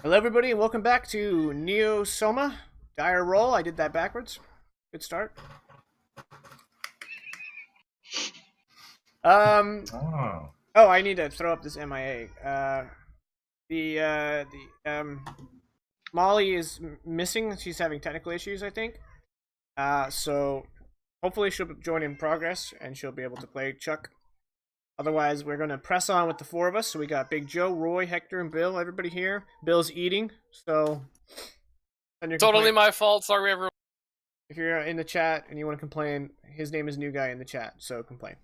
Hello, everybody, and welcome back to Neosoma. Dire roll. I did that backwards. Good start. Oh. Oh, I need to throw up this MIA. Molly is missing. She's having technical issues, I think. So hopefully she'll join in progress and she'll be able to play Chuck. Otherwise, we're going to press on with the four of us. So we got Big Joe, Roy, Hector, and Bill. Everybody here. Bill's eating, so Totally my fault. Sorry, everyone. If you're in the chat and you want to complain, his name is New Guy in the chat, so complain.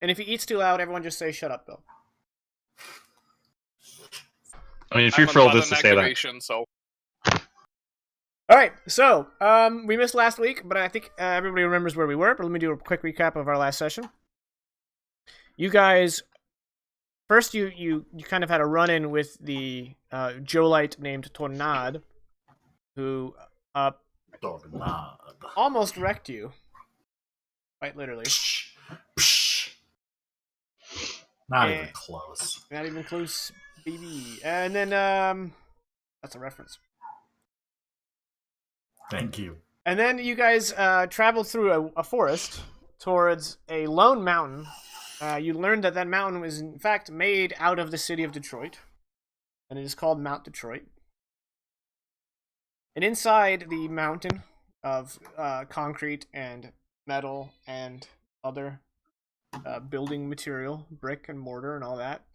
And if he eats too loud, everyone just say, "Shut up, Bill." I mean, if you're thrilled just to say that. So. All right, so we missed last week, but I think everybody remembers where we were. But let me do a quick recap of our last session. You guys, first you kind of had a run-in with the Joelite named Tornad, who almost wrecked you, quite literally. Not even close. Not even close, baby. And then that's a reference. Thank you. And then you guys traveled through a forest towards a lone mountain. You learned that that mountain was in fact made out of the city of Detroit, and it is called Mount Detroit. And inside the mountain of concrete and metal and other building material, brick and mortar and all that,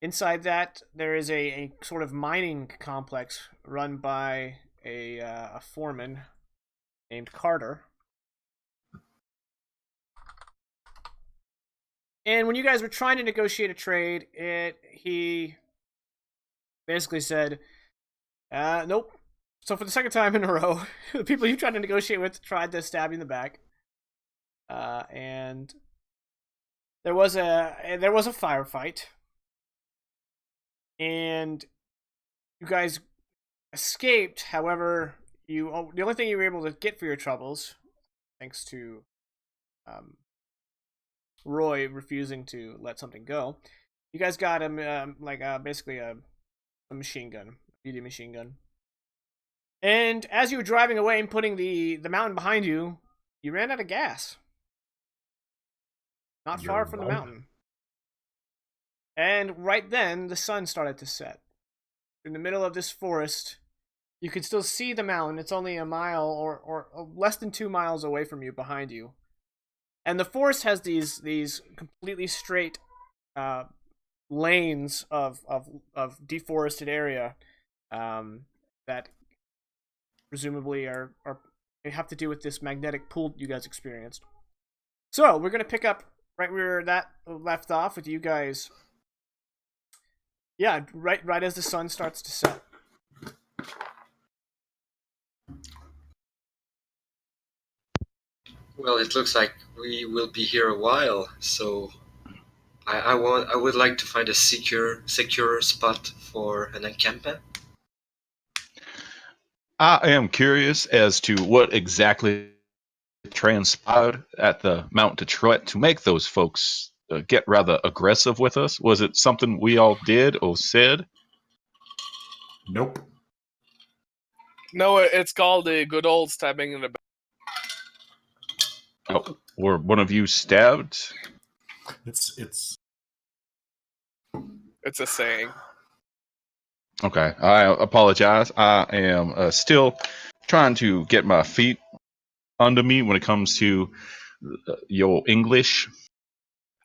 inside that there is a sort of mining complex run by a foreman named Carter. And when you guys were trying to negotiate a trade, he basically said, nope. So for the second time in a row, the people you tried to negotiate with tried to stab you in the back. And there was a firefight. And you guys escaped. However, the only thing you were able to get for your troubles, thanks to Roy refusing to let something go, you guys got basically a machine gun, BD machine gun. And as you were driving away and putting the mountain behind you, you ran out of gas. Not far from the mountain. And right then, the sun started to set. In the middle of this forest, you can still see the mountain. It's only a mile or less than 2 miles away from you, behind you. And the forest has these completely straight lanes of deforested area that presumably they have to do with this magnetic pull you guys experienced. So we're gonna pick up right where that left off with you guys. Yeah, right as the sun starts to set. Well, it looks like we will be here a while, so I would like to find a secure spot for an encampment. I am curious as to what exactly transpired at the Mount Detroit to make those folks get rather aggressive with us. Was it something we all did or said? Nope. No, it's called a good old stabbing in the back. Oh, were one of you stabbed? It's a saying. Okay, I apologize. I am still trying to get my feet under me when it comes to your English.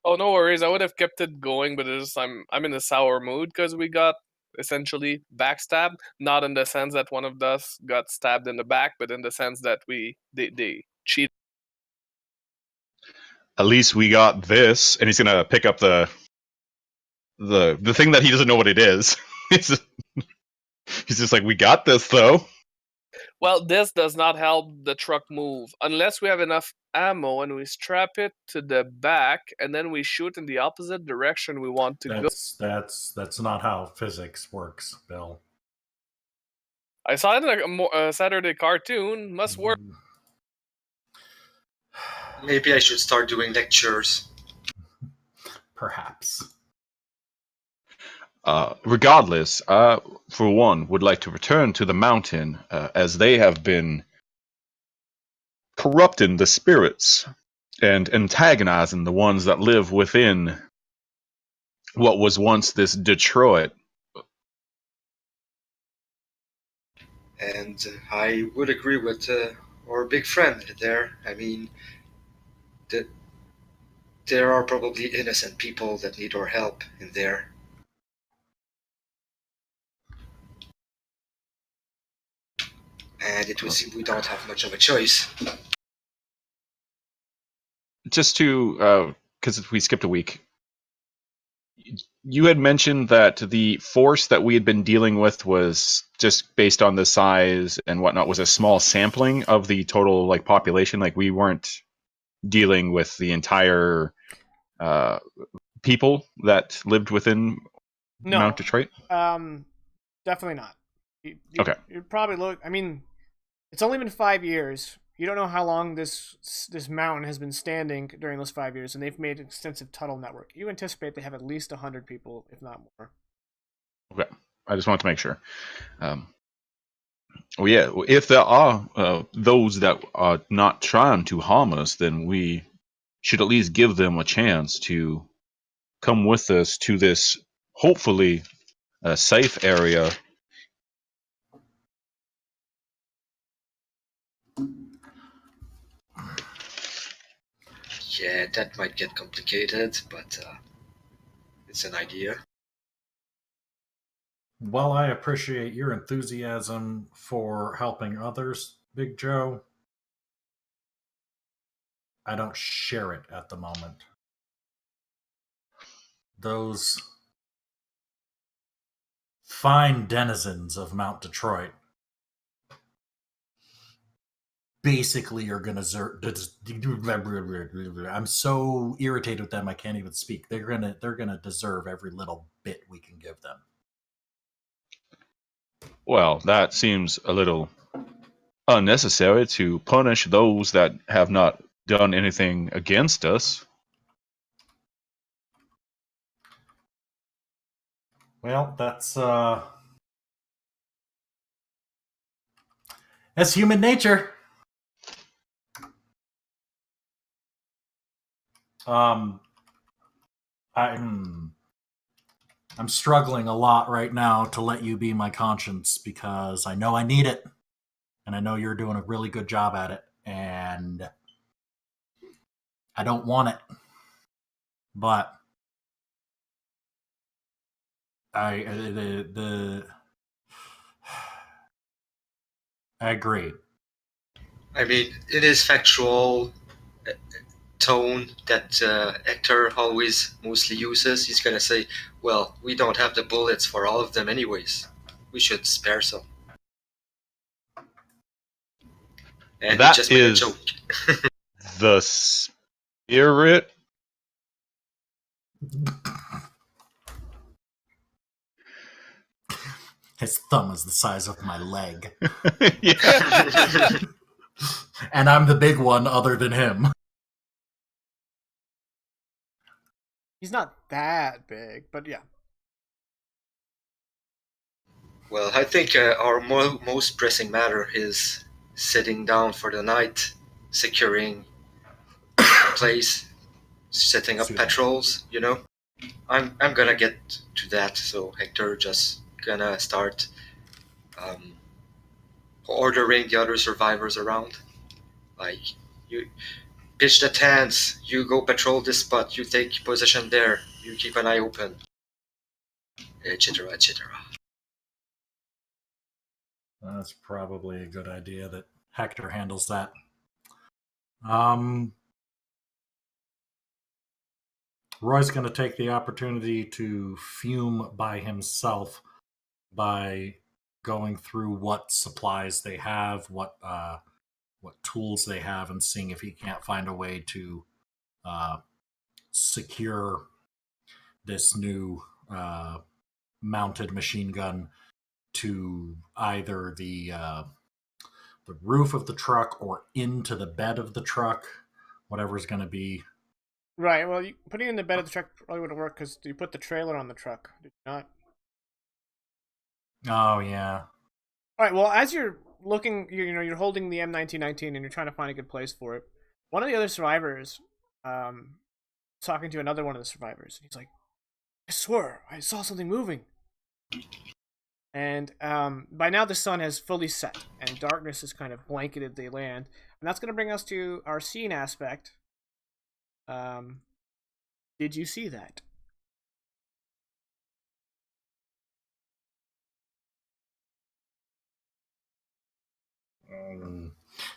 Oh, no worries. I would have kept it going, but I'm in a sour mood because we got essentially backstabbed. Not in the sense that one of us got stabbed in the back, but in the sense that they cheated. At least we got this, and he's gonna pick up the thing that he doesn't know what it is. He's just like, we got this though. Well, this does not help the truck move unless we have enough ammo and we strap it to the back and then we shoot in the opposite direction we want to go. That's not how physics works, Bill. I saw it in a Saturday cartoon. Must work. Maybe I should start doing lectures. Perhaps. Regardless, I, for one, would like to return to the mountain, as they have been corrupting the spirits and antagonizing the ones that live within what was once this Detroit. And I would agree with our big friend there. I mean, the, there are probably innocent people that need our help in there. And it would seem we don't have much of a choice. Just to, because we skipped a week, you had mentioned that the force that we had been dealing with was just based on the size and whatnot, was a small sampling of the total like population. Like we weren't dealing with the entire people that lived within No, Mount Detroit. definitely not. Okay. You'd probably look. I mean, it's only been 5 years. You don't know how long this mountain has been standing during those 5 years, and they've made an extensive tunnel network. You anticipate they have at least 100 people, if not more. Okay, I just wanted to make sure. Well, yeah, if there are those that are not trying to harm us, then we should at least give them a chance to come with us to this hopefully safe area. Yeah, that might get complicated, but it's an idea. While I appreciate your enthusiasm for helping others, Big Joe, I don't share it at the moment. Those fine denizens of Mount Detroit basically are going to I'm so irritated with them I can't even speak. They're going to deserve every little bit we can give them. Well, that seems a little unnecessary to punish those that have not done anything against us. Well, that's human nature. I'm struggling a lot right now to let you be my conscience because I know I need it, and I know you're doing a really good job at it, and I don't want it, but I agree. I mean, in his factual tone that Hector always mostly uses, he's gonna say, well, we don't have the bullets for all of them anyways. We should spare some. And That he just made a is joke. the spirit. His thumb is the size of my leg. Yeah. And I'm the big one other than him. He's not that big, but yeah. Well, I think our most pressing matter is sitting down for the night, securing a place, setting up patrols, you know? I'm gonna get to that, so Hector just gonna start ordering the other survivors around. Like, you pitch the tents, you go patrol this spot, you take position there, you keep an eye open, etc., etc. That's probably a good idea that Hector handles that. Roy's going to take the opportunity to fume by himself by going through what supplies they have, what tools they have, and seeing if he can't find a way to secure this new mounted machine gun to either the roof of the truck or into the bed of the truck, whatever's going to be. Right. Well, putting it in the bed of the truck probably wouldn't work because you put the trailer on the truck. Did you not? Oh yeah. All right. Well, as you're looking, you're holding the M1919 and you're trying to find a good place for it. One of the other survivors, talking to another one of the survivors, he's like, "I swear, I saw something moving." And by now the sun has fully set, and darkness has kind of blanketed the land, and that's going to bring us to our scene aspect. Did you see that?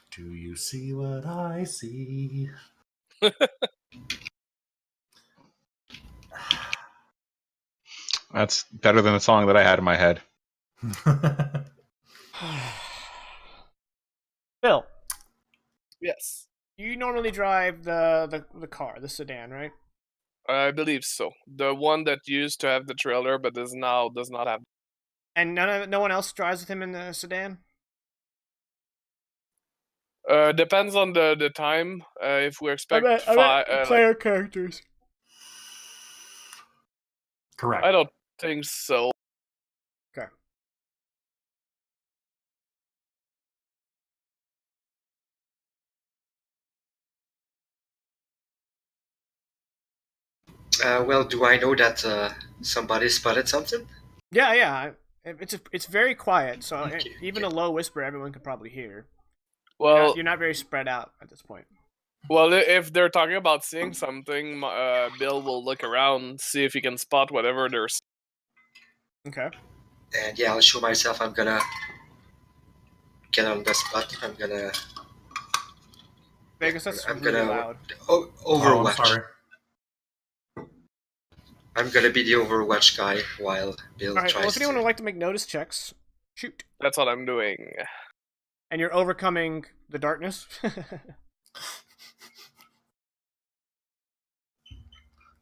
Do you see what I see? That's better than the song that I had in my head. Bill, Yes, you normally drive the car, the sedan, right? I believe so. The one that used to have the trailer, but does not have. And no one else drives with him in the sedan? Depends on the time. If we expect I meant player characters. Correct. I don't think so. Okay. Well, do I know that somebody spotted something? Yeah. It's very quiet, so Okay, even a low whisper, everyone could probably hear. Well, You're not very spread out at this point. well, if they're talking about seeing something, Bill will look around, see if he can spot whatever there's. Okay. And yeah, I'll show myself. I'm gonna get on the spot. I'm gonna. Vegas, that's I'm really gonna loud. Oh, Oh, Overwatch. I'm sorry. I'm gonna be the Overwatch guy while Bill All right. tries Well, if anyone to. would like to make notice checks, shoot. That's what I'm doing. And you're overcoming the darkness.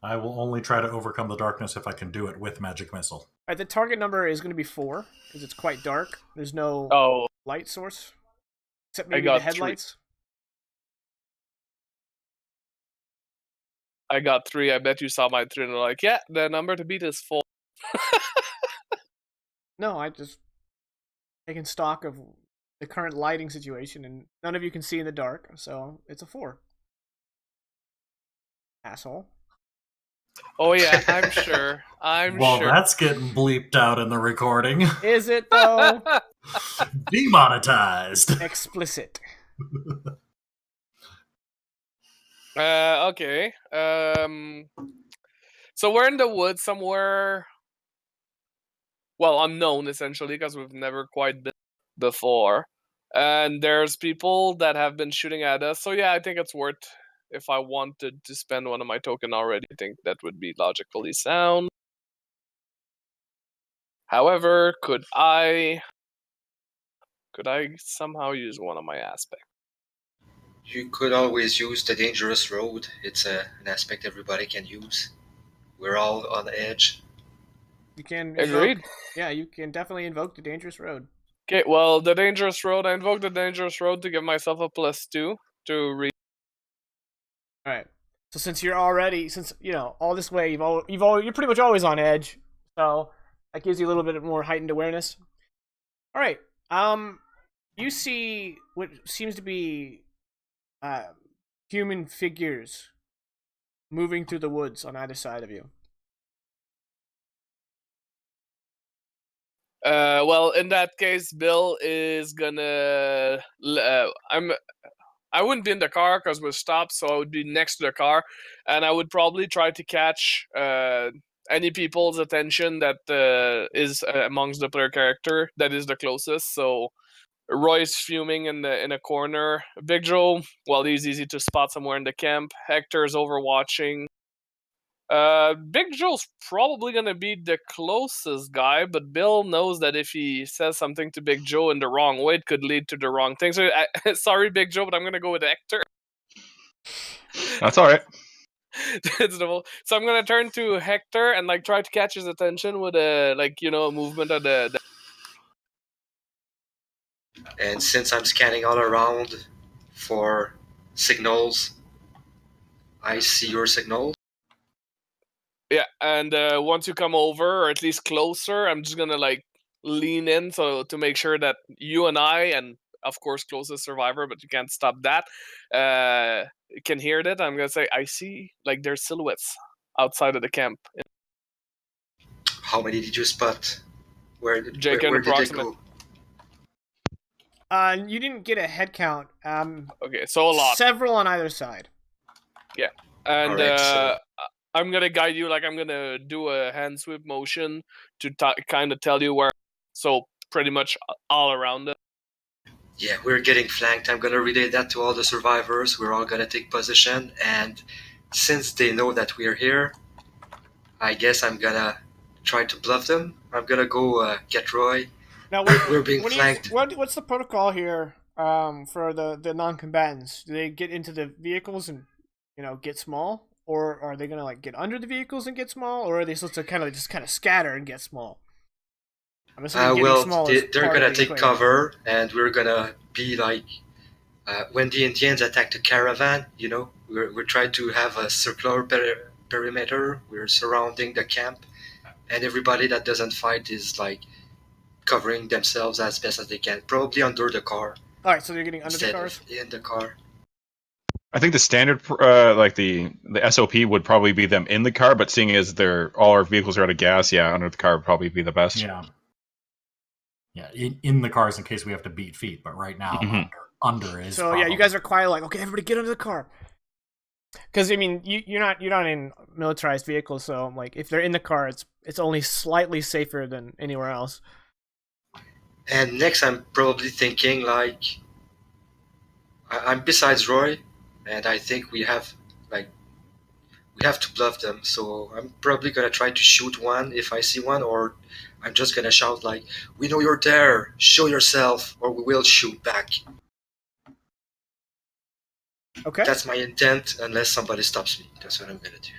I will only try to overcome the darkness if I can do it with magic missile. All right, the target number is going to be 4 because it's quite dark. There's no Oh, light source except I maybe got the headlights. I got 3. I bet you saw my 3 and they're like, yeah, the number to beat is 4. No, I just taking stock of the current lighting situation, and none of you can see in the dark, so it's a 4. Asshole. Oh yeah, I'm sure. I'm Well, sure. that's getting bleeped out in the recording. Is it though? Demonetized. Explicit. Okay. So we're in the woods somewhere. Well, unknown essentially because we've never quite been before, and there's people that have been shooting at us. So yeah, I think it's worth. If I wanted to spend one of my token already, I think that would be logically sound. However, could I somehow use one of my aspects? You could always use the dangerous road. It's an aspect everybody can use. We're all on edge. You can Agreed. Yeah, you can definitely invoke the dangerous road. Okay, well, the dangerous road. I invoked the dangerous road to give myself a +2 to read. All right. So since all this way you're pretty much always on edge, so that gives you a little bit more heightened awareness. All right. You see what seems to be human figures moving through the woods on either side of you. Well, in that case, Bill is gonna. I wouldn't be in the car because we're stopped, so I would be next to the car, and I would probably try to catch any people's attention that is amongst the player character that is the closest. So Roy's fuming in a corner. Big Joe, well, he's easy to spot somewhere in the camp. Hector's overwatching. Big Joe's probably gonna be the closest guy, but Bill knows that if he says something to Big Joe in the wrong way, it could lead to the wrong thing. So, sorry, Big Joe, but I'm gonna go with Hector. That's all right. So I'm gonna turn to Hector and try to catch his attention with a movement of the. And since I'm scanning all around for signals, I see your signal. Yeah, and once you come over, or at least closer, I'm just gonna lean in so to make sure that you and I, and of course closest survivor, but you can't stop that, can hear that. I'm gonna say I see like there's silhouettes outside of the camp. How many did you spot? Where did they approximate. go? You didn't get a head count. Okay, so a lot. Several on either side. Yeah, and Alright, so- I'm gonna guide you. Like I'm gonna do a hand sweep motion to kind of tell you where. So pretty much all around it. Yeah, we're getting flanked. I'm gonna relay that to all the survivors. We're all gonna take position, and since they know that we're here, I guess I'm gonna try to bluff them. I'm gonna go get Roy. Now, We're being flanked. What's the protocol here for the non-combatants? Do they get into the vehicles and get small, or are they gonna like get under the vehicles and get small, or are they supposed to kind of scatter and get small? I'm assuming getting small is they're part gonna of the take equation. cover, and we're gonna be like when the Indians attack the caravan. We're trying to have a circular perimeter. We're surrounding the camp, and everybody that doesn't fight is like covering themselves as best as they can, probably under the car. All right, so they're getting under the instead cars. of in the car. I think the standard, like the SOP would probably be them in the car, but seeing as all our vehicles are out of gas, yeah, under the car would probably be the best. Yeah, in the cars in case we have to beat feet, but right now under is. So yeah, you guys are quiet, like, okay, everybody get under the car. Because I mean, you're not in militarized vehicles, so like if they're in the car, it's only slightly safer than anywhere else. And next, I'm probably thinking like I'm besides Roy, and I think we have to bluff them. So I'm probably gonna try to shoot one if I see one, or I'm just gonna shout like, "We know you're there. Show yourself, or we will shoot back." Okay. That's my intent, unless somebody stops me. That's what I'm gonna do.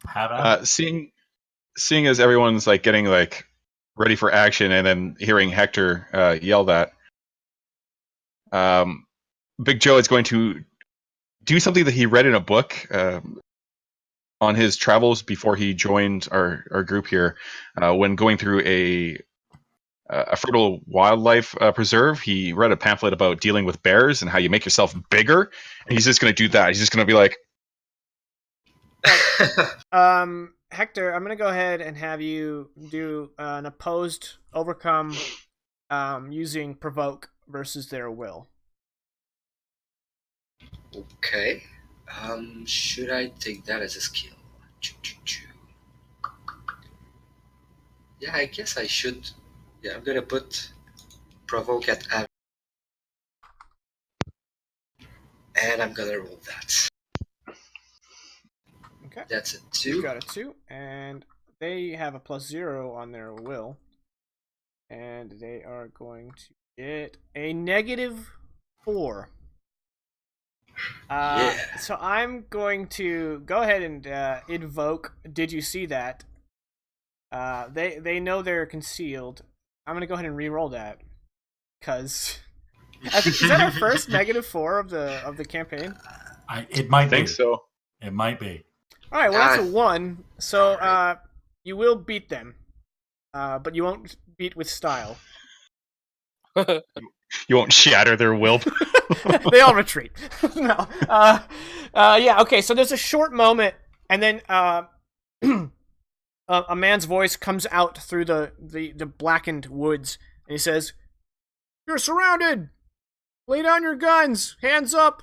Have at. Seeing as everyone's like getting like ready for action, and then hearing Hector yell that, Big Joe is going to do something that he read in a book on his travels before he joined our group here. When going through a fertile wildlife preserve, he read a pamphlet about dealing with bears and how you make yourself bigger. And he's just going to do that. He's just going to be like, Hector, I'm gonna go ahead and have you do an opposed overcome using provoke versus their will. Okay. Should I take that as a skill? Yeah, I guess I should. Yeah, I'm gonna put provoke at Av. And I'm gonna roll that. Okay. That's a 2. You got a 2, and they have a +0 on their will. And they are going to get a -4. Yeah. So I'm going to go ahead and invoke Did You See That? They know they're concealed. I'm going to go ahead and re-roll that. Because I think, is that our first -4 of the campaign? It might be. I think so. It might be. All right, well, that's a 1. So you will beat them. But you won't beat with style. You won't shatter their will. They all retreat. No. Yeah, okay, so there's a short moment, and then a man's voice comes out through the blackened woods, and he says, "You're surrounded! Lay down your guns! Hands up!"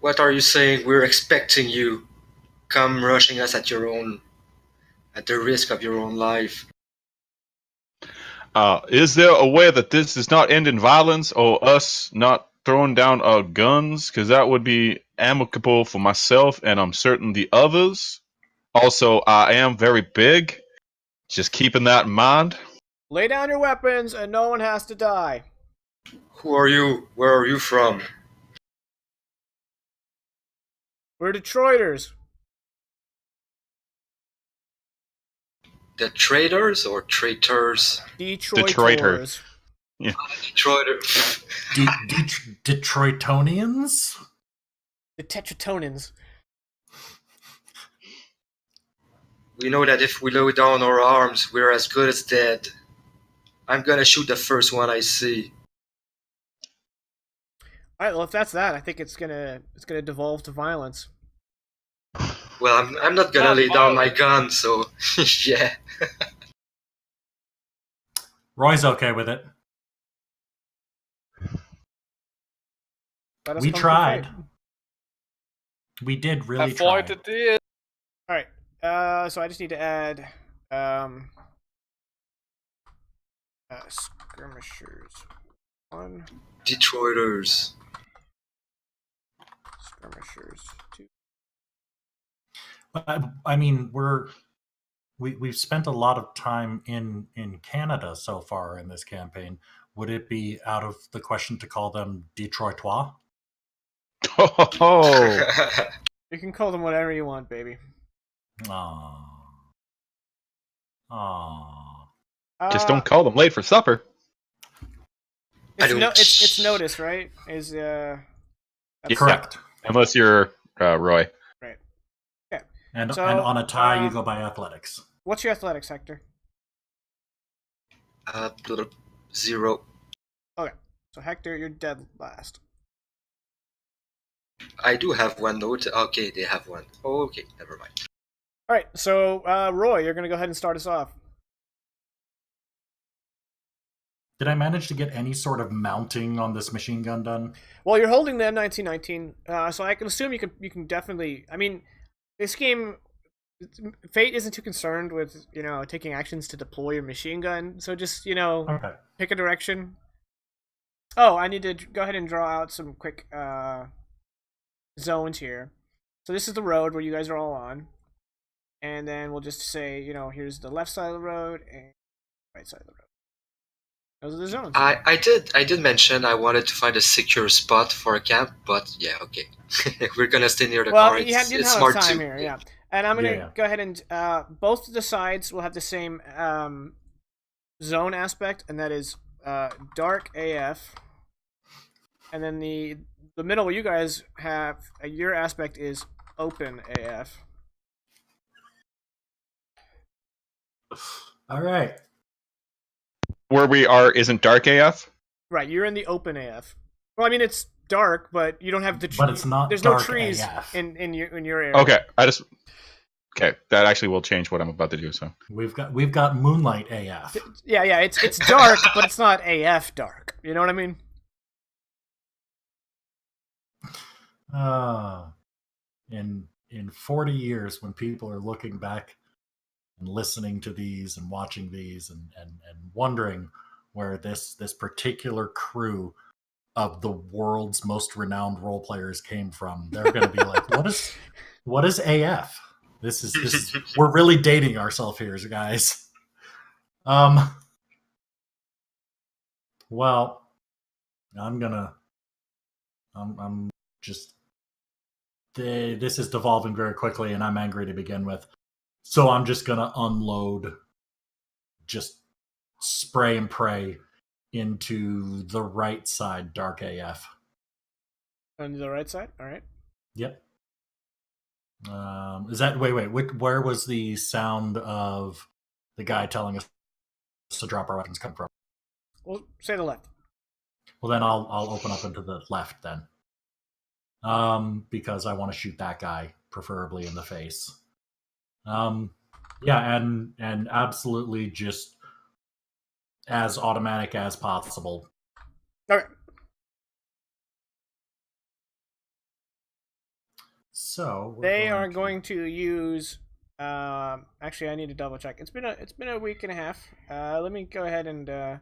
What are you saying? We're expecting you. Come rushing us at the risk of your own life. Is there a way that this does not end in violence or us not throwing down our guns? Because that would be amicable for myself and I'm certain the others. Also, I am very big. Just keeping that in mind. Lay down your weapons and no one has to die. Who are you? Where are you from? We're Detroiters. The traders or traitors? Detroiters. Yeah. Detroiter. Detroitonians? The Tetratonans. We know that if we lower down our arms, we're as good as dead. I'm gonna shoot the first one I see. All right. Well, if that's that, I think it's gonna devolve to violence. Well, I'm not gonna Not lay down my violent. gun, so yeah. Roy's okay with it. Let us We come tried. to fate. We did really A fight try. it is. All right. So I just need to add skirmishers 1, Detroiters. skirmishers 2. I mean, we've spent a lot of time in Canada so far in this campaign. Would it be out of the question to call them Detroitois? Oh, You can call them whatever you want, baby. Aww. Aww. just don't call them late for supper. It's notice, right? Is that's- Correct. Unless you're Roy. right. Okay. And So, on a tie, you go by athletics. What's your athletics, Hector? 0. Okay. So Hector, you're dead last. I do have one note. Okay, they have one. Okay, never mind. All right. So Roy, you're gonna go ahead and start us off. Did I manage to get any sort of mounting on this machine gun done? Well, you're holding the M1919, so I can assume you can definitely. I mean, this game, Fate isn't too concerned with taking actions to deploy your machine gun. So just Okay. pick a direction. Oh, I need to go ahead and draw out some quick zones here. So this is the road where you guys are all on, and then we'll just say here's the left side of the road and right side of the road. Those are the zones. I did mention I wanted to find a secure spot for a camp, but yeah, okay. We're gonna stay near the car. You didn't It's have smart enough time too. here, yeah. And I'm gonna Yeah. go ahead and both of the sides will have the same zone aspect, and that is dark AF. And then the middle where you guys have your aspect is open AF. All right. Where we are isn't dark AF. Right, you're in the open AF. Well, I mean it's dark, but you don't have the. But it's not There's no dark trees AF. in your area. Okay, okay. That actually will change what I'm about to do. So We've got moonlight AF. Yeah. It's dark, but it's not AF dark. You know what I mean? In 40 years, when people are looking back and listening to these and watching these and wondering where this particular crew of the world's most renowned role players came from, they're going to be like, what is AF? This is we're really dating ourselves here, guys. Well, I'm just this is devolving very quickly, and I'm angry to begin with. So I'm just gonna unload, just spray and pray into the right side, dark AF. On the right side. All right. Yep. Is that wait? Where was the sound of the guy telling us to drop our weapons come from? Well, say the left. Well, then I'll open up into the left then, because I want to shoot that guy, preferably in the face. Yeah, and absolutely just as automatic as possible. Okay. So they are going to use. Actually, I need to double check. It's been a week and a half. Let me go ahead and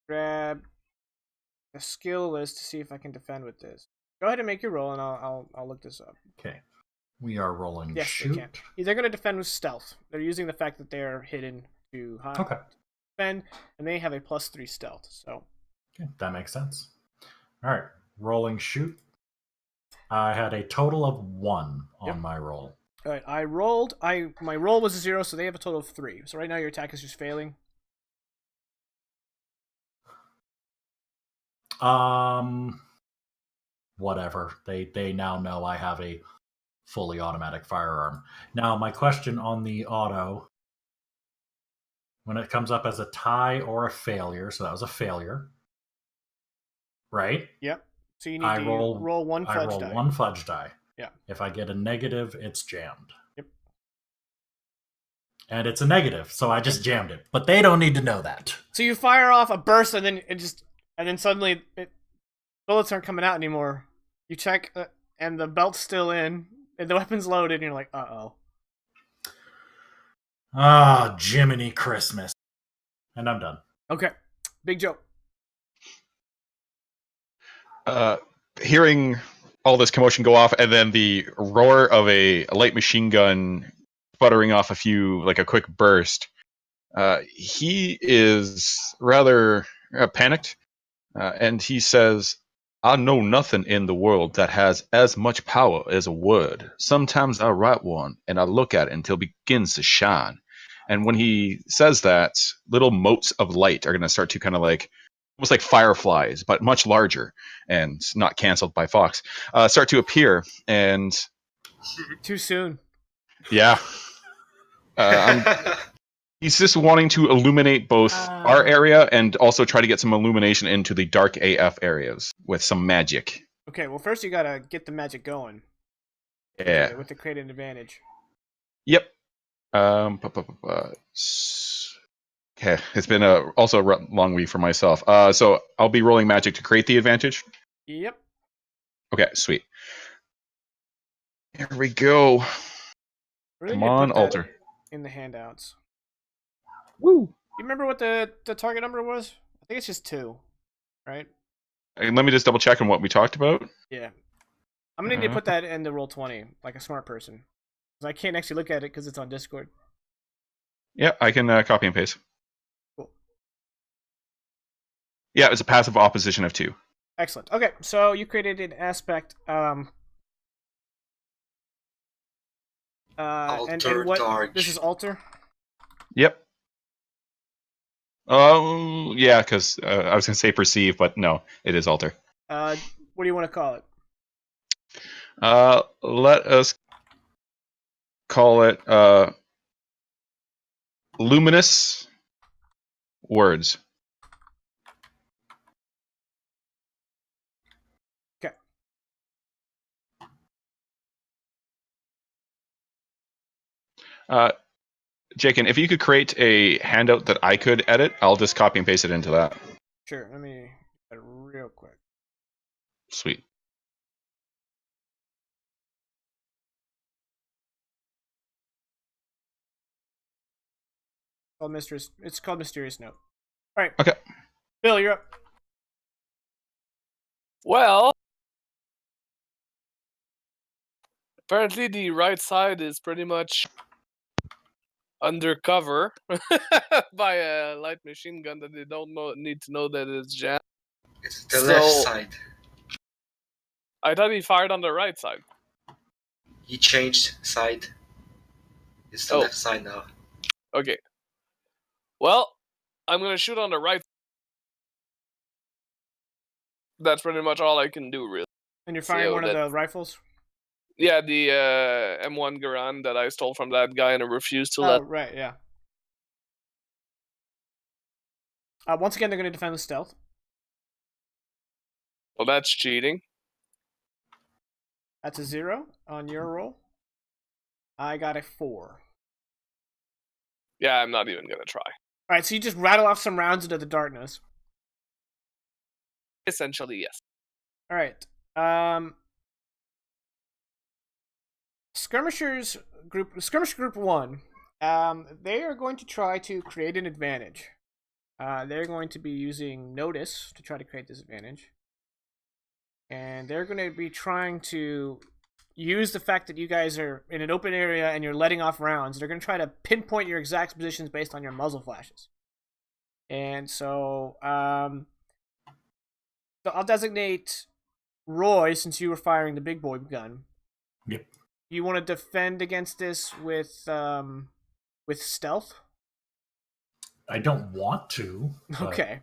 grab a skill list to see if I can defend with this. Go ahead and make your roll, and I'll look this up. Okay, we are rolling. Yes, shoot. they can. They're going to defend with stealth. They're using the fact that they're hidden to defend, and they have a +3 stealth. So okay, that makes sense. All right, rolling shoot. I had a total of 1 on my roll. All right, I rolled. My roll was a 0, so they have a total of 3. So right now your attack is just failing. Whatever. They now know I have a fully automatic firearm. Now, my question on the auto, when it comes up as a tie or a failure, so that was a failure, right? Yep. So you need I to roll one I fudge roll die. one fudge die. Yeah. If I get a negative, it's jammed. Yep. And it's a negative, so I just jammed it. But they don't need to know that. So you fire off a burst, and then suddenly bullets aren't coming out anymore. You check, and the belt's still in, and the weapon's loaded, and you're like, uh-oh. Ah, Jiminy Christmas. And I'm done. Okay. Big Joe. Hearing all this commotion go off, and then the roar of a light machine gun sputtering off a quick burst. He is rather panicked, and he says, I know nothing in the world that has as much power as a word. Sometimes I write one, and I look at it until it begins to shine. And when he says that, little motes of light are going to start to kind of almost like fireflies, but much larger and not canceled by Fox, start to appear. And Too soon. yeah, he's just wanting to illuminate both our area and also try to get some illumination into the dark AF areas with some magic. Okay, well, first you gotta get the magic going. Yeah. With the create an advantage. Yep. Okay, it's been also a long week for myself. So I'll be rolling magic to create the advantage. Yep. Okay, sweet. Here we go. Really Come need to on, put that altar. in the handouts. Woo! You remember what the target number was? I think it's just 2, right? And let me just double check on what we talked about. Yeah. I'm gonna need to put that in the Roll20, like a smart person. Because I can't actually look at it because it's on Discord. Yeah, I can copy and paste. Cool. Yeah, it's a passive opposition of 2. Excellent. Okay, so you created an aspect. And what? Dark. This is alter. Yep. Oh, yeah, because I was going to say perceive, but no, it is alter. What do you want to call it? Let us call it luminous words. Okay. Jakin, if you could create a handout that I could edit, I'll just copy and paste it into that. Sure. Let me do it real quick. Sweet. It's called Mysterious Note. All right. Okay. Bill, you're up. Well, apparently the right side is pretty much undercover by a light machine gun that they don't need to know that it's jammed. It's the left side. I thought he fired on the right side. He changed side. It's the left side now. Okay. Well, I'm gonna shoot on the right. That's pretty much all I can do, really. And you're firing one of the rifles? Yeah, the M1 Garand that I stole from that guy and I refused to let. Oh, right, yeah. Once again, they're going to defend the stealth. Well, that's cheating. That's a 0 on your roll. I got a 4. Yeah, I'm not even gonna try. All right, so you just rattle off some rounds into the darkness. Essentially, yes. All right. Skirmish Group 1. They are going to try to create an advantage. They're going to be using Notice to try to create this advantage. And they're going to be trying to use the fact that you guys are in an open area and you're letting off rounds. They're going to try to pinpoint your exact positions based on your muzzle flashes. And so, I'll designate Roy, since you were firing the big boy gun. Yep. You want to defend against this with stealth? I don't want to. Okay.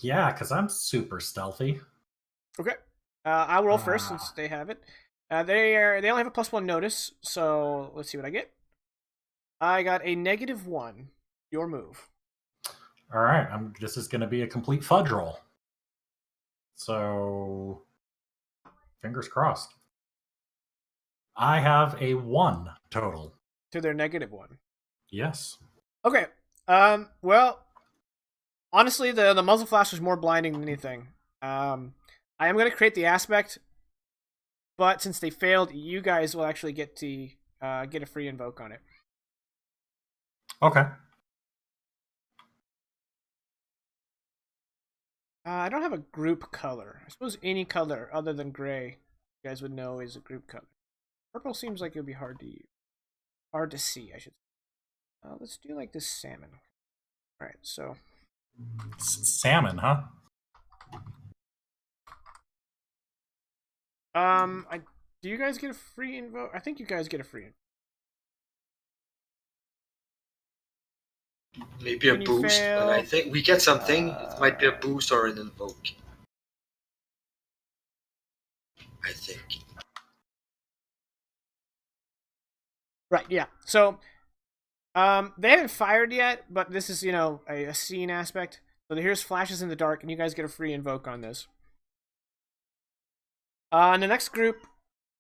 Yeah, because I'm super stealthy. Okay. I'll roll first since they have it. They only have a +1 notice, so let's see what I get. I got a -1. Your move. All right, this is going to be a complete fudge roll. So, fingers crossed. I have a 1 total. To their -1. Yes. Okay. Well, honestly, the muzzle flash was more blinding than anything. I am going to create the aspect, but since they failed, you guys will actually get to get a free invoke on it. Okay. I don't have a group color. I suppose any color other than gray, you guys would know is a group color. Purple seems like it would be hard to use. Hard to see, I should say. Let's do like this salmon. Alright, so. Salmon, huh? Do you guys get a free invoke? I think you guys get a free invoke. Maybe a boost, but I think we get something. It might be a boost or an invoke. I think. Right, yeah. So, they haven't fired yet, but this is, a scene aspect. So here's flashes in the dark, and you guys get a free invoke on this. In the next group,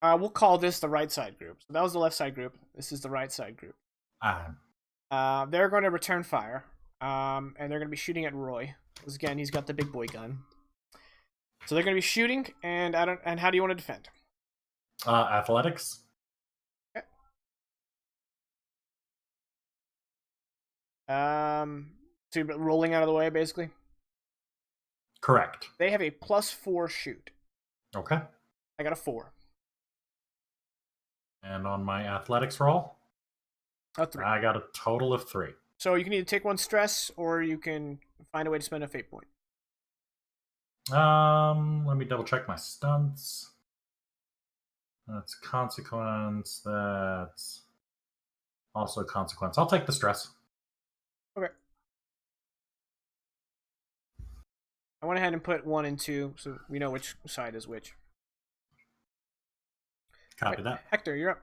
we'll call this the right side group. So that was the left side group. This is the right side group. They're going to return fire, and they're going to be shooting at Roy. Because again, he's got the big boy gun. So they're going to be shooting, and how do you want to defend? Athletics. Okay. So you're rolling out of the way, basically? Correct. They have a +4 shoot. Okay. I got a 4. And on my athletics roll? A 3. I got a total of 3. So you can either take 1 stress, or you can find a way to spend a fate point. Let me double check my stunts. That's consequence. That's also consequence. I'll take the stress. Okay. I went ahead and put 1 and 2, so we know which side is which. Copy that. Hector, you're up.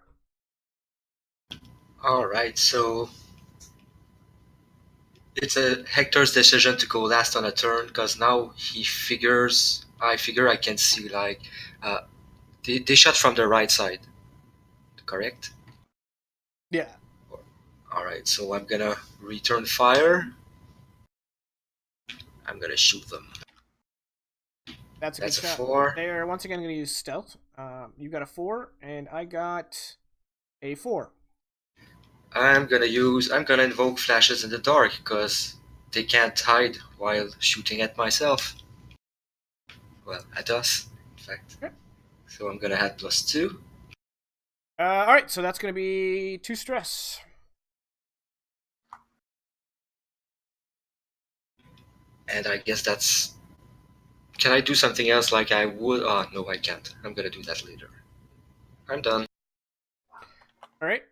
Alright, so it's Hector's decision to go last on a turn, because now I figure I can see, like, they shot from the right side, correct? Yeah. Alright, so I'm gonna return fire. I'm gonna shoot them. That's a good shot. 4. They are once again going to use stealth. You got a 4, and I got a 4. I'm gonna invoke flashes in the dark, because they can't hide while shooting at myself. Well, at us, in fact. Okay. So I'm gonna add +2. Alright, so that's going to be 2 stress. And I guess that's... Can I do something else like I would? Oh, no, I can't. I'm gonna do that later. I'm done. Alright.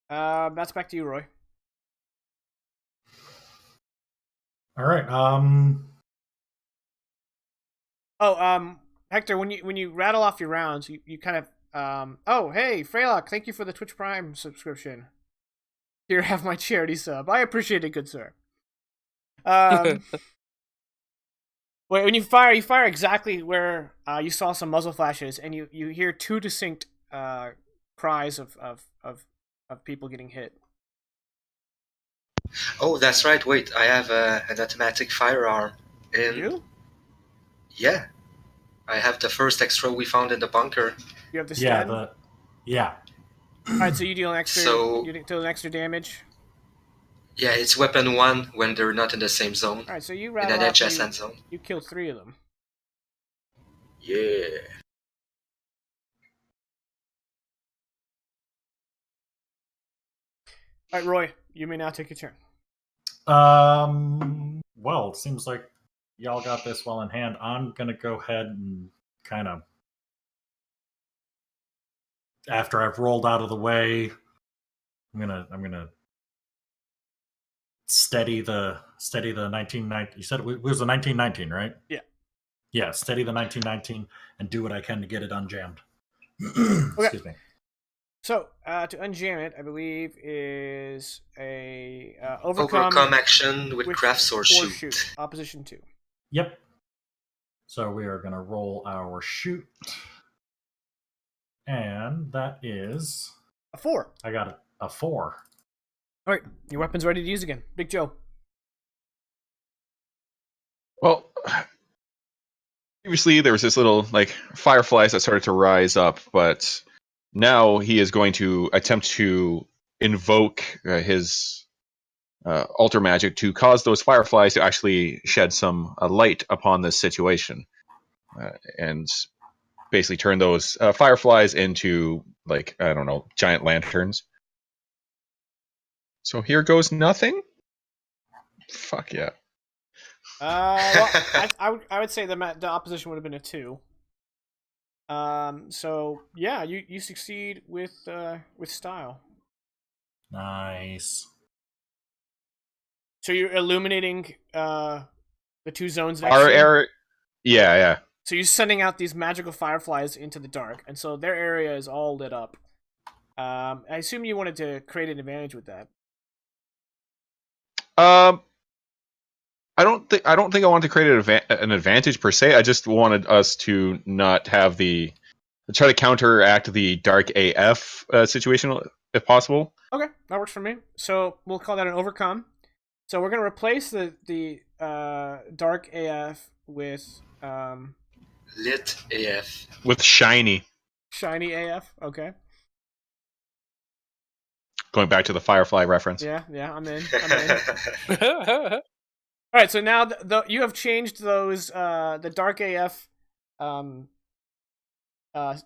That's back to you, Roy. Alright, Hector, when you rattle off your rounds, you kind of oh, hey, Freylock, thank you for the Twitch Prime subscription. Here, have my charity sub. I appreciate it, good sir. Wait, when you fire exactly where you saw some muzzle flashes, and you hear 2 distinct cries of people getting hit. Oh, that's right. Wait, I have an automatic firearm. You? Yeah. I have the first extra we found in the bunker. You have the stun? Yeah. Alright, so you deal an extra damage. Yeah, it's weapon 1 when they're not in the same zone. Alright, so you in rattle an off, adjacent zone. You killed 3 of them. Yeah. Alright, Roy, you may now take your turn. Well, it seems like y'all got this well in hand. I'm gonna go ahead and kind of, after I've rolled out of the way, I'm gonna steady the 1919. You said it was the 1919, right? Yeah. Yeah, steady the 1919 and do what I can to get it unjammed. Okay. Excuse me. So to unjam it, I believe is a Overcome action with crafts or shoot. Opposition 2. Yep. So we are going to roll our shoot. And that is A 4. I got a 4. All right, your weapon's ready to use again. Big Joe. Well, previously there was this little like fireflies that started to rise up, but now he is going to attempt to invoke his altar magic to cause those fireflies to actually shed some light upon this situation, and basically turn those fireflies into, like, I don't know, giant lanterns. So here goes nothing. Fuck yeah. Well, I would say the opposition would have been a 2. So yeah, you succeed with style. Nice. So you're illuminating the 2 zones next Our to you? area, yeah. So you're sending out these magical fireflies into the dark, and so their area is all lit up. I assume you wanted to create an advantage with that. I don't think I wanted to create an advantage per se. I just wanted us to not have try to counteract the dark AF situation if possible. Okay, that works for me. So we'll call that an overcome. So we're gonna replace the dark AF with Lit AF. With shiny. AF. Okay. Going back to the Firefly reference. Yeah, I'm in. All right, so now you have changed those the dark AF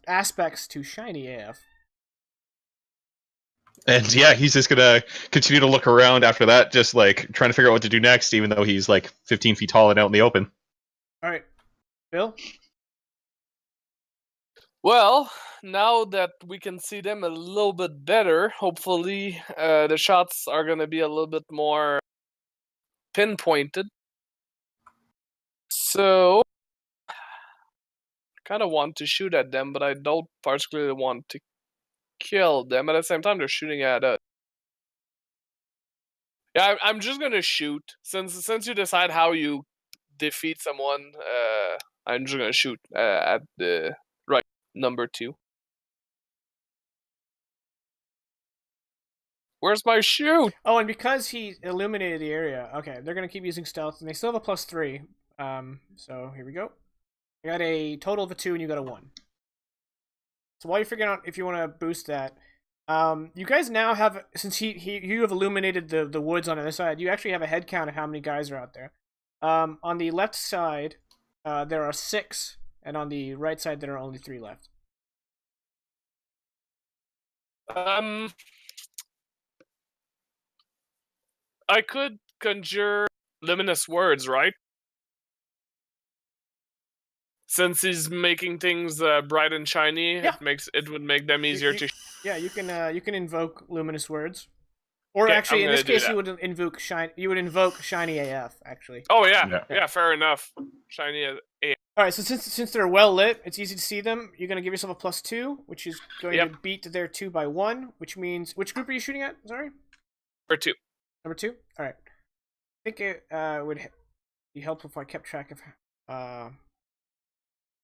aspects to shiny AF. And yeah, he's just gonna continue to look around after that, just like trying to figure out what to do next, even though he's like 15 feet tall and out in the open. All right, Bill. Well, now that we can see them a little bit better, hopefully the shots are going to be a little bit more pinpointed. So, I kind of want to shoot at them, but I don't particularly want to kill them. At the same time, they're shooting at us. Yeah, I'm just going to shoot. Since you decide how you defeat someone, I'm just going to shoot at the right number 2. Where's my shoot? Oh, and because he illuminated the area, okay, they're gonna keep using stealth, and they still have a +3. So here we go. I got a total of a 2, and you got a 1. So while you're figuring out if you want to boost that, you guys now have, since you have illuminated the woods on the other side, you actually have a head count of how many guys are out there. On the left side, there are 6, and on the right side, there are only 3 left. I could conjure luminous words, right? Since he's making things bright and shiny, Yeah. it would make them easier to. Yeah, you can invoke luminous words, or Okay, actually, I'm in this gonna do case, you that. would invoke shiny. You would invoke shiny AF. Actually. Oh yeah, fair enough. Shiny as A. All right, so since they're well lit, it's easy to see them. You're gonna give yourself a +2, which is going to beat their 2 by 1, which means which group are you shooting at? Sorry. Or 2. Number 2. All right. I think it would be helpful if I kept track of.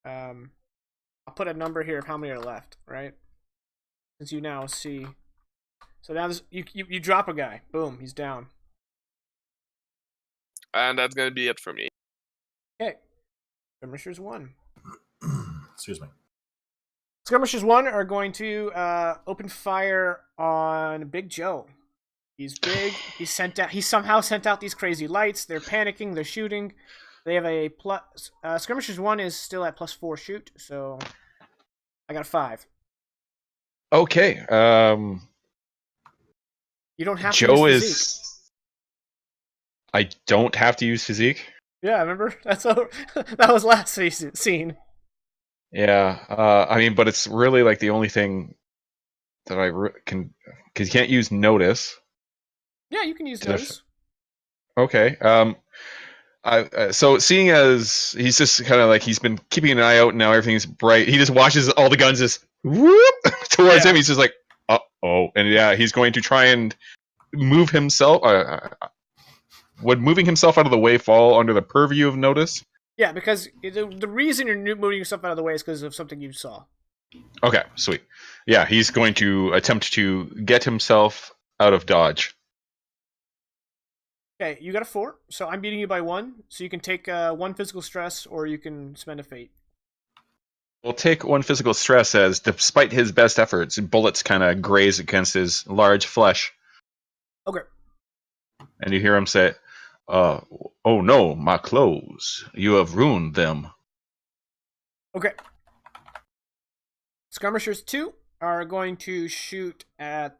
I'll put a number here of how many are left, right? Since you now see. So now you drop a guy. Boom, he's down. And that's gonna be it for me. Okay. Skirmishers 1. Excuse me. Skirmishers 1 are going to open fire on Big Joe. He's big. He somehow sent out these crazy lights. They're panicking. They're shooting. They have a plus. Skirmishers 1 is still at +4 shoot, so I got a 5. Okay. You don't have Joe to use physique. is. I don't have to use physique. Yeah, remember? That was last scene. Yeah. I mean, but it's really like the only thing that I can, because you can't use notice. Yeah, you can use those. Okay. So seeing as he's just kind of like he's been keeping an eye out and now everything's bright, he just watches all the guns just whoop towards him. He's just like, oh, and yeah, he's going to try and move himself. Would moving himself out of the way fall under the purview of notice? Yeah, because the reason you're moving yourself out of the way is because of something you saw. Okay, sweet. Yeah, he's going to attempt to get himself out of dodge. Okay, you got a 4, so I'm beating you by 1, so you can take 1 physical stress, or you can spend a fate. We'll take 1 physical stress as, despite his best efforts, bullets kind of graze against his large flesh. Okay. And you hear him say, oh no, my clothes. You have ruined them. Okay. Skirmishers 2 are going to shoot at,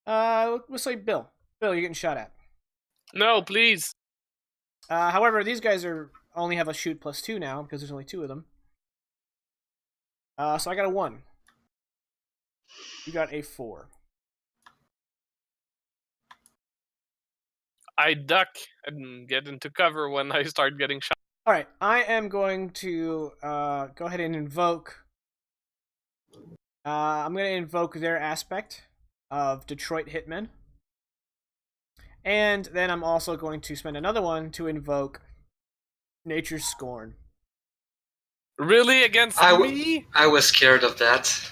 let's say Bill. Bill, you're getting shot at. No, please. However, these guys only have a shoot +2 now because there's only 2 of them. So I got a 1. You got a 4. I duck and get into cover when I start getting shot. All right, I am going to go ahead and invoke. I'm going to invoke their aspect of Detroit Hitmen. And then I'm also going to spend another one to invoke Nature's Scorn. Really? Against me? I was scared of that.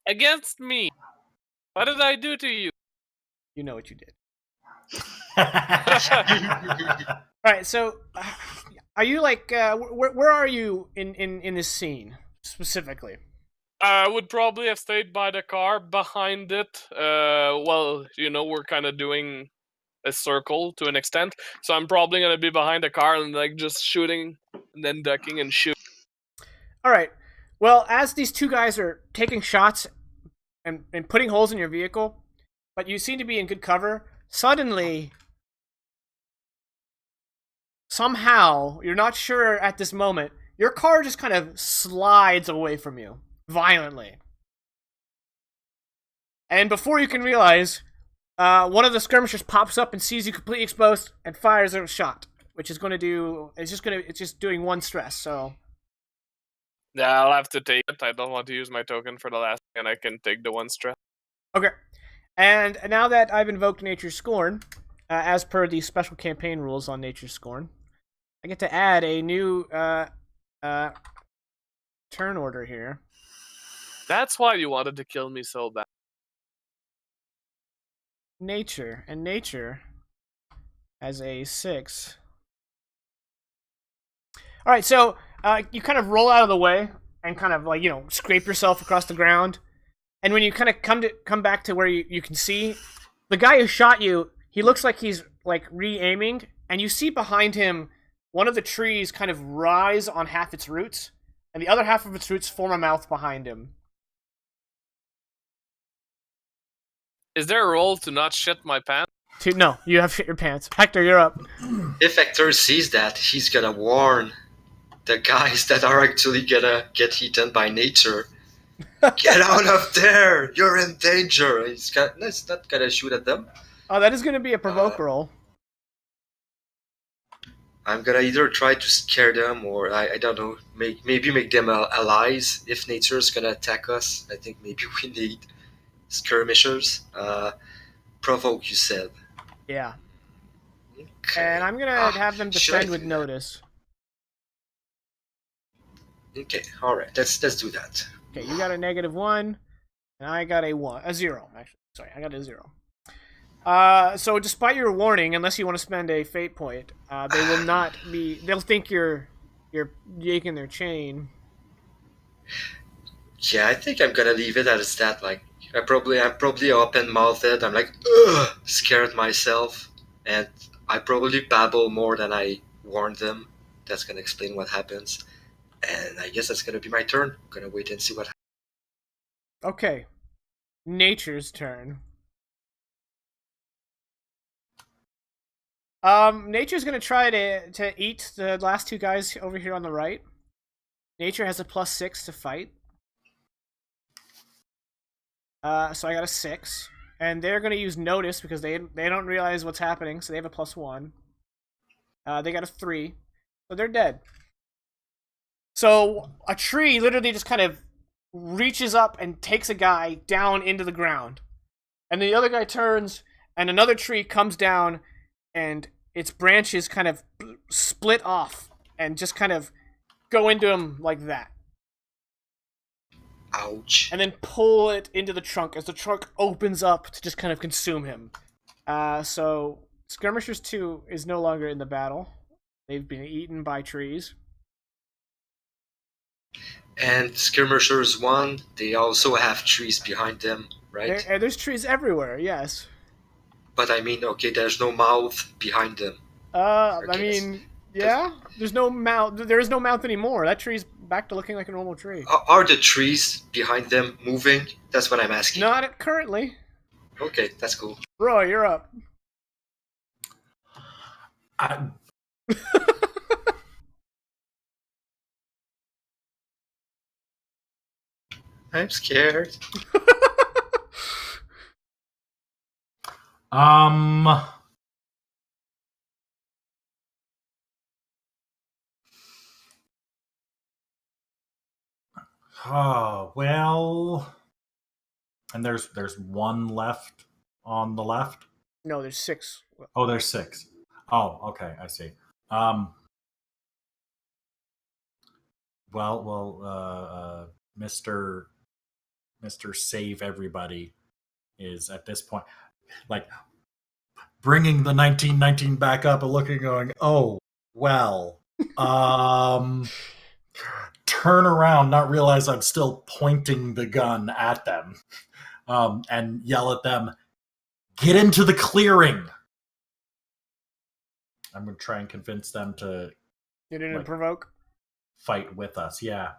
Against me? What did I do to you? You know what you did. Alright, so are you like where are you in this scene specifically? I would probably have stayed by the car behind it. Well, we're kind of doing a circle to an extent, so I'm probably gonna be behind the car and like just shooting and then ducking and shooting. Alright, well, as these 2 guys are taking shots and putting holes in your vehicle, but you seem to be in good cover, suddenly, somehow, you're not sure at this moment, your car just kind of slides away from you, violently. And before you can realize, one of the skirmishers pops up and sees you completely exposed and fires a shot, which is going to do, it's just doing 1 stress, so. Yeah, I'll have to take it. I don't want to use my token for the last thing, and I can take the 1 stress. Okay. And now that I've invoked Nature's Scorn, as per the special campaign rules on Nature's Scorn, I get to add a new turn order here. That's why you wanted to kill me so bad. Nature. And Nature has a 6. Alright, so you kind of roll out of the way and kind of like, scrape yourself across the ground. And when you kind of come back to where you can see, the guy who shot you, he looks like he's like re-aiming, and you see behind him one of the trees kind of rise on half its roots, and the other half of its roots form a mouth behind him. Is there a role to not shit my pants? No, you have shit your pants. Hector, you're up. If Hector sees that, he's gonna warn the guys that are actually gonna get eaten by nature. Get out of there! You're in danger! He's not gonna shoot at them. Oh, that is gonna be a provoke roll. I'm gonna either try to scare them or, I don't know, maybe make them allies. If nature's gonna attack us, I think maybe we need skirmishers. Provoke, you said. Yeah. Okay. And I'm gonna have them defend with notice. Okay, alright, let's do that. Okay, you got a -1, and I got a 0, actually. Sorry, I got a 0. So despite your warning, unless you want to spend a fate point, they will not be, they'll think you're yanking their chain. Yeah, I think I'm gonna leave it as that, like, I'm probably open-mouthed, I'm like, ugh, scared myself, and I probably babble more than I warned them. That's gonna explain what happens. And I guess that's gonna be my turn. I'm gonna wait and see what happens. Okay. Nature's turn. Nature's gonna try to eat the last 2 guys over here on the right. Nature has a +6 to fight. So I got a 6. and they're going to use notice because they don't realize what's happening, so they have a +1. They got a 3, so they're dead. So a tree literally just kind of reaches up and takes a guy down into the ground, and the other guy turns, and another tree comes down, and its branches kind of split off and just kind of go into him like that. Ouch. And then pull it into the trunk as the trunk opens up to just kind of consume him. So Skirmishers 2 is no longer in the battle. They've been eaten by trees. And Skirmishers 1, they also have trees behind them, right? There's trees everywhere, yes. But I mean, okay, there's no mouth behind them. I mean, yeah. There's no mouth. There is no mouth anymore. That tree's back to looking like a normal tree. Are the trees behind them moving? That's what I'm asking. Not currently. Okay, that's cool. Roy, you're up. I'm scared. Oh, well. And there's one left on the left? No, there's 6. Oh, there's 6. Oh, okay, I see. Mr. Save Everybody is at this point like bringing the 1919 back up and looking, going, oh, well, turn around, not realize I'm still pointing the gun at them, and yell at them, get into the clearing. I'm going to try and convince them to You didn't provoke? Fight with us. Yeah.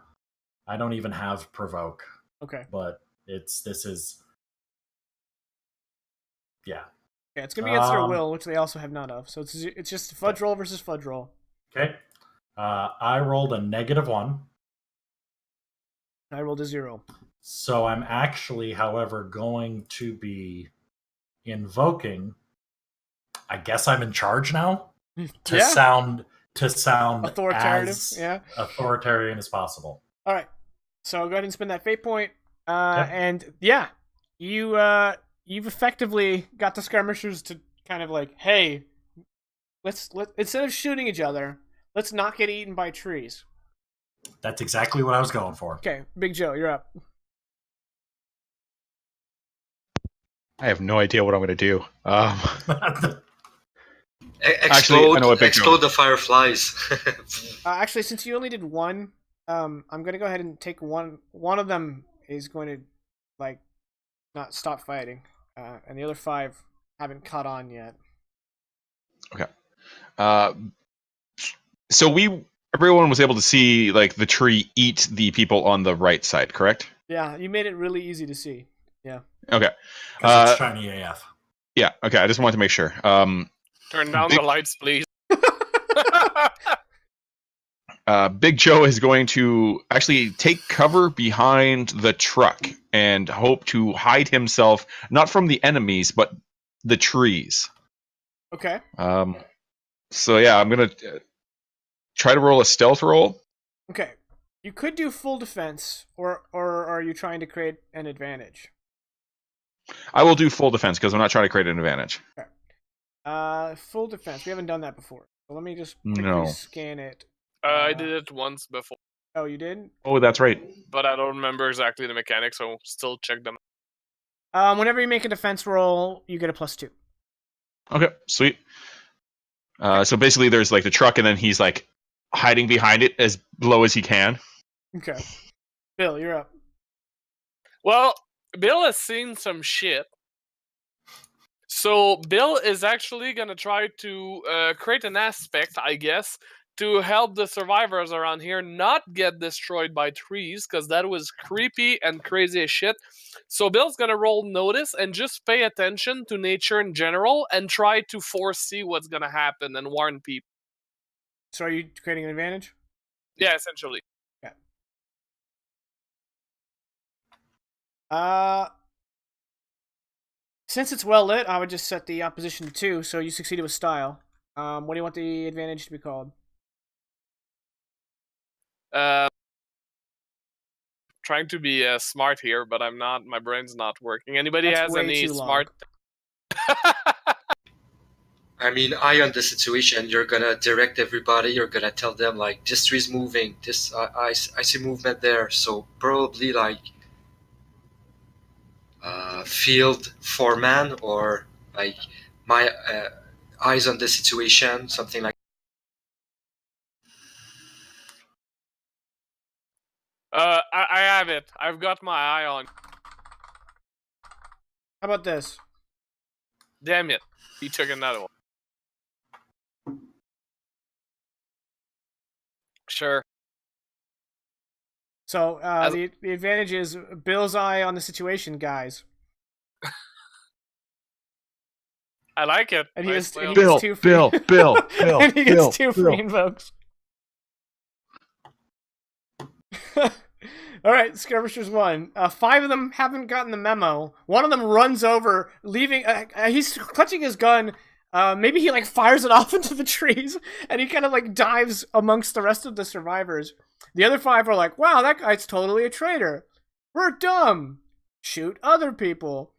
I don't even have provoke. Okay. But this is yeah. Yeah, it's gonna be against their will, which they also have none of. So it's just fudge roll versus fudge roll. Okay. I rolled a -1. I rolled a 0. So I'm actually, however, going to be invoking. I guess I'm in charge now to sound authoritative, as authoritarian as possible. All right. So go ahead and spend that fate point. And you've effectively got the skirmishers to kind of like, hey, let's instead of shooting each other, let's not get eaten by trees. That's exactly what I was going for. Okay, Big Joe, you're up. I have no idea what I'm going to do. Explode, I know what Big explode Joe. the fireflies. Actually, since you only did 1, I'm gonna go ahead and take one. One of them is going to like not stop fighting, and the other 5 haven't caught on yet. Okay. So everyone was able to see like the tree eat the people on the right side, correct? Yeah, you made it really easy to see. Yeah. Okay. Because it's shiny AF. Yeah. Okay. I just wanted to make sure. Turn down the lights, please. Big Joe is going to actually take cover behind the truck and hope to hide himself, not from the enemies, but the trees. Okay. So yeah, I'm gonna try to roll a stealth roll. Okay. You could do full defense, or are you trying to create an advantage? I will do full defense because I'm not trying to create an advantage. Okay. Full defense. We haven't done that before. So let me just quickly scan it. I did it once before. Oh, you did? Oh, that's right. But I don't remember exactly the mechanics, so still check them. Whenever you make a defense roll, you get a +2. Okay, sweet. So basically, there's like the truck, and then he's like hiding behind it as low as he can. Okay. Bill, you're up. Well, Bill has seen some shit. So Bill is actually going to try to create an aspect, I guess, to help the survivors around here not get destroyed by trees, because that was creepy and crazy as shit. So Bill's going to roll notice and just pay attention to nature in general and try to foresee what's going to happen and warn people. So are you creating an advantage? Yeah, essentially. Yeah. Since it's well lit, I would just set the opposition to 2, so you succeeded with style. What do you want the advantage to be called? Trying to be smart here, but I'm not. My brain's not working. Anybody That's has way any too long. smart? I mean, eye on the situation. You're gonna direct everybody. You're gonna tell them like this tree's moving. This I see movement there. So probably like field foreman or like my eyes on the situation, something like. I have it. I've got my eye on. How about this? Damn it! He took another one. Sure. So the advantage is Bill's eye on the situation, guys. I like it. And he Nice has, and play he on- gets 2 free. Bill, and he gets 2 free invokes. All right, Skirmishers 1. 5 of them haven't gotten the memo. One of them runs over, leaving. He's clutching his gun. Maybe he like fires it off into the trees, and he kind of like dives amongst the rest of the survivors. The other 5 are like, "Wow, that guy's totally a traitor. We're dumb. Shoot other people."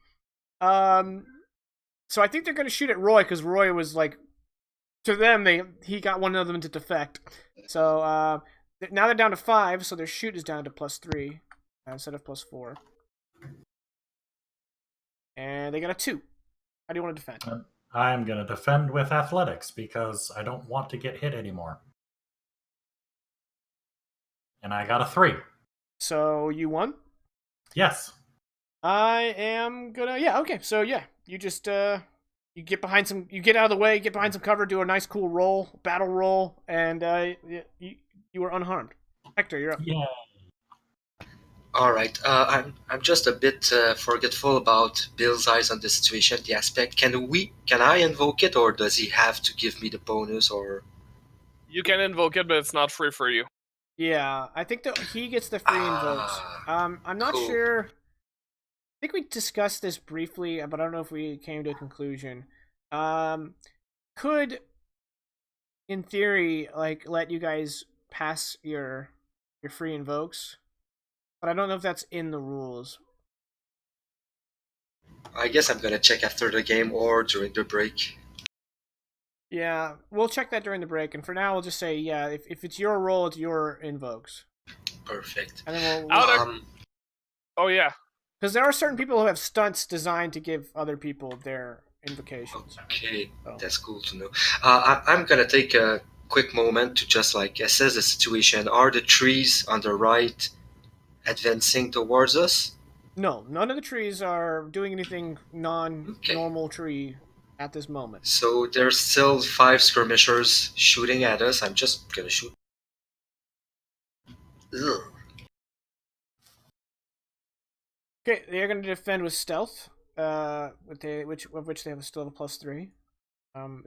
So I think they're gonna shoot at Roy because Roy was like, to them, he got one of them to defect. So now they're down to 5, so their shoot is down to +3 instead of +4. And they got a 2. How do you want to defend? I'm going to defend with athletics because I don't want to get hit anymore. And I got a 3. So you won? Yes. I am gonna. Yeah. Okay. So yeah, you just you get behind some. You get out of the way. Get behind some cover. Do a nice, cool roll, battle roll, and you were unharmed. Hector, you're up. Yeah. All right. I'm just a bit forgetful about Bill's eyes on the situation, the aspect. Can I invoke it, or does he have to give me the bonus? Or You can invoke it, but it's not free for you. Yeah, I think that he gets the free invokes. I'm not cool. sure. I think we discussed this briefly, but I don't know if we came to a conclusion. Could, in theory, like let you guys pass your free invokes, but I don't know if that's in the rules. I guess I'm gonna check after the game or during the break. Yeah, we'll check that during the break, and for now, we'll just say, yeah, if it's your roll, it's your invokes. Perfect. And then Oh yeah. because there are certain people who have stunts designed to give other people their invocations. Okay, So. that's cool to know. I'm gonna take a quick moment to just like assess the situation. Are the trees on the right advancing towards us? No, none of the trees are doing anything non-normal tree at this moment. So there's still 5 skirmishers shooting at us. I'm just gonna shoot. Ugh. Okay, they're going to defend with stealth, which they have still a +3.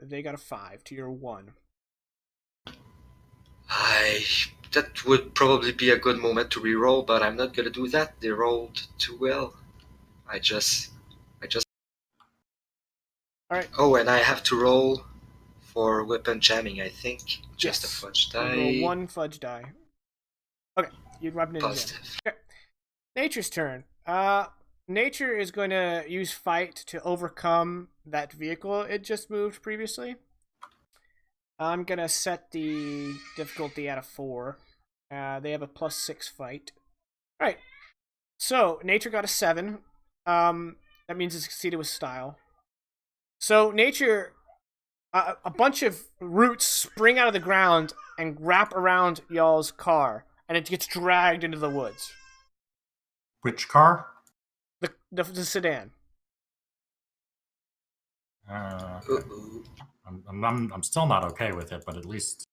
They got a 5 to your 1. That would probably be a good moment to reroll, but I'm not gonna do that. They rolled too well. I just. All right. Oh, and I have to roll for weapon jamming, I think. Just a Yes. fudge die. Roll 1 fudge die. Okay, you're weapon in jam. Positive. Okay. Nature's turn. Nature is going to use fight to overcome that vehicle it just moved previously. I'm going to set the difficulty at a 4. They have a +6 fight. Alright. So, Nature got a 7. That means it succeeded with style. So, Nature, a bunch of roots spring out of the ground and wrap around y'all's car, and it gets dragged into the woods. Which car? The sedan. Uh-oh. I'm still not okay with it, but at least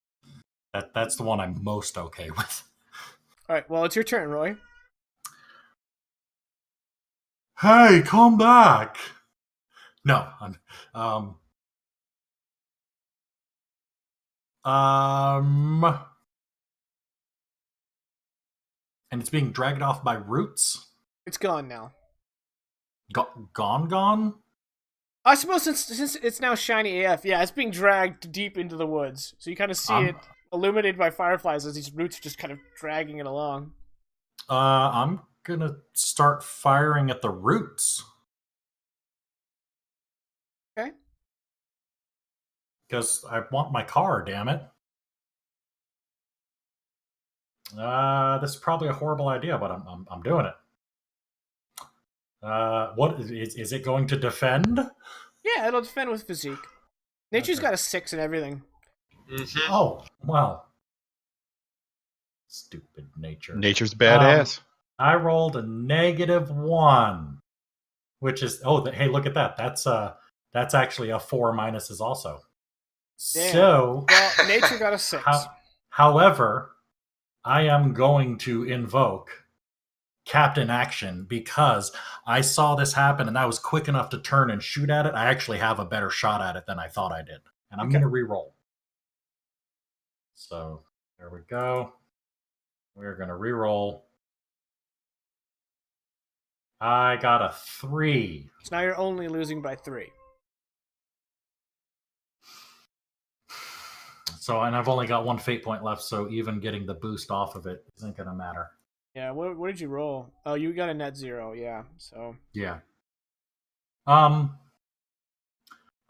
that's the one I'm most okay with. All right. Well, it's your turn, Roy. Hey, come back! No, and it's being dragged off by roots. It's gone now. Gone? I suppose since it's now shiny AF, yeah, it's being dragged deep into the woods. So you kind of see it illuminated by fireflies as these roots are just kind of dragging it along. I'm gonna start firing at the roots. Okay. Because I want my car, damn it. This is probably a horrible idea, but I'm doing it. What is it going to defend? Yeah, it'll defend with physique. Nature's Okay. got a 6 and everything. Mm-hmm. Oh, well. Stupid nature. Nature's badass. I rolled a -1, which is hey, look at that. That's actually a 4 minuses also. Damn. So, well, nature got a 6. However, I am going to invoke Captain Action because I saw this happen and I was quick enough to turn and shoot at it. I actually have a better shot at it than I thought I did. And I'm going to re-roll. So there we go. We're going to re-roll. I got a 3. So now you're only losing by 3. So, and I've only got 1 fate point left, so even getting the boost off of it isn't going to matter. Yeah, what did you roll? Oh, you got a net 0, yeah. So yeah.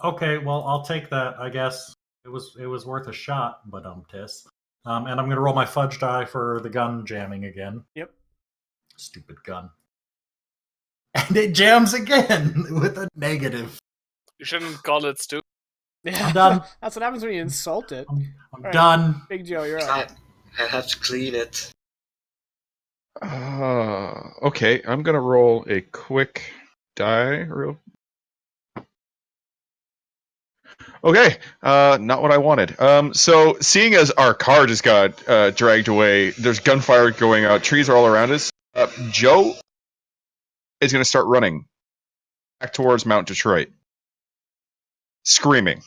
Okay, well, I'll take that, I guess. It was worth a shot, but tis. And I'm going to roll my fudge die for the gun jamming again. Yep. Stupid gun. And it jams again with a negative. You shouldn't call it stupid. Yeah, I'm done. That's what happens when you insult it. I'm done. Big Joe, you're up. I have to clean it. Okay, I'm gonna roll a quick die. Okay, not what I wanted. So seeing as our car just got dragged away, there's gunfire going out, trees are all around us. Joe is gonna start running back towards Mount Detroit, screaming.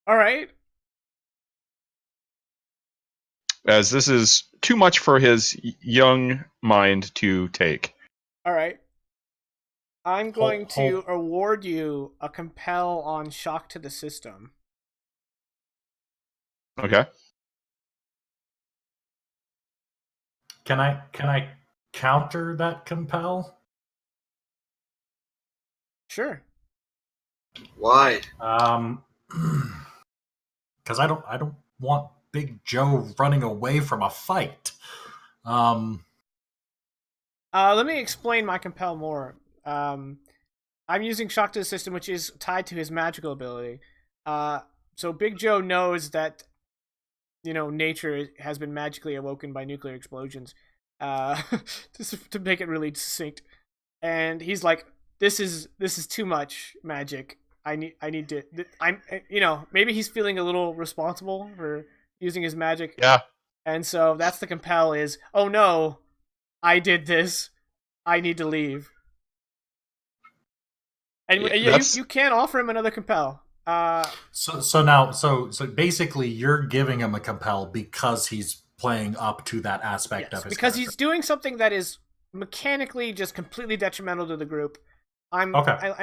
All right. As this is too much for his young mind to take. All right. I'm going to award you a compel on shock to the system. Okay. Can I counter that compel? Sure. Why? Because I don't want Big Joe running away from a fight. Let me explain my compel more. I'm using shock to the system, which is tied to his magical ability. So Big Joe knows that, nature has been magically awoken by nuclear explosions. To make it really succinct, and he's like, "This is too much magic. I need to. Maybe he's feeling a little responsible for using his magic. Yeah. And so that's the compel is, oh no, I did this. I need to leave. And you can offer him another compel. So basically you're giving him a compel because he's playing up to that aspect of his because character. he's doing something that is mechanically just completely detrimental to the group. And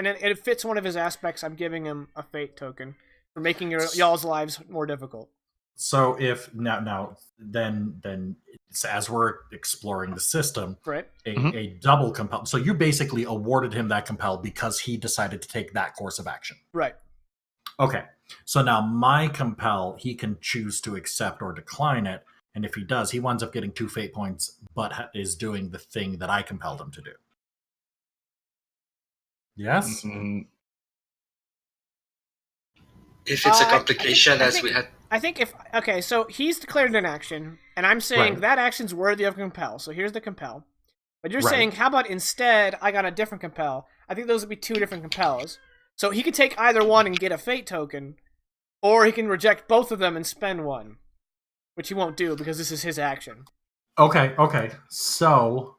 it fits one of his aspects. I'm giving him a fate token for making y'all's lives more difficult. So if then as we're exploring the system, right? A double compel. So you basically awarded him that compel because he decided to take that course of action. Right. Okay. So now my compel, he can choose to accept or decline it. And if he does, he winds up getting 2 fate points, but is doing the thing that I compelled him to do. Yes? Mm-hmm. If it's a complication, I think so he's declared an action, and I'm saying that action's worthy of compel. So here's the compel. But you're saying, how about instead I got a different compel? I think those would be 2 different compels. So he could take either one and get a fate token, or he can reject both of them and spend one, which he won't do because this is his action. Okay. So,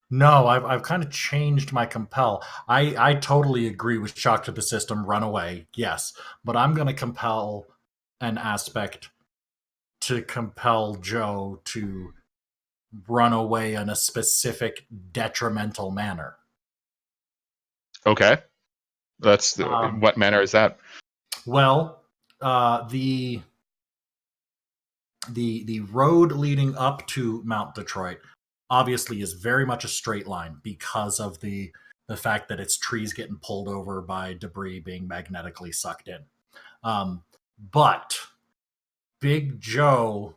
no, I've kind of changed my compel. I totally agree with shock to the system, run away, yes. But I'm going to compel an aspect to compel Joe to run away in a specific detrimental manner. Okay. That's what manner is that? Well, the road leading up to Mount Detroit obviously is very much a straight line because of the fact that it's trees getting pulled over by debris being magnetically sucked in. But Big Joe,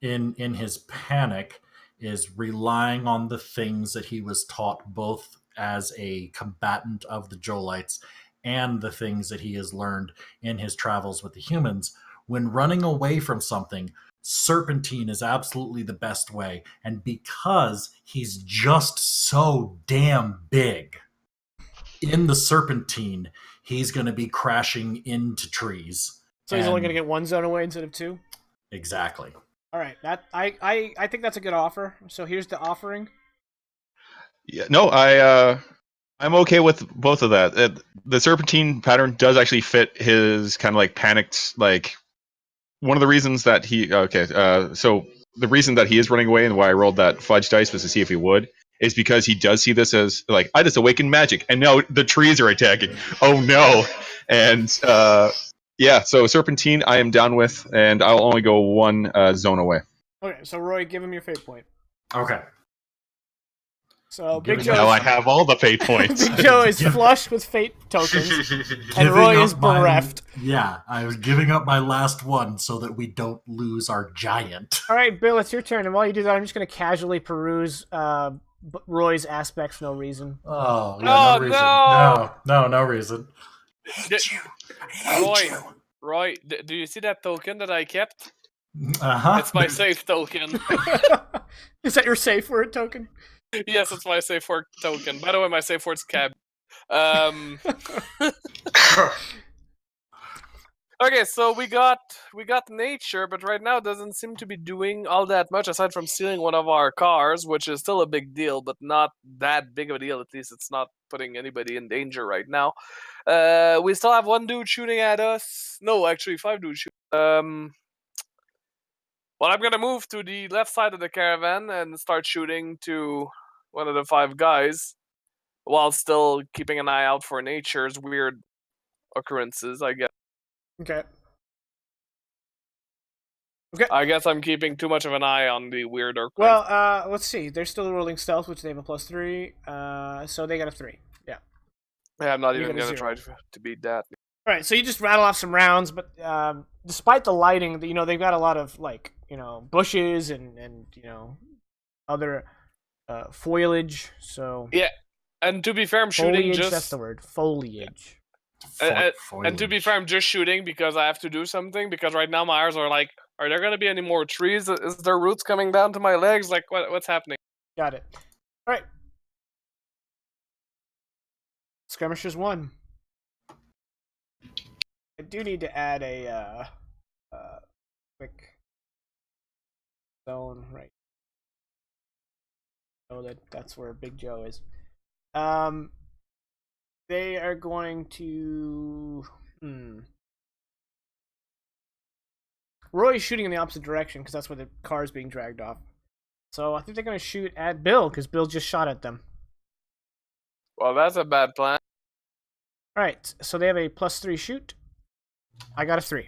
in his panic, is relying on the things that he was taught both as a combatant of the Joelites and the things that he has learned in his travels with the humans. When running away from something, serpentine is absolutely the best way. And because he's just so damn big, in the serpentine, he's going to be crashing into trees. So he's only going to get one zone away instead of two? Exactly. All right, that I think that's a good offer. So here's the offering. Yeah, no, I'm okay with both of that. The serpentine pattern does actually fit his kind of like panicked, like one of the reasons that so the reason that he is running away and why I rolled that fudge dice was to see if he would, is because he does see this as like, I just awakened magic and no, the trees are attacking. Oh no. And yeah, so serpentine I am down with, and I'll only go one zone away. Okay, so Roy, give him your fate point. Okay. So Big Joe. Now I have all the fate points. Big Joe is flush with fate tokens, and Roy is bereft. Yeah, I was giving up my last one so that we don't lose our giant. All right, Bill, it's your turn, and while you do that, I'm just going to casually peruse Roy's aspects for no reason. Oh, yeah, no reason. Roy, do you see that token that I kept? Uh-huh. It's my safe token. Is that your safe word token? Yes, it's my safe word token. By the way, my safe word's cab. Okay, so we got nature, but right now it doesn't seem to be doing all that much aside from stealing one of our cars, which is still a big deal, but not that big of a deal. At least it's not putting anybody in danger right now. We still have one dude shooting at us. No, actually, 5 dudes shooting. Well, I'm gonna move to the left side of the caravan and start shooting to one of the 5 guys, while still keeping an eye out for nature's weird occurrences, I guess. Okay. I guess I'm keeping too much of an eye on the weird occurrence. Well, let's see. They're still rolling stealth, which they have a +3. So they got a 3. Yeah. Yeah, I'm not You even got a gonna 0. try to beat that. All right, so you just rattle off some rounds, but despite the lighting, they've got a lot of bushes and other foliage. So yeah, and to be fair, I'm shooting foliage. just That's the word, foliage. And to be fair, I'm just shooting because I have to do something. Because right now my eyes are like, are there gonna be any more trees? Is there roots coming down to my legs? Like, what's happening? Got it. All right. Skirmishers 1. I do need to add a quick zone right. So that's where Big Joe is. They are going to. Roy's shooting in the opposite direction because that's where the car is being dragged off. So I think they're going to shoot at Bill because Bill just shot at them. Well, that's a bad plan. All right, so they have a +3 shoot. I got a 3.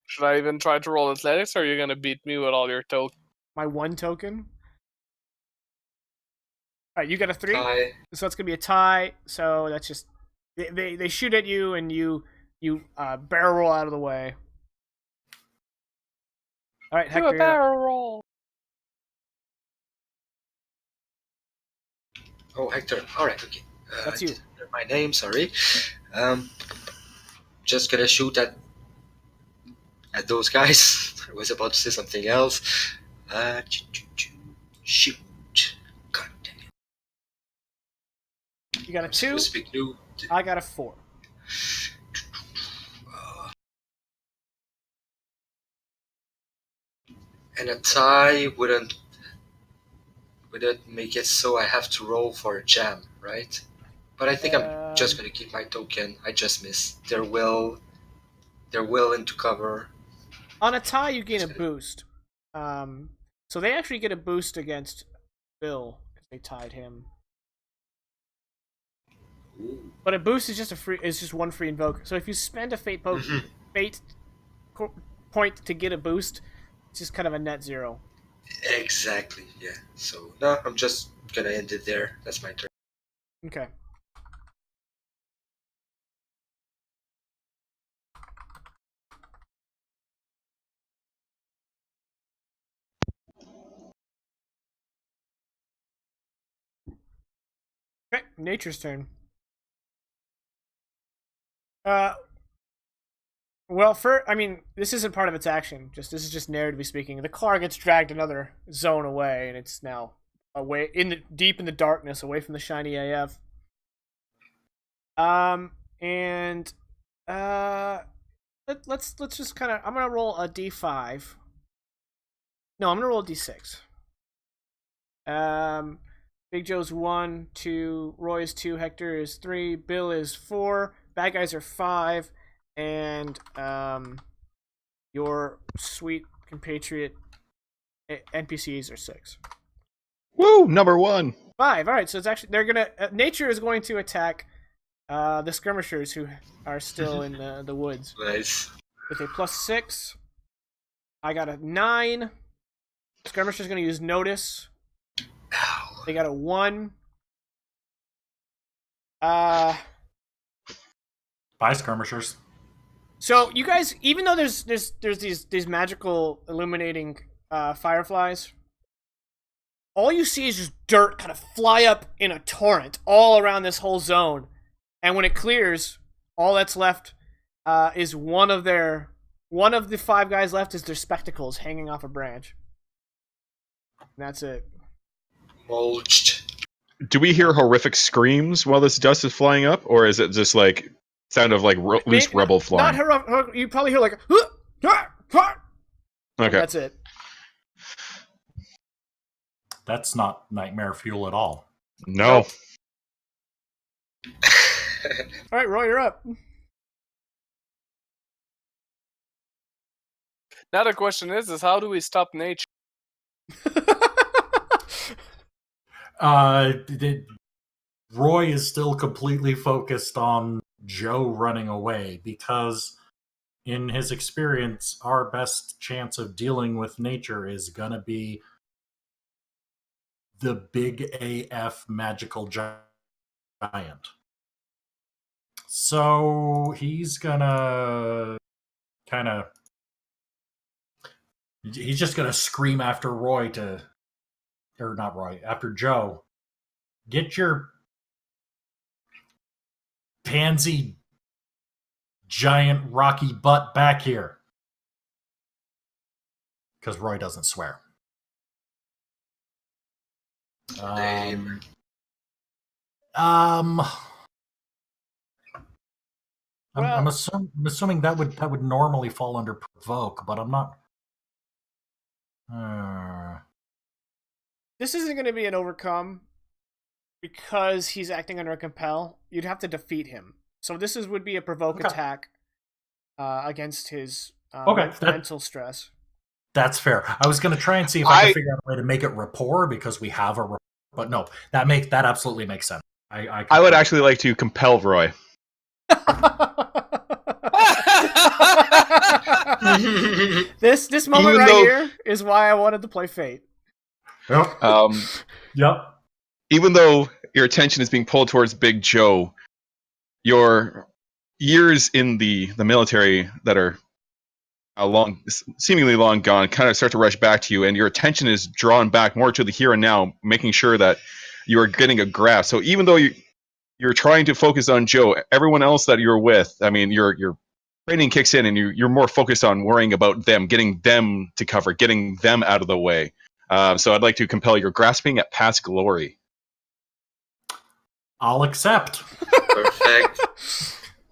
Should I even try to roll athletics, or are you gonna beat me with all your tokens? My 1 token. All right, you got a 3. Tie. So it's gonna be a tie. So that's just they shoot at you and you barrel roll out of the way. All right, Hector. Do a barrel roll. Oh, Hector. All right, okay. That's you. My name, sorry. Just gonna shoot at those guys. I was about to say something else. Shoot. God dang it. You got a 2. Speak new. I got a 4. And a tie wouldn't make it so I have to roll for a jam, right? But I think I'm just gonna keep my token. I just missed. They're well into cover. On a tie, you gain a boost. So they actually get a boost against Bill because they tied him. Ooh. But a boost is just one free invoke. So if you spend a fate point to get a boost, it's just kind of a net 0. Exactly, yeah. So, no, I'm just gonna end it there. That's my turn. Okay. Okay, nature's turn. Well, this isn't part of its action. This is just narratively speaking. The car gets dragged another zone away, and it's now away deep in the darkness, away from the shiny AF. And let's just kind of. I'm gonna roll a d5. No, I'm gonna roll a d6. Big Joe's 1, 2, Roy is 2, Hector is 3, Bill is 4, bad guys are 5, and your sweet compatriot NPCs are 6. Woo! Number 1. 5. All right, so it's actually nature is going to attack the skirmishers who are still in the woods. Nice. With a +6, I got a 9. Skirmisher's going to use notice. Ow. They got a 1. Bye, skirmishers. So you guys, even though there's these magical illuminating fireflies, all you see is just dirt kind of fly up in a torrent all around this whole zone. And when it clears, all that's left is one of the 5 guys left is their spectacles hanging off a branch. And that's it. Mulched. Do we hear horrific screams while this dust is flying up, or is it just like sound of like loose rubble flying? Not heroic. You probably hear like. Okay. That's it. That's not nightmare fuel at all. No. All right, Roy, you're up. Now the question is how do we stop nature? Roy is still completely focused on Joe running away because, in his experience, our best chance of dealing with nature is gonna be the big AF magical giant. So he's gonna he's just gonna scream after after Joe. Get your pansy giant rocky butt back here. Because Roy doesn't swear. Lame. I'm assuming that would normally fall under provoke, but I'm not. This isn't going to be an overcome because he's acting under a compel. You'd have to defeat him. So this would be a provoke attack against his mental stress. That's fair. I was going to try and see if I could figure out a way to make it rapport because we have a rapport, but no, that absolutely makes sense. I would actually like to compel Roy. This moment here is why I wanted to play Fate. Yep. Yep. Even though your attention is being pulled towards Big Joe, your years in the military that are seemingly long gone kind of start to rush back to you, and your attention is drawn back more to the here and now, making sure that you are getting a grasp. So even though you're trying to focus on Joe, everyone else that you're with, I mean, your training kicks in, and you're more focused on worrying about them, getting them to cover, getting them out of the way. So I'd like to compel your grasping at past glory. I'll accept. Perfect.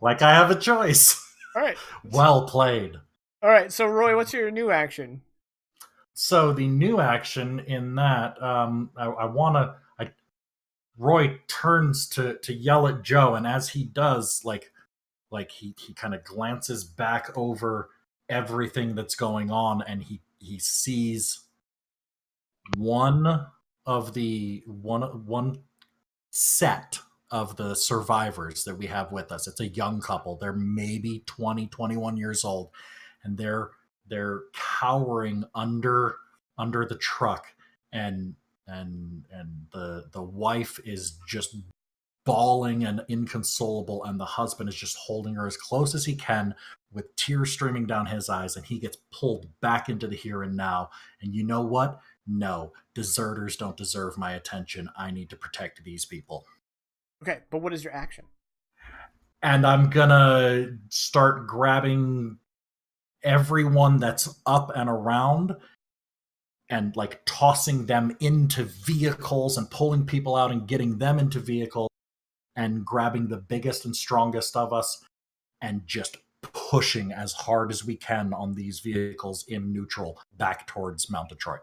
Like I have a choice. All right. Well played. All right, so Roy, what's your new action? So the new action in that, Roy turns to yell at Joe, and as he does, like he kind of glances back over everything that's going on, and he sees one set of the survivors that we have with us. It's a young couple. They're maybe 20, 21 years old, and they're cowering under the truck, and the wife is just bawling and inconsolable, and the husband is just holding her as close as he can with tears streaming down his eyes, and he gets pulled back into the here and now. And you know what? No, deserters don't deserve my attention. I need to protect these people. Okay, but what is your action? And I'm gonna start grabbing everyone that's up and around and like tossing them into vehicles and pulling people out and getting them into vehicles and grabbing the biggest and strongest of us and just pushing as hard as we can on these vehicles in neutral back towards Mount Detroit.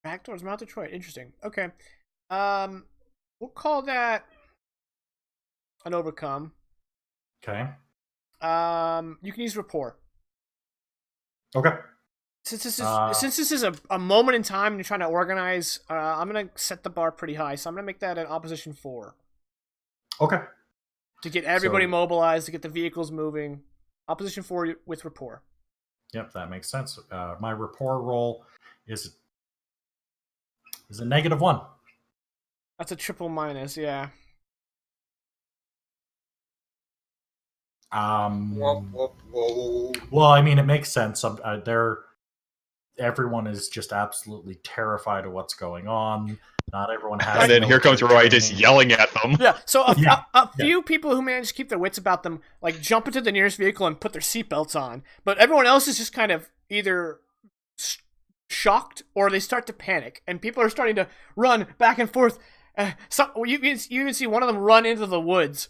Back towards Mount Detroit. Interesting. Okay. We'll call that an overcome. Okay. You can use rapport. Okay. Since this is a moment in time and you're trying to organize, I'm gonna set the bar pretty high, so I'm gonna make that an opposition 4. Okay. To get everybody mobilized, to get the vehicles moving. Opposition 4 with rapport. Yep, that makes sense. My rapport roll is a -1. That's a triple minus, yeah. Well, I mean, it makes sense. Everyone is just absolutely terrified of what's going on. Not everyone has. And then here comes Roy just yelling at them. Yeah, so a few people who manage to keep their wits about them, like, jump into the nearest vehicle and put their seatbelts on. But everyone else is just kind of either shocked or they start to panic. And people are starting to run back and forth. You even see one of them run into the woods.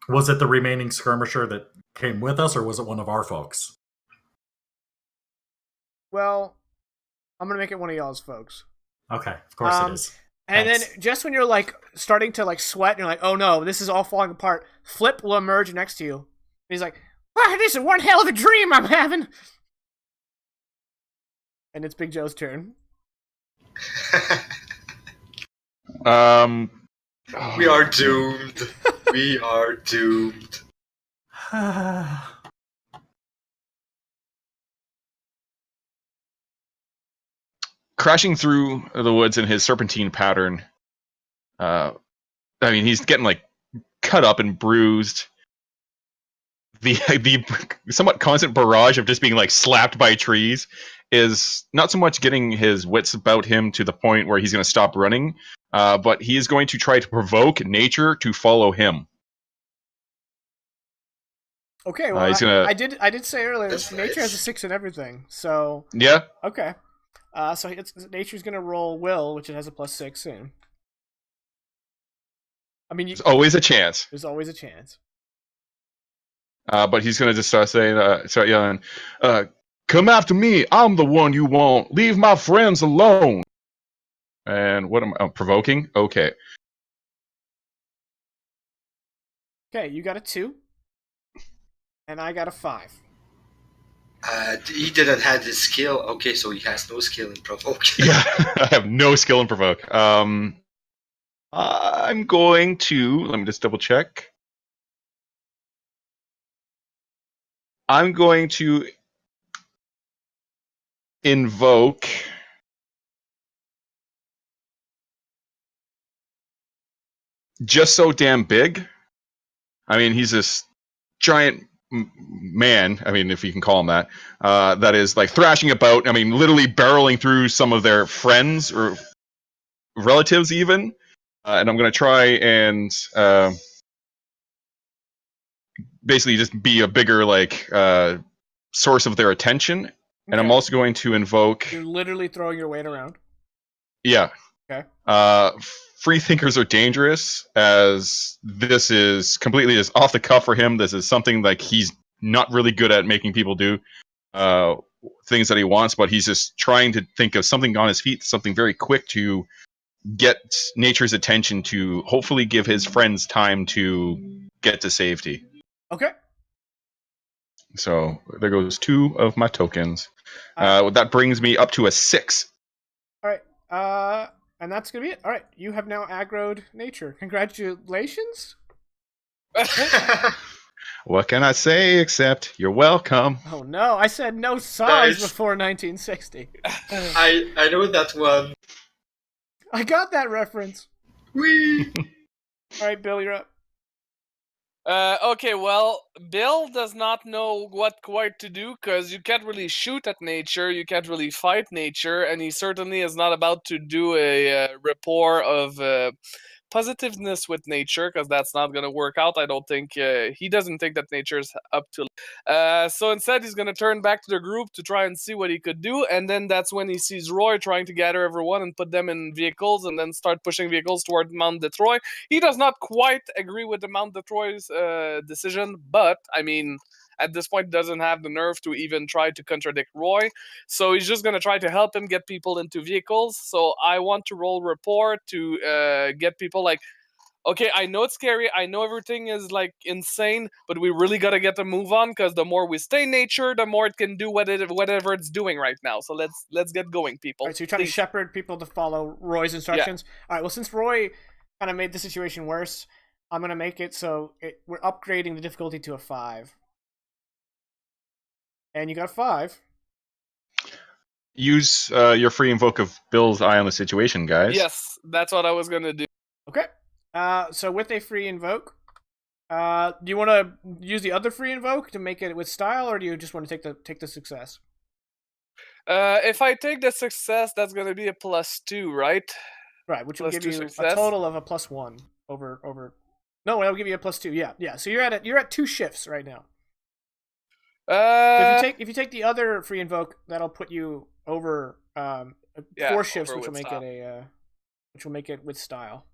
Was it the remaining skirmisher that came with us, or was it one of our folks? Well, I'm going to make it one of y'all's folks. Okay, of course it is. And Thanks. then just when you're like starting to like sweat and you're like, oh no, this is all falling apart, Flip will emerge next to you. And he's like, wow, this is one hell of a dream I'm having. And it's Big Joe's turn. We are doomed. We are doomed. Crashing through the woods in his serpentine pattern. I mean, he's getting like cut up and bruised. The somewhat constant barrage of just being like slapped by trees is not so much getting his wits about him to the point where he's going to stop running, but he is going to try to provoke nature to follow him. Okay, well, I did say earlier that nature has a 6 in everything, so yeah. Okay, so nature's gonna roll will, which it has a +6 in. I mean, there's always a chance. There's always a chance. But he's gonna just start yelling, "Come after me! I'm the one you want. Leave my friends alone." And what am I provoking? Okay. Okay, you got a 2. And I got a 5. He didn't have his skill. Okay, so he has no skill in provoke. Yeah, I have no skill in provoke. I'm going to let me just double check. I'm going to invoke Just So Damn Big. I mean, he's this giant man, I mean, if you can call him that, that is like thrashing about, I mean, literally barreling through some of their friends or relatives even. And I'm going to try and basically just be a bigger, like, source of their attention. Okay. And I'm also going to invoke... You're literally throwing your weight around? Yeah. Okay. Free thinkers are dangerous, as this is completely just off the cuff for him. This is something like he's not really good at making people do things that he wants, but he's just trying to think of something on his feet, something very quick to get nature's attention to hopefully give his friends time to get to safety. Okay. So there goes 2 of my tokens. That brings me up to a 6. All right. And that's gonna be it. All right, you have now aggroed nature. Congratulations. What can I say except you're welcome? Oh no, I said no songs Nice. before 1960. I know that one. I got that reference. Whee! All right, Bill, you're up. Okay, well, Bill does not know what quite to do because you can't really shoot at nature, you can't really fight nature, and he certainly is not about to do a rapport of positiveness with nature because that's not going to work out. I don't think he doesn't think that nature's up to. So instead, he's going to turn back to the group to try and see what he could do, and then that's when he sees Roy trying to gather everyone and put them in vehicles, and then start pushing vehicles toward Mount Detroit. He does not quite agree with the Mount Detroit's decision, but I mean, at this point doesn't have the nerve to even try to contradict Roy. So he's just going to try to help him get people into vehicles. So I want to roll rapport to get people like, okay, I know it's scary. I know everything is like insane, but we really got to get a move on because the more we stay in nature, the more it can do whatever it's doing right now. So let's get going, people. All right, so you're trying to shepherd people to follow Roy's instructions. All right, well, since Roy kind of made the situation worse, I'm gonna make it so we're upgrading the difficulty to a 5. And you got a 5. Use your free invoke of Bill's eye on the situation, guys. Yes, that's what I was going to do. Okay. So with a free invoke, do you want to use the other free invoke to make it with style, or do you just want to take the success? If I take the success, that's going to be a +2, right? Right, which will Plus give 2 you success. a total of a +1 over. No, it'll give you a +2. Yeah. So you're at 2 shifts right now. So if you take the other free invoke, that'll put you over 4 shifts, which will make it with style.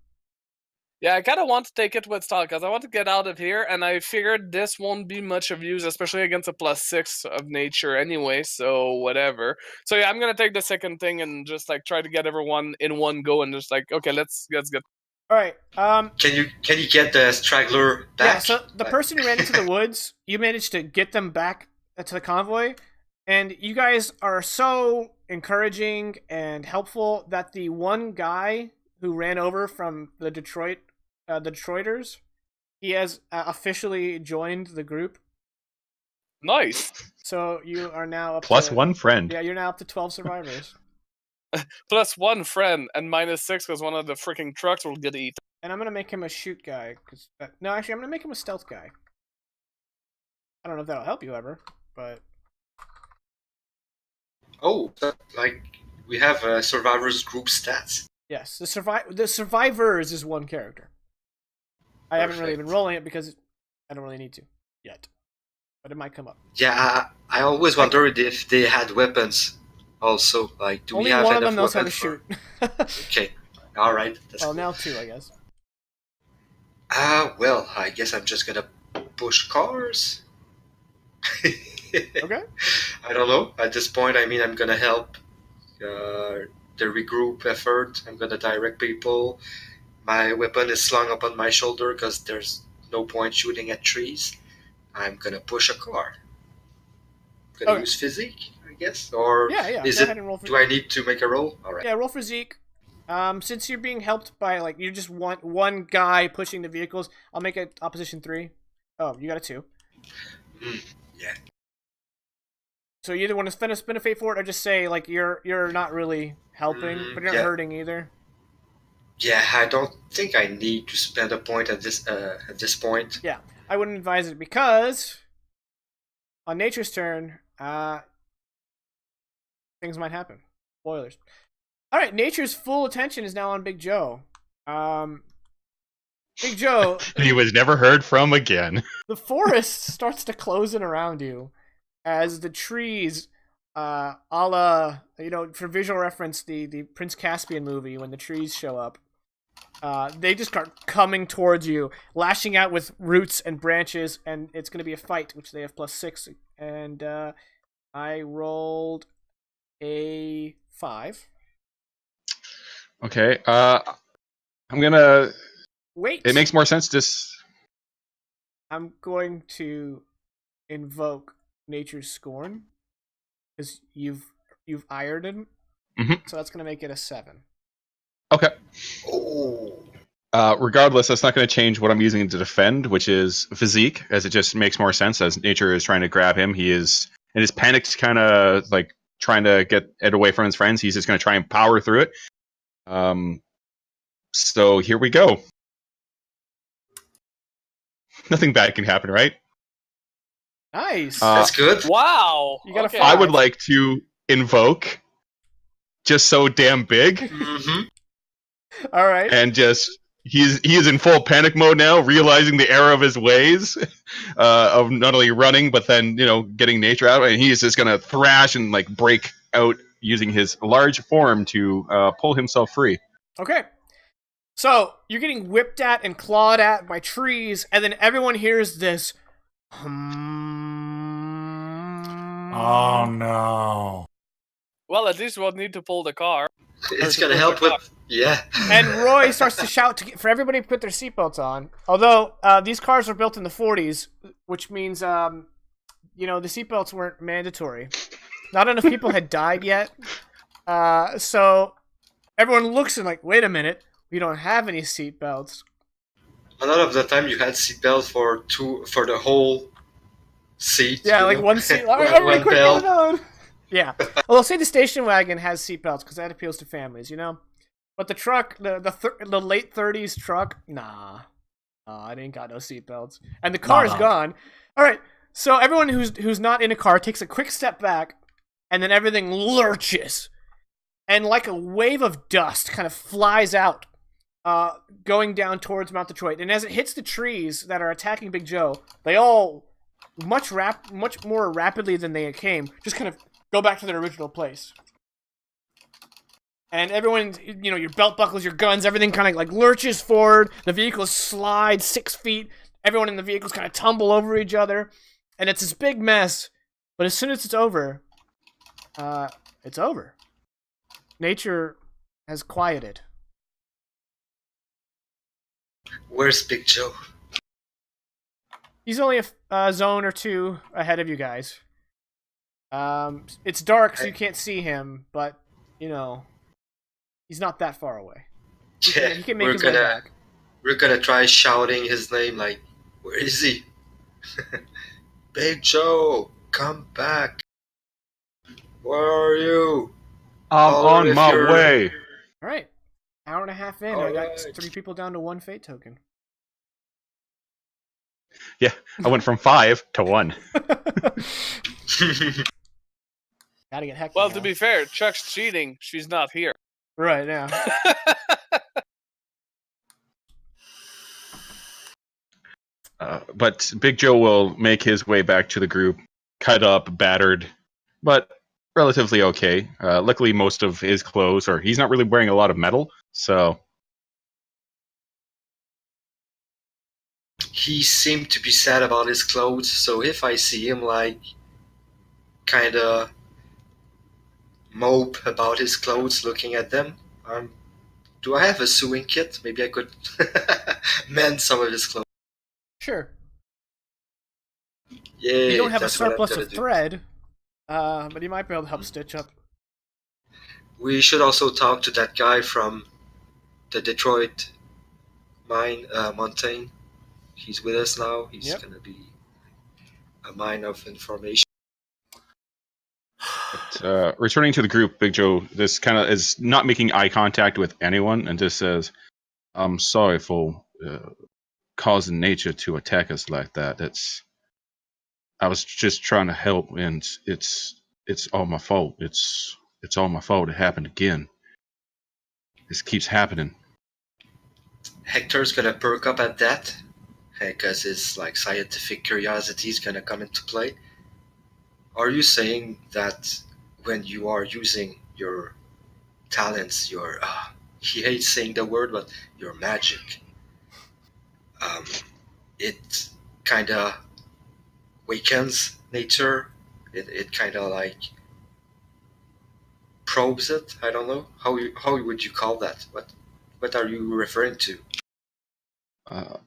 Yeah, I kind of want to take it with style because I want to get out of here, and I figured this won't be much of use, especially against a +6 of nature anyway. So whatever. So yeah, I'm gonna take the second thing and just like try to get everyone in one go, and just like, okay, let's get. All right. Can you get the straggler back? Yeah. So the person who ran into the woods, you managed to get them back to the convoy, and you guys are so encouraging and helpful that the one guy who ran over from the Detroiters, he has officially joined the group. Nice. So you are now up Plus to, 1 friend. Yeah, you're now up to 12 survivors. Plus 1 friend and -6 because one of the freaking trucks will get eaten. And I'm gonna make him a shoot guy. No, actually, I'm gonna make him a stealth guy. I don't know if that'll help you ever, but Oh, like we have survivors group stats. yes, the survivors is one character. I haven't really been Perfect. rolling it because I don't really need to yet, but it might come up. Yeah, I always wondered if they had weapons. Also, like, do Only we have one of enough them knows how to weapons shoot. Okay, all right. That's Well, cool. now 2, I guess. Well, I guess I'm just gonna push cars. Okay. I don't know. At this point, I mean, I'm gonna help the regroup effort. I'm gonna direct people. My weapon is slung up on my shoulder because there's no point shooting at trees. I'm gonna push a car. I'm gonna Okay. use physique, I guess, or Yeah. is Go it? ahead and roll for. Do I need to make a roll? All right. Yeah, roll for Zeke. Since you're being helped by you just want one guy pushing the vehicles, I'll make it opposition 3. Oh, you got a 2. Yeah. So you either want to spin a fate for it, or just say you're not really helping, but you're not Yeah. hurting either. Yeah, I don't think I need to spend a point at this point. Yeah, I wouldn't advise it because on Nature's turn, things might happen. Spoilers. All right, Nature's full attention is now on Big Joe. Big Joe, He was never heard from again. the forest starts to close in around you as the trees, a la, for visual reference, the Prince Caspian movie, when the trees show up, they just start coming towards you, lashing out with roots and branches, and it's going to be a fight, which they have +6, and I rolled a 5. Okay. I'm gonna. Wait. It makes more sense to. I'm going to invoke Nature's Scorn because you've ironed him, Mhm. so that's going to make it a 7. Okay. Oh. Regardless, that's not going to change what I'm using to defend, which is physique, as it just makes more sense. As nature is trying to grab him, he is, and his panic's kind of like trying to get it away from his friends. He's just going to try and power through it. So here we go. Nothing bad can happen, right? Nice. That's good. Wow. You got a okay. five. I would like to invoke just so damn big, Mm-hmm. All right. and just he is in full panic mode now, realizing the error of his ways, of not only running but then getting nature out, and he's just gonna thrash and like break out using his large form to pull himself free. Okay. So you're getting whipped at and clawed at by trees, and then everyone hears this. Oh no. Well, at least we'll need to pull the car. It's gonna help with. Yeah. And Roy starts to shout for everybody to put their seatbelts on. Although these cars were built in the 40s, which means the seatbelts weren't mandatory. Not enough people had died yet, so everyone looks and like, wait a minute, we don't have any seatbelts. A lot of the time, you had seatbelts for the whole seat. Yeah, you like know? one seat. One Everybody quick, belt. get it on. Yeah. Well, say the station wagon has seatbelts because that appeals to families, But the truck, the late 30s truck, nah, it ain't got no seatbelts, and the car is gone. All right, so everyone who's not in a car takes a quick step back, and then everything lurches, and like a wave of dust kind of flies out, going down towards Mount Detroit. And as it hits the trees that are attacking Big Joe, they all much more rapidly than they came, just kind of go back to their original place. And everyone, your belt buckles, your guns, everything kind of like lurches forward. The vehicles slide 6 feet. Everyone in the vehicles kind of tumble over each other. And it's this big mess. But as soon as it's over, it's over. Nature has quieted. Where's Big Joe? He's only a zone or two ahead of you guys. It's dark, so you can't see him, but, he's not that far away. He can make his way back. We're gonna try shouting his name, like, where is he? Big Joe, come back. Where are you? I'm Oh, on if my you're- way. All right. Hour and a half in, All I got right. 3 people down to 1 fate token. Yeah, I went from 5 to 1. Gotta get hectic. Well, now. to be fair, Chuck's cheating. She's not here. Right now. But Big Joe will make his way back to the group, cut up, battered, but relatively okay. Luckily, most of his clothes, or he's not really wearing a lot of metal, so He seemed to be sad about his clothes, so if I see him, like, kinda mope about his clothes, looking at them, do I have a sewing kit? Maybe I could mend some of his clothes. Sure. Yeah, You don't have a that's what I'm surplus gonna of do. thread, but you might be able to help stitch up. We should also talk to that guy from the Detroit mountain. He's with us now. He's Yep. gonna be a mine of information. But, returning to the group, Big Joe this kind of is not making eye contact with anyone and just says, "I'm sorry for causing nature to attack us like that. I was just trying to help, and it's all my fault. It's all my fault. It happened again. This keeps happening." Hector's gonna perk up at that, because his like scientific curiosity is gonna come into play. Are you saying that when you are using your talents, your he hates saying the word, but your magic, it kind of wakens nature? It kind of like probes it. I don't know how would you call that. What are you referring to?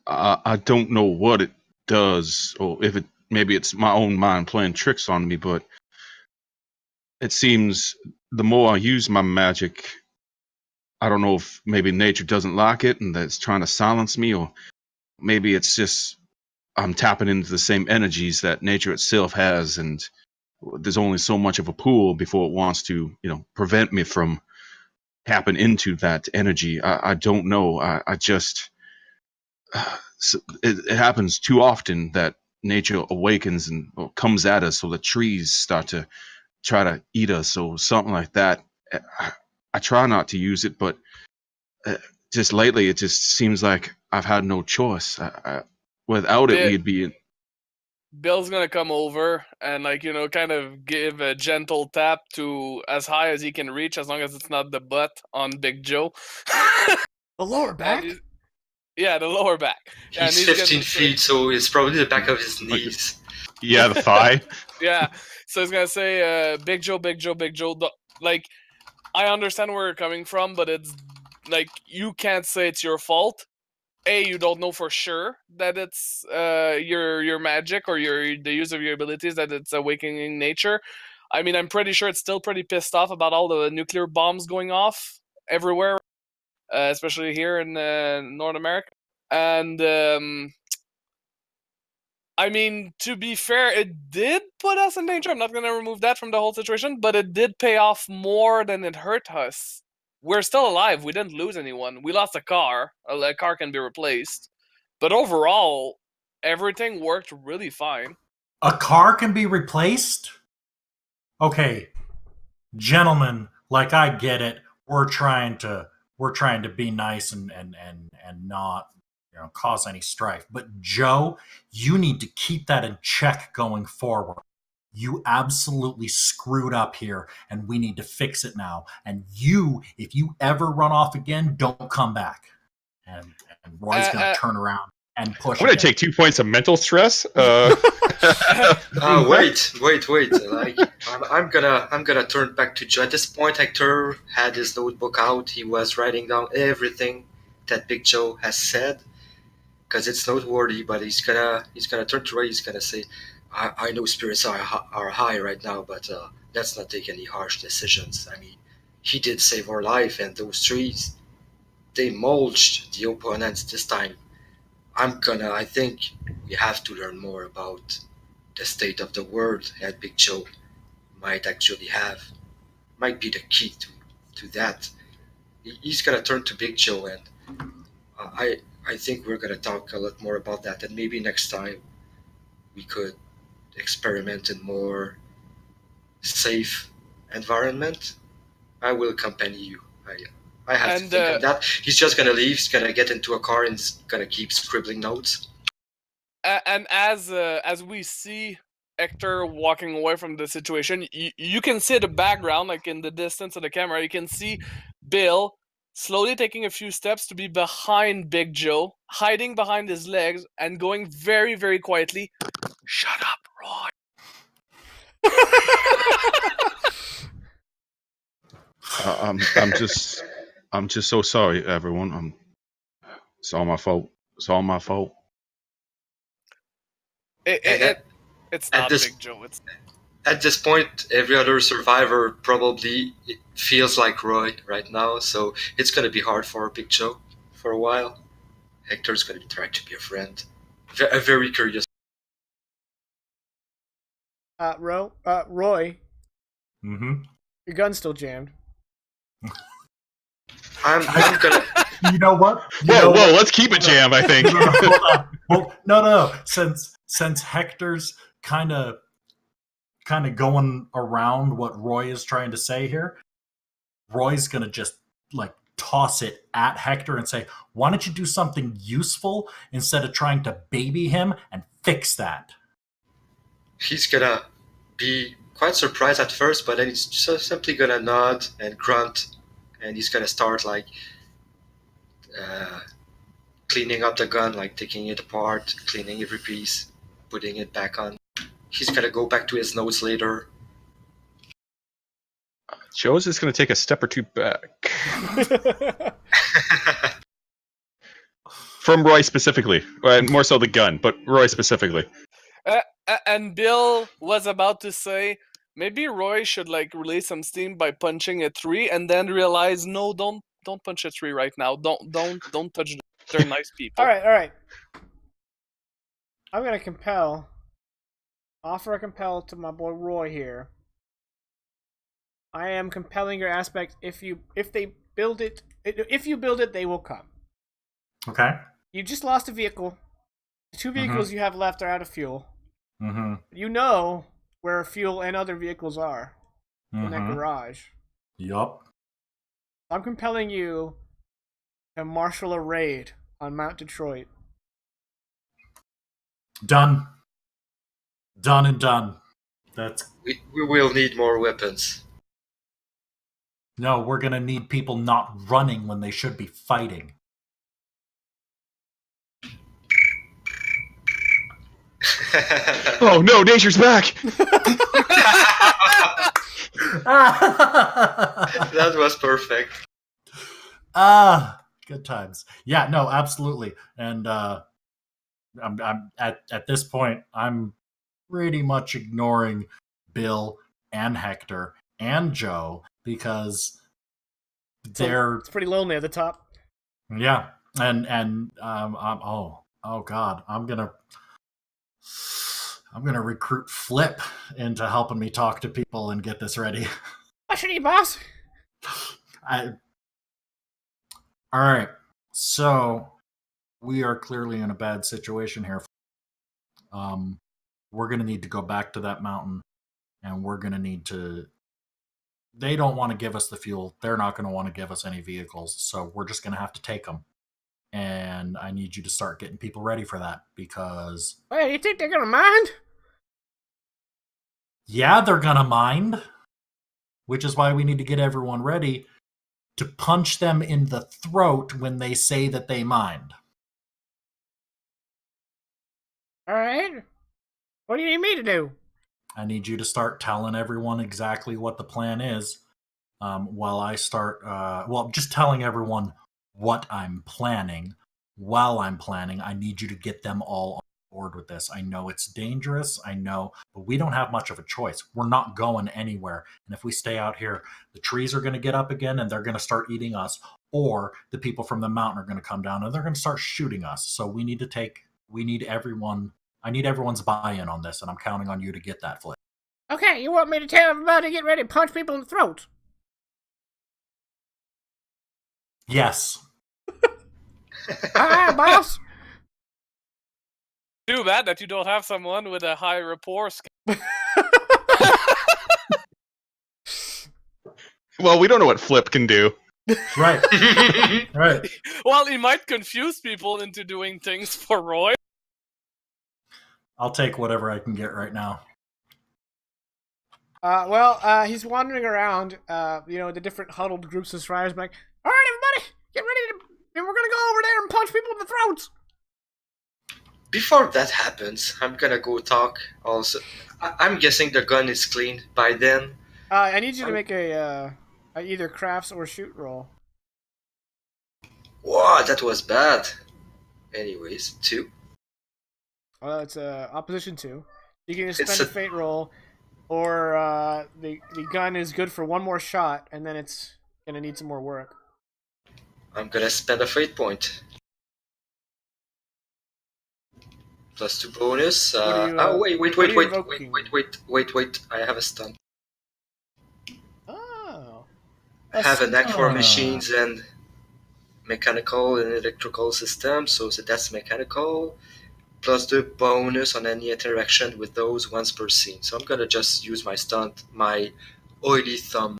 I don't know what it does, or if maybe it's my own mind playing tricks on me, but it seems the more I use my magic, I don't know if maybe nature doesn't like it and that it's trying to silence me, or maybe it's just I'm tapping into the same energies that nature itself has, and there's only so much of a pool before it wants to, prevent me from tapping into that energy. I don't know. I just it happens too often that nature awakens and comes at us, so the trees start to try to eat us or something like that. I try not to use it, but just lately it just seems like I've had no choice. Without it, we'd be. Bill's gonna come over and kind of give a gentle tap to as high as he can reach, as long as it's not the butt on Big Joe. The lower back? Yeah, the lower back. He's 15 feet, so it's probably the back of his knees. Yeah, the thigh. Yeah, so he's gonna say, Big Joe, Big Joe, Big Joe. I understand where you're coming from, but it's you can't say it's your fault. You don't know for sure that it's your magic or the use of your abilities, that it's awakening nature. I mean, I'm pretty sure it's still pretty pissed off about all the nuclear bombs going off everywhere, especially here in North America. And I mean, to be fair, it did put us in danger. I'm not going to remove that from the whole situation, but it did pay off more than it hurt us. We're still alive. We didn't lose anyone. We lost a car. A car can be replaced. But overall, everything worked really fine. A car can be replaced? Okay, gentlemen, I get it. We're trying to be nice and not cause any strife. But Joe, you need to keep that in check going forward. You absolutely screwed up here, and we need to fix it now. And if you ever run off again, don't come back. And Roy's going to turn around and push. I'm going to take 2 points of mental stress. Wait. I'm gonna turn back to Joe. At this point, Hector had his notebook out. He was writing down everything that Big Joe has said, because it's noteworthy. But he's gonna turn to Roy. He's gonna say, I know spirits are high right now, but let's not take any harsh decisions. I mean, he did save our life, and those trees, they mulched the opponents this time. I think we have to learn more about the state of the world that Big Joe might be the key to that. He's gonna turn to Big Joe, and I think we're gonna talk a lot more about that, and maybe next time we could experiment in more safe environment. I will accompany you. I have to think of that. He's just gonna leave. He's gonna get into a car and he's gonna keep scribbling notes. And as we see Hector walking away from the situation, you can see the background, in the distance of the camera. You can see Bill slowly taking a few steps to be behind Big Joe, hiding behind his legs, and going very, very quietly, "Shut up, Roy." I'm just so sorry, everyone. It's all my fault. It's all my fault. It's not Big Joe. At this point, every other survivor probably feels like Roy right now, so it's going to be hard for Big Joe for a while. Hector's going to be trying to be a friend. A very curious. Roy. Mm-hmm. Your gun's still jammed. I'm gonna. You know what? Whoa! Let's keep it jammed. I think. Well, no. Since Hector's kind of going around what Roy is trying to say here, Roy's gonna just toss it at Hector and say, "Why don't you do something useful instead of trying to baby him and fix that?" He's gonna be quite surprised at first, but then he's just simply gonna nod and grunt, and he's gonna start cleaning up the gun, taking it apart, cleaning every piece, putting it back on. He's gonna go back to his notes later. Joe's just gonna take a step or two back. From Roy specifically, more so the gun, but Roy specifically. And Bill was about to say, maybe Roy should release some steam by punching a tree, and then realize, no, don't don't punch a tree right now. Don't touch them. They're nice people. All right. I'm gonna offer a compel to my boy Roy here. I am compelling your aspect. If you build it, they will come. Okay. You just lost a vehicle. The 2 vehicles you have left are out of fuel. Mm-hmm. You know where fuel and other vehicles are in that garage. Yup. I'm compelling you to marshal a raid on Mount Detroit. Done. Done and done. We will need more weapons. No, we're gonna need people not running when they should be fighting. Oh no, nature's back! That was perfect. Good times. Yeah, no, absolutely. And I'm at this point, I'm pretty much ignoring Bill and Hector and Joe because they're it's pretty lonely at the top. yeah, and oh god, I'm gonna recruit Flip into helping me talk to people and get this ready. What should you, boss? All right, so we are clearly in a bad situation here. We're going to need to go back to that mountain, and we're going to need to... They don't want to give us the fuel. They're not going to want to give us any vehicles, so we're just going to have to take them. And I need you to start getting people ready for that, because... Hey, you think they're going to mind? Yeah, they're going to mind. Which is why we need to get everyone ready to punch them in the throat when they say that they mind. All right. What do you need me to do? I need you to start telling everyone exactly what the plan is while I start... just telling everyone what I'm planning. While I'm planning, I need you to get them all on board with this. I know it's dangerous, I know, but we don't have much of a choice. We're not going anywhere. And if we stay out here, the trees are going to get up again and they're going to start eating us, or the people from the mountain are going to come down and they're going to start shooting us. So we need everyone's buy-in on this, and I'm counting on you to get that, Flip. Okay, you want me to tell everybody to get ready to punch people in the throat? Yes. All right, boss. Too bad that you don't have someone with a high rapport skill. Well, we don't know what Flip can do. Right. Right. Well, he might confuse people into doing things for Roy. I'll take whatever I can get right now. He's wandering around, the different huddled groups of riders, like, all right, everybody, get ready and we're gonna go over there and punch people in the throats. Before that happens, I'm gonna go talk also. I'm guessing the gun is clean by then. I need you to make a either crafts or shoot roll. Wow, that was bad. Anyways, 2. It's opposition 2. You can just spend a fate roll, or the gun is good for one more shot, and then it's gonna need some more work. I'm gonna spend a fate point. +2 bonus. Wait. I have a stun. Oh. I have a knack for machines and mechanical and electrical systems, so that's mechanical. Plus the bonus on any interaction with those once per scene. So I'm gonna just use my stunt, my oily thumb.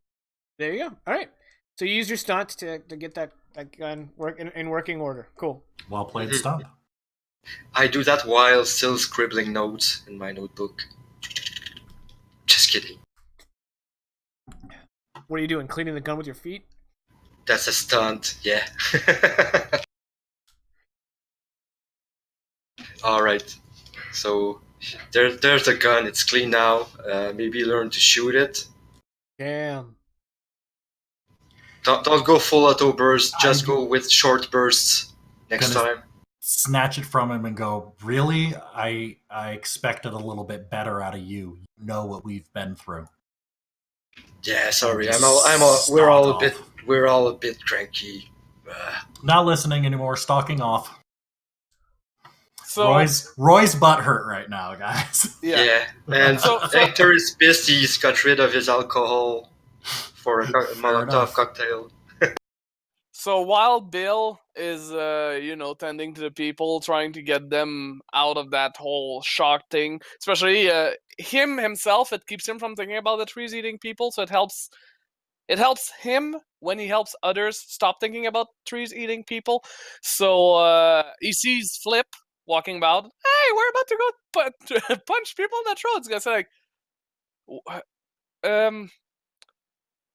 There you go. All right. So you use your stunt to get that gun in working order. Cool. Well played, stunt. I do that while still scribbling notes in my notebook. Just kidding. What are you doing? Cleaning the gun with your feet? That's a stunt, yeah. Alright. So there's the gun, it's clean now. Maybe learn to shoot it. Damn. Don't go full auto burst, just go with short bursts next time. Snatch it from him and go, really? I expected a little bit better out of you. You know what we've been through. Yeah, sorry. Just we're all stalk a bit cranky. Not listening anymore. Stalking off. So Roy's butt hurt right now, guys. yeah. And So- Hector is pissed. He's got rid of his alcohol for a Molotov enough. cocktail. So while Bill is, tending to the people, trying to get them out of that whole shock thing, especially himself, it keeps him from thinking about the trees eating people. So it helps him when he helps others stop thinking about trees eating people. So he sees Flip walking about. Hey, we're about to go punch people in the throats. Guys, like,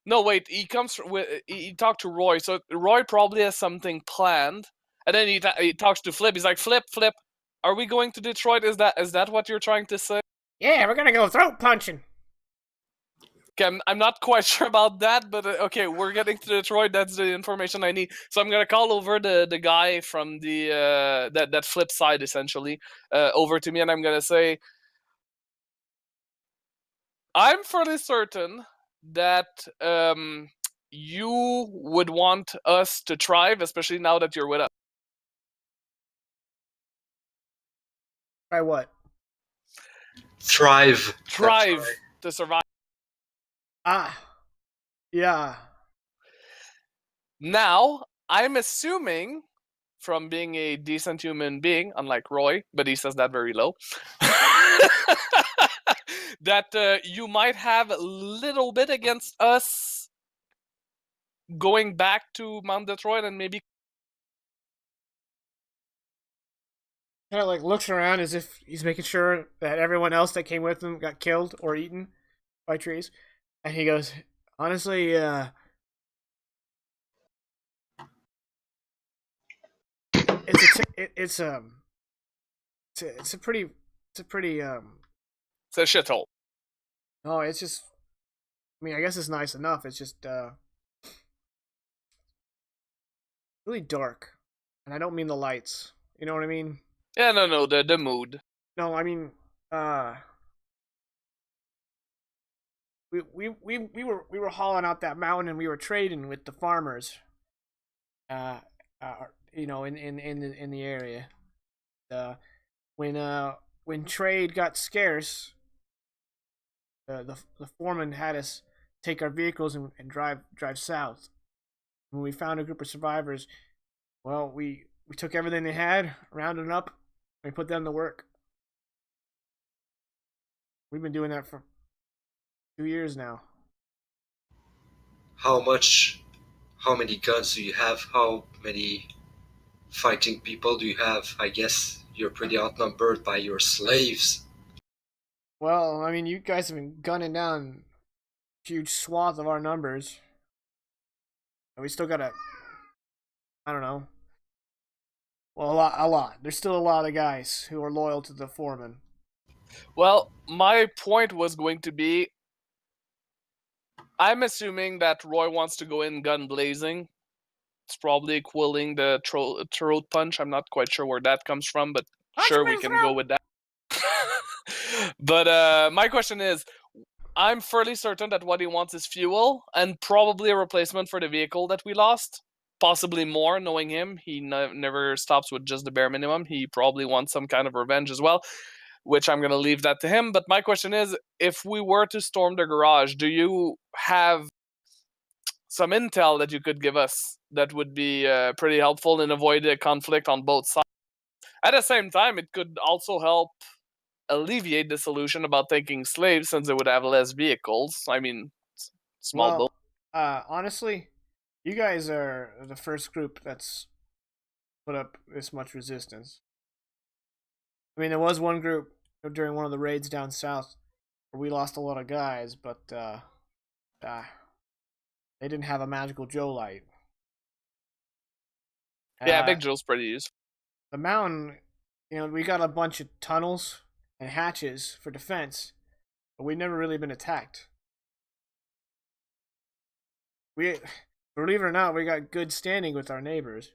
no, wait. He comes with. He talked to Roy, so Roy probably has something planned, and then he talks to Flip. He's like, Flip, are we going to Detroit? Is that what you're trying to say? Yeah, we're gonna go throat punching. Okay, I'm not quite sure about that, but okay, we're getting to Detroit. That's the information I need. So I'm gonna call over the guy from the that Flip side essentially over to me, and I'm gonna say, I'm fairly certain that you would want us to thrive, especially now that you're with us. Try what? Thrive. Thrive to survive. Ah. Yeah. Now, I'm assuming, from being a decent human being, unlike Roy, but he says that very low, that you might have a little bit against us going back to Mount Detroit and maybe. Kind of like looks around as if he's making sure that everyone else that came with him got killed or eaten by trees. And he goes, honestly, it's a pretty It's a shithole. no, it's just, I mean, I guess it's nice enough. It's just really dark, and I don't mean the lights. You know what I mean? Yeah, no, the mood. No, I mean, we were hauling out that mountain and we were trading with the farmers. In the area. When trade got scarce, the foreman had us take our vehicles and drive south. When we found a group of survivors, well, we took everything they had, rounded them up, and we put them to work. We've been doing that for 2 years now. How many guns do you have? How many fighting people do you have? I guess you're pretty outnumbered by your slaves. Well, I mean, you guys have been gunning down a huge swath of our numbers. And we still gotta, I don't know. Well, a lot. There's still a lot of guys who are loyal to the foreman. Well, my point was going to be, I'm assuming that Roy wants to go in gun blazing. It's probably equaling the throat punch. I'm not quite sure where that comes from, but sure, we can go with that. But my question is, I'm fairly certain that what he wants is fuel and probably a replacement for the vehicle that we lost. Possibly more, knowing him. He never stops with just the bare minimum. He probably wants some kind of revenge as well, which I'm going to leave that to him. But my question is, if we were to storm the garage, do you have some intel that you could give us that would be pretty helpful and avoid a conflict on both sides? At the same time, it could also help alleviate the solution about taking slaves, since they would have less vehicles. I mean, small boat. Honestly, you guys are the first group that's put up this much resistance. I mean, there was one group during one of the raids down south where we lost a lot of guys, but they didn't have a magical Joe light. Yeah, Big Joe's pretty useful. The mountain, we got a bunch of tunnels and hatches for defense, but we've never really been attacked. Believe it or not, we got good standing with our neighbors.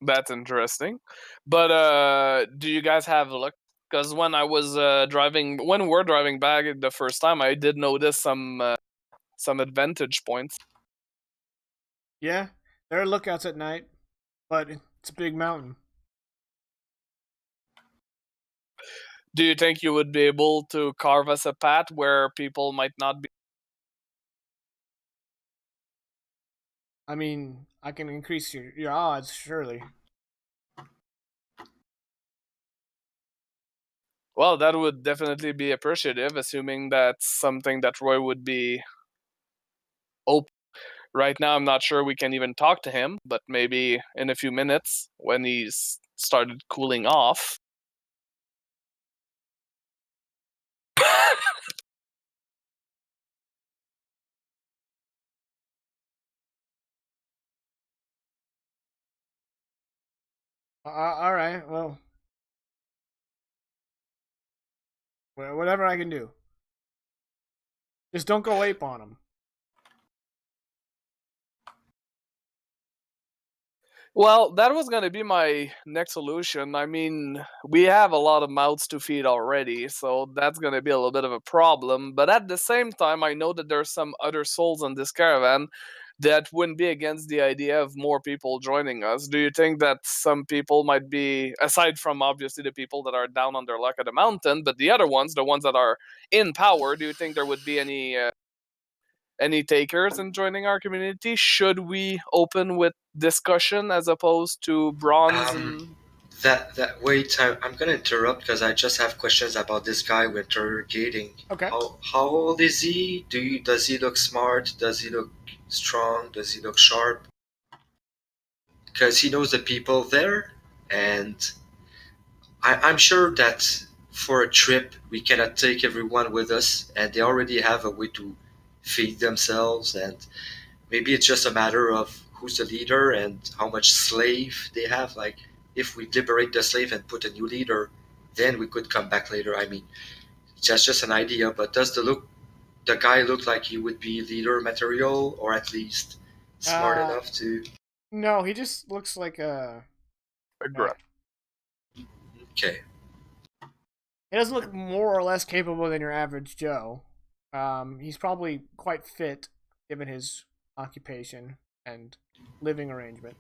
That's interesting. But do you guys have luck? Because when I was when we're driving back the first time, I did notice some some advantage points. Yeah, there are lookouts at night, but it's a big mountain. Do you think you would be able to carve us a path where people might not be? I mean, I can increase your odds, surely. Well, that would definitely be appreciative, assuming that's something that Roy would be open. Right now, I'm not sure we can even talk to him, but maybe in a few minutes when he's started cooling off. All right, well, whatever I can do. Just don't go ape on him. Well, that was going to be my next solution. I mean, we have a lot of mouths to feed already, so that's going to be a little bit of a problem. But at the same time, I know that there's some other souls in this caravan that wouldn't be against the idea of more people joining us. Do you think that some people might be, aside from obviously the people that are down on their luck at the mountain, but the other ones, the ones that are in power, do you think there would be any takers in joining our community? Should we open with discussion as opposed to bronze? Wait, I'm gonna interrupt because I just have questions about this guy we're interrogating. Okay. How old is he? Does he look smart? Does he look strong? Does he look sharp? Because he knows the people there, and I'm sure that for a trip we cannot take everyone with us, and they already have a way to feed themselves, and maybe it's just a matter of who's the leader and how much slave they have. Like, if we liberate the slave and put a new leader, then we could come back later. I mean, that's just an idea, but does the guy look like he would be leader material, or at least smart enough to? No, he just looks like a grunt. Okay. He doesn't look more or less capable than your average Joe. He's probably quite fit given his occupation and living arrangement.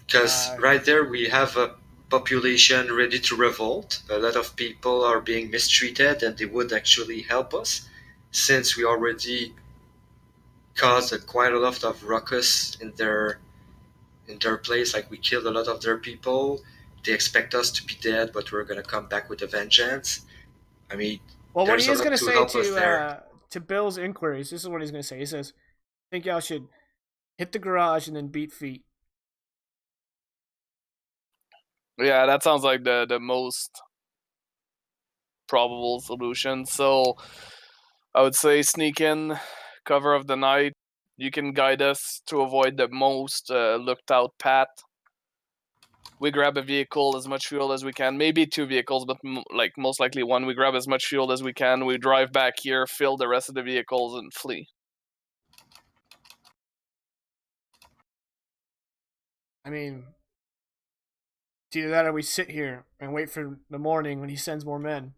Because right there we have a population ready to revolt. A lot of people are being mistreated, and they would actually help us, since we already caused quite a lot of ruckus in their place. Like, we killed a lot of their people. They expect us to be dead, but we're gonna come back with a vengeance. I mean, well, what he is going to say to Bill's inquiries, this is what he's going to say. He says, "I think y'all should hit the garage and then beat feet." Yeah, that sounds like the most probable solution. So I would say sneak in, cover of the night. You can guide us to avoid the most looked out path. We grab a vehicle, as much fuel as we can, maybe 2 vehicles, but most likely 1. We grab as much fuel as we can. We drive back here, fill the rest of the vehicles, and flee. I mean, it's either that or we sit here and wait for the morning when he sends more men.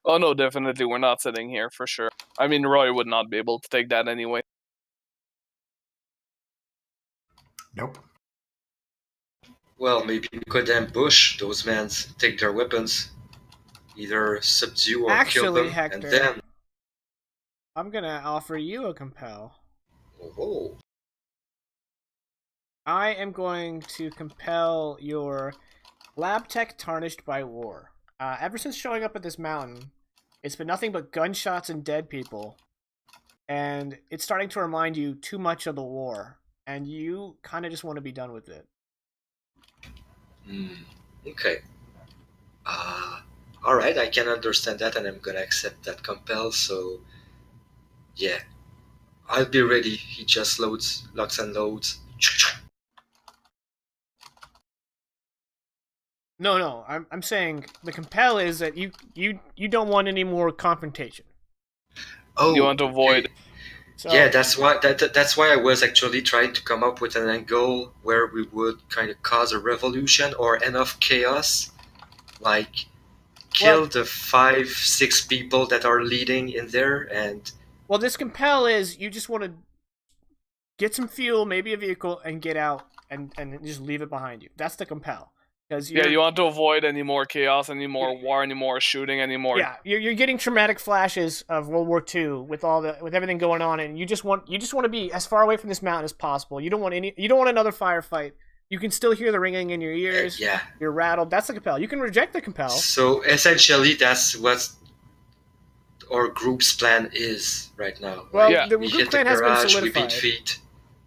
Oh no, definitely we're not sitting here for sure. I mean, Roy would not be able to take that anyway. Nope. Well, maybe we could ambush those men, take their weapons, either subdue or kill them, Hector, and then... I'm gonna offer you a compel. Oh. I am going to compel your lab tech tarnished by war. Ever since showing up at this mountain, it's been nothing but gunshots and dead people. And it's starting to remind you too much of the war. And you kind of just want to be done with it. Okay. Alright, I can understand that, and I'm gonna accept that compel, so... yeah. I'll be ready. He just locks and loads. No, I'm saying the compel is that you don't want any more confrontation. Oh, you want to avoid. Okay. So, yeah, that's why I was actually trying to come up with an angle where we would kind of cause a revolution or enough chaos, like kill the 5-6 people that are leading in there, and Well, this compel is you just want to get some fuel, maybe a vehicle, and get out and just leave it behind you. That's the compel. Because you want to avoid any more chaos, any more war, any more shooting, any more. Yeah, you're getting traumatic flashes of World War II with everything going on, and you just want to be as far away from this mountain as possible. You don't want another firefight. You can still hear the ringing in your ears. Yeah. You're rattled. That's the compel. You can reject the compel. So essentially, that's what our group's plan is right now. Well, Yeah. the We group hit the plan has been garage, we solidified. beat feet.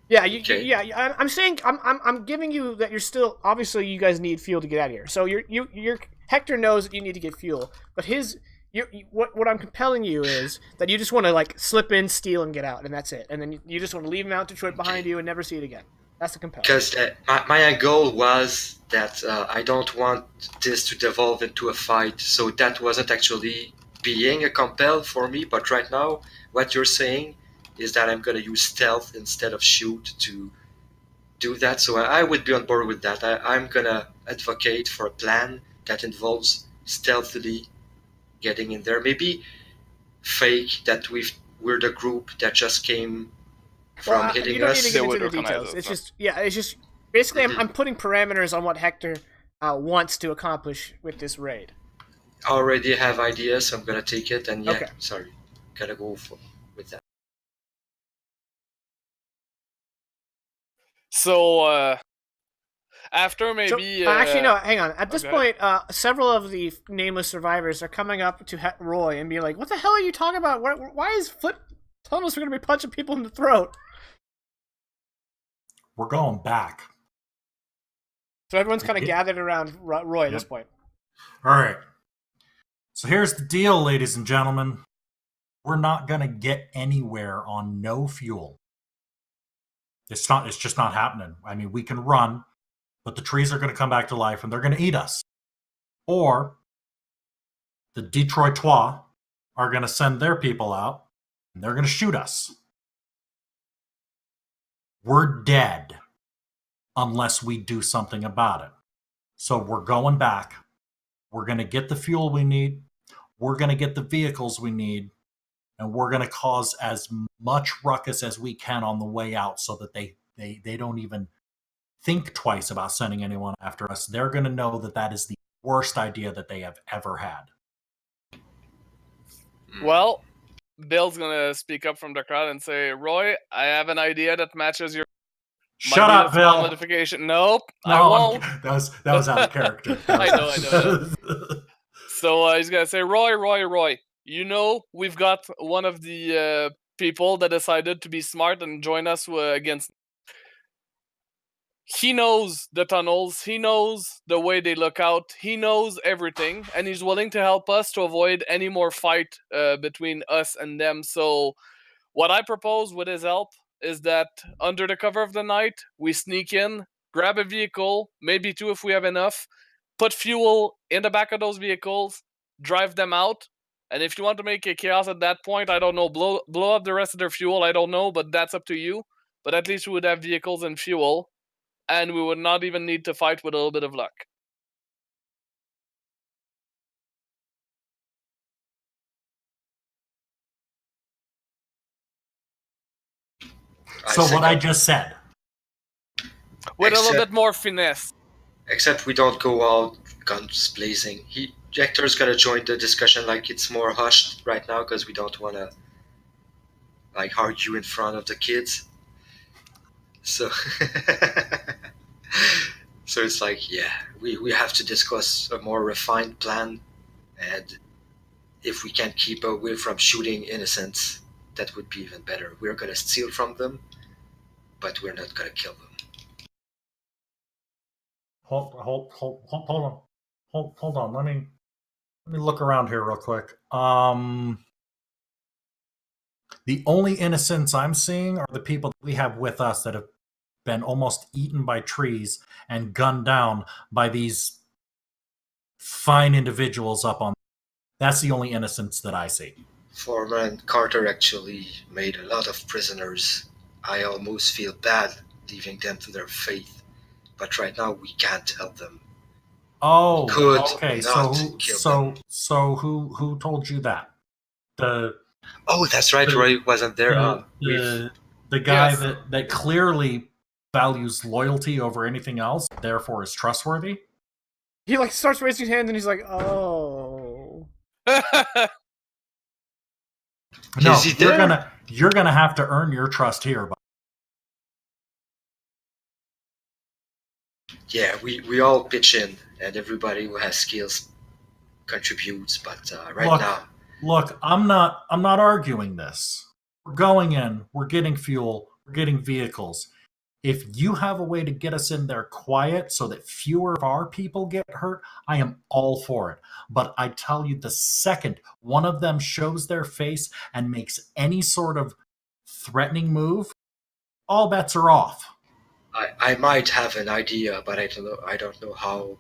Yeah, Okay. I'm saying I'm giving you that you're still obviously you guys need fuel to get out of here. So you're Hector knows that you need to get fuel, but what I'm compelling you is that you just want to like slip in, steal, and get out, and that's it. And then you just want to leave Mount Detroit behind you and never see it again. That's the compel. Because my angle was that I don't want this to devolve into a fight, so that wasn't actually being a compel for me. But right now, what you're saying is that I'm going to use stealth instead of shoot to do that. So I would be on board with that. I'm going to advocate for a plan that involves stealthily getting in there. Maybe fake that we're the group that just came from hitting you don't us. need to get They into would the recognize details. us, It's just basically I'm putting parameters on what Hector wants to accomplish with this raid. I already have ideas, so I'm going to take it. And yeah, Okay. sorry, gotta go with that. So after maybe. Actually, no. Hang on. At this okay. point, several of the nameless survivors are coming up to Roy and being like, "What the hell are you talking about? Why is Flip telling us we're going to be punching people in the throat?" We're going back. So everyone's kind of gathered around Roy at this point. All right. So here's the deal, ladies and gentlemen. We're not going to get anywhere on no fuel. It's just not happening. I mean, we can run, but the trees are going to come back to life and they're going to eat us. Or the Detroitois are going to send their people out and they're going to shoot us. We're dead unless we do something about it. So we're going back. We're going to get the fuel we need. We're going to get the vehicles we need. And we're going to cause as much ruckus as we can on the way out so that they don't even think twice about sending anyone after us. They're going to know that is the worst idea that they have ever had. Well, Bill's gonna speak up from the crowd and say, "Roy, I have an idea that matches your." Shut up, Bill. Modification. Nope, No, I won't. That was out of character. I know. So he's gonna say, Roy. You know, we've got one of the people that decided to be smart and join us against. He knows the tunnels. He knows the way they look out. He knows everything, and he's willing to help us to avoid any more fight between us and them. So, what I propose with his help is that under the cover of the night, we sneak in, grab a vehicle, maybe two if we have enough, put fuel in the back of those vehicles, drive them out. And if you want to make a chaos at that point, I don't know, blow up the rest of their fuel, I don't know, but that's up to you. But at least we would have vehicles and fuel, and we would not even need to fight with a little bit of luck. So what I just said. With a little bit more finesse. Except we don't go out guns blazing. Hector's gonna join the discussion like it's more hushed right now because we don't want to like argue in front of the kids. So, so it's like, yeah, we have to discuss a more refined plan, and if we can keep away from shooting innocents, that would be even better. We're gonna steal from them, but we're not gonna kill them. Hold on. Let me look around here real quick. The only innocents I'm seeing are the people that we have with us that have been almost eaten by trees and gunned down by these fine individuals up on. That's the only innocents that I see. Foreman Carter actually made a lot of prisoners. I almost feel bad leaving them to their fate, but right now we can't help them. Oh, we could okay. Not So kill them. who told you that? Oh, that's right. Roy wasn't there. The guy Yes. that clearly values loyalty over anything else, therefore is trustworthy. He like starts raising his hand and he's like, "Oh." No, Is he there? you're gonna have to earn your trust here. But Yeah, we all pitch in, and everybody who has skills contributes. But now, look, I'm not arguing this. We're going in, we're getting fuel, we're getting vehicles. If you have a way to get us in there quiet so that fewer of our people get hurt, I am all for it. But I tell you, the second one of them shows their face and makes any sort of threatening move, all bets are off. I might have an idea, but I don't know. I don't know how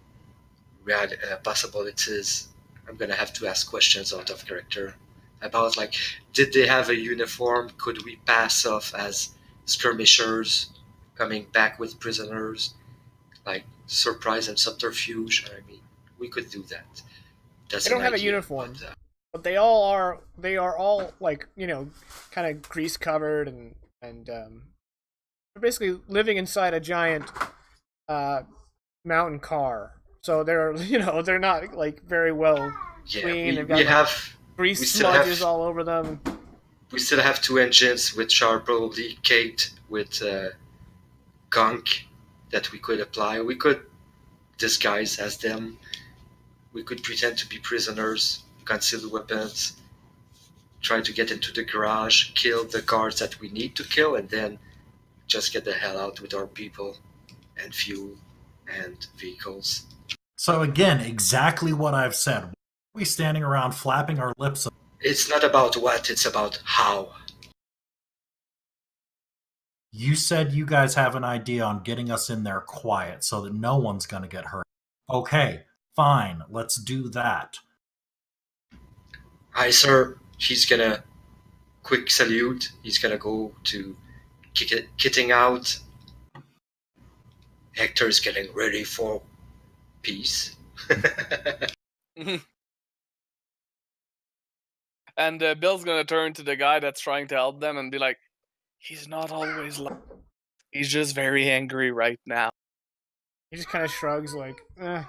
possible it is. I'm gonna have to ask questions out of character about like, did they have a uniform? Could we pass off as skirmishers coming back with prisoners? Like surprise and subterfuge. I mean, we could do that. That's They don't an have a idea, uniform. but, But they are all like, kind of grease covered and they're basically living inside a giant mountain car. So they're they're not like very well yeah, clean. They've we got have we grease still smudges have all over them. we still have two engines which are probably caked with gunk that we could apply. We could disguise as them. We could pretend to be prisoners, conceal weapons, try to get into the garage, kill the guards that we need to kill, and then just get the hell out with our people and fuel and vehicles. So again, exactly what I've said. Why are we standing around flapping our lips? It's not about what, it's about how. You said you guys have an idea on getting us in there quiet so that no one's going to get hurt. Okay, fine, let's do that. Aye, sir. He's gonna quick salute. He's gonna go to kitting out. Hector's getting ready for peace. And Bill's gonna turn to the guy that's trying to help them and be like, "He's not always like. He's just very angry right now." He just kind of shrugs like, eh.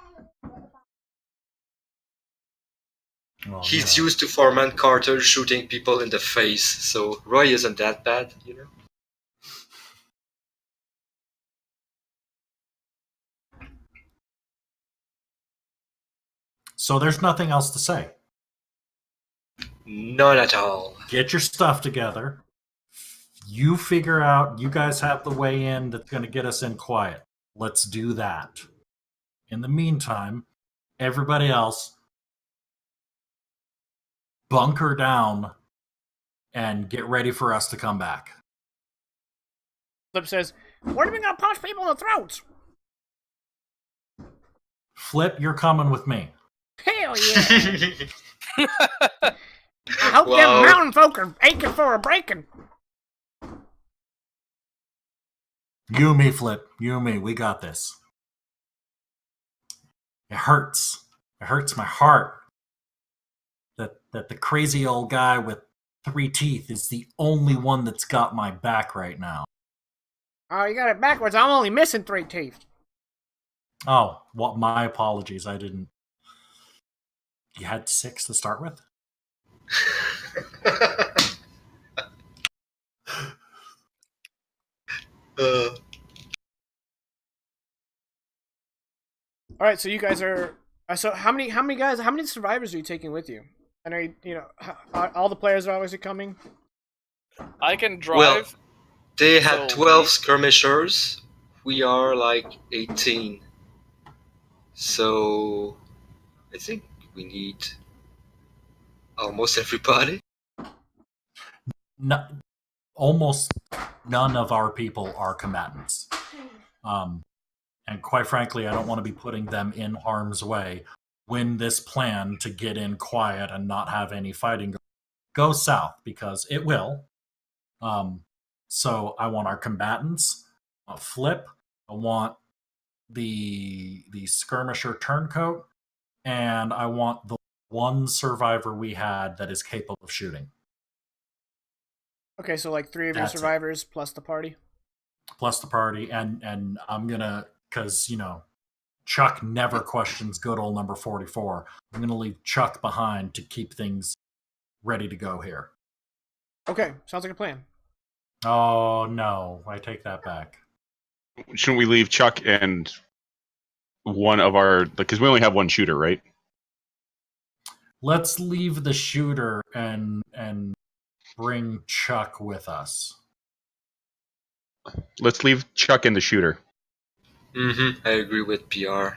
Well, He's used to Foreman Carter shooting people in the face, so Roy isn't that bad, you know? So there's nothing else to say. None at all. Get your stuff together. You figure out, you guys have the way in that's going to get us in quiet. Let's do that. In the meantime, everybody else, bunker down and get ready for us to come back. Flip says, "What are we gonna punch people in the throats?" Flip, you're coming with me. Hell yeah! I hope Wow. them mountain folk are aching for a breaking. You and me, Flip. You and me. We got this. It hurts. It hurts my heart that the crazy old guy with 3 teeth is the only one that's got my back right now. Oh, you got it backwards. I'm only missing 3 teeth. Oh, well, my apologies. I didn't. You had 6 to start with? All right, so you guys are. So how many survivors are you taking with you? And all the players are obviously coming. I can drive. Well, they had So 12 skirmishers. We are like 18. So I think we need almost everybody. No, almost none of our people are combatants. And quite frankly, I don't want to be putting them in harm's way when this plan to get in quiet and not have any fighting goes south, because it will. So I want our combatants, Flip. I want the skirmisher turncoat, and I want the one survivor we had that is capable of shooting. Okay, so like 3 of your That's it. survivors plus the party. Plus the party, and I'm gonna, because Chuck never questions good old number 44. I'm gonna leave Chuck behind to keep things ready to go here. Okay, sounds like a plan. Oh no, I take that back. Shouldn't we leave Chuck and one of our, because we only have one shooter, right? Let's leave the shooter and bring Chuck with us. Let's leave Chuck and the shooter. I agree with PR.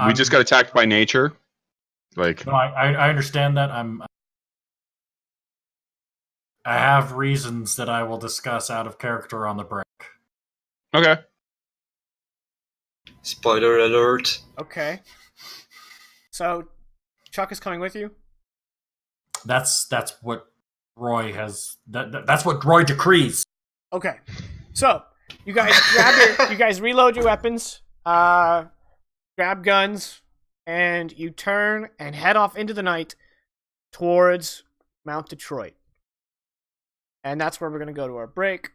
We just got attacked by nature. Like, No, I understand that. I have reasons that I will discuss out of character on the break. okay. Spoiler alert. Okay. So, Chuck is coming with you? That's what Roy has. That's what Roy decrees. Okay. So, you guys you guys reload your weapons, grab guns, and you turn and head off into the night towards Mount Detroit. And that's where we're going to go to our break.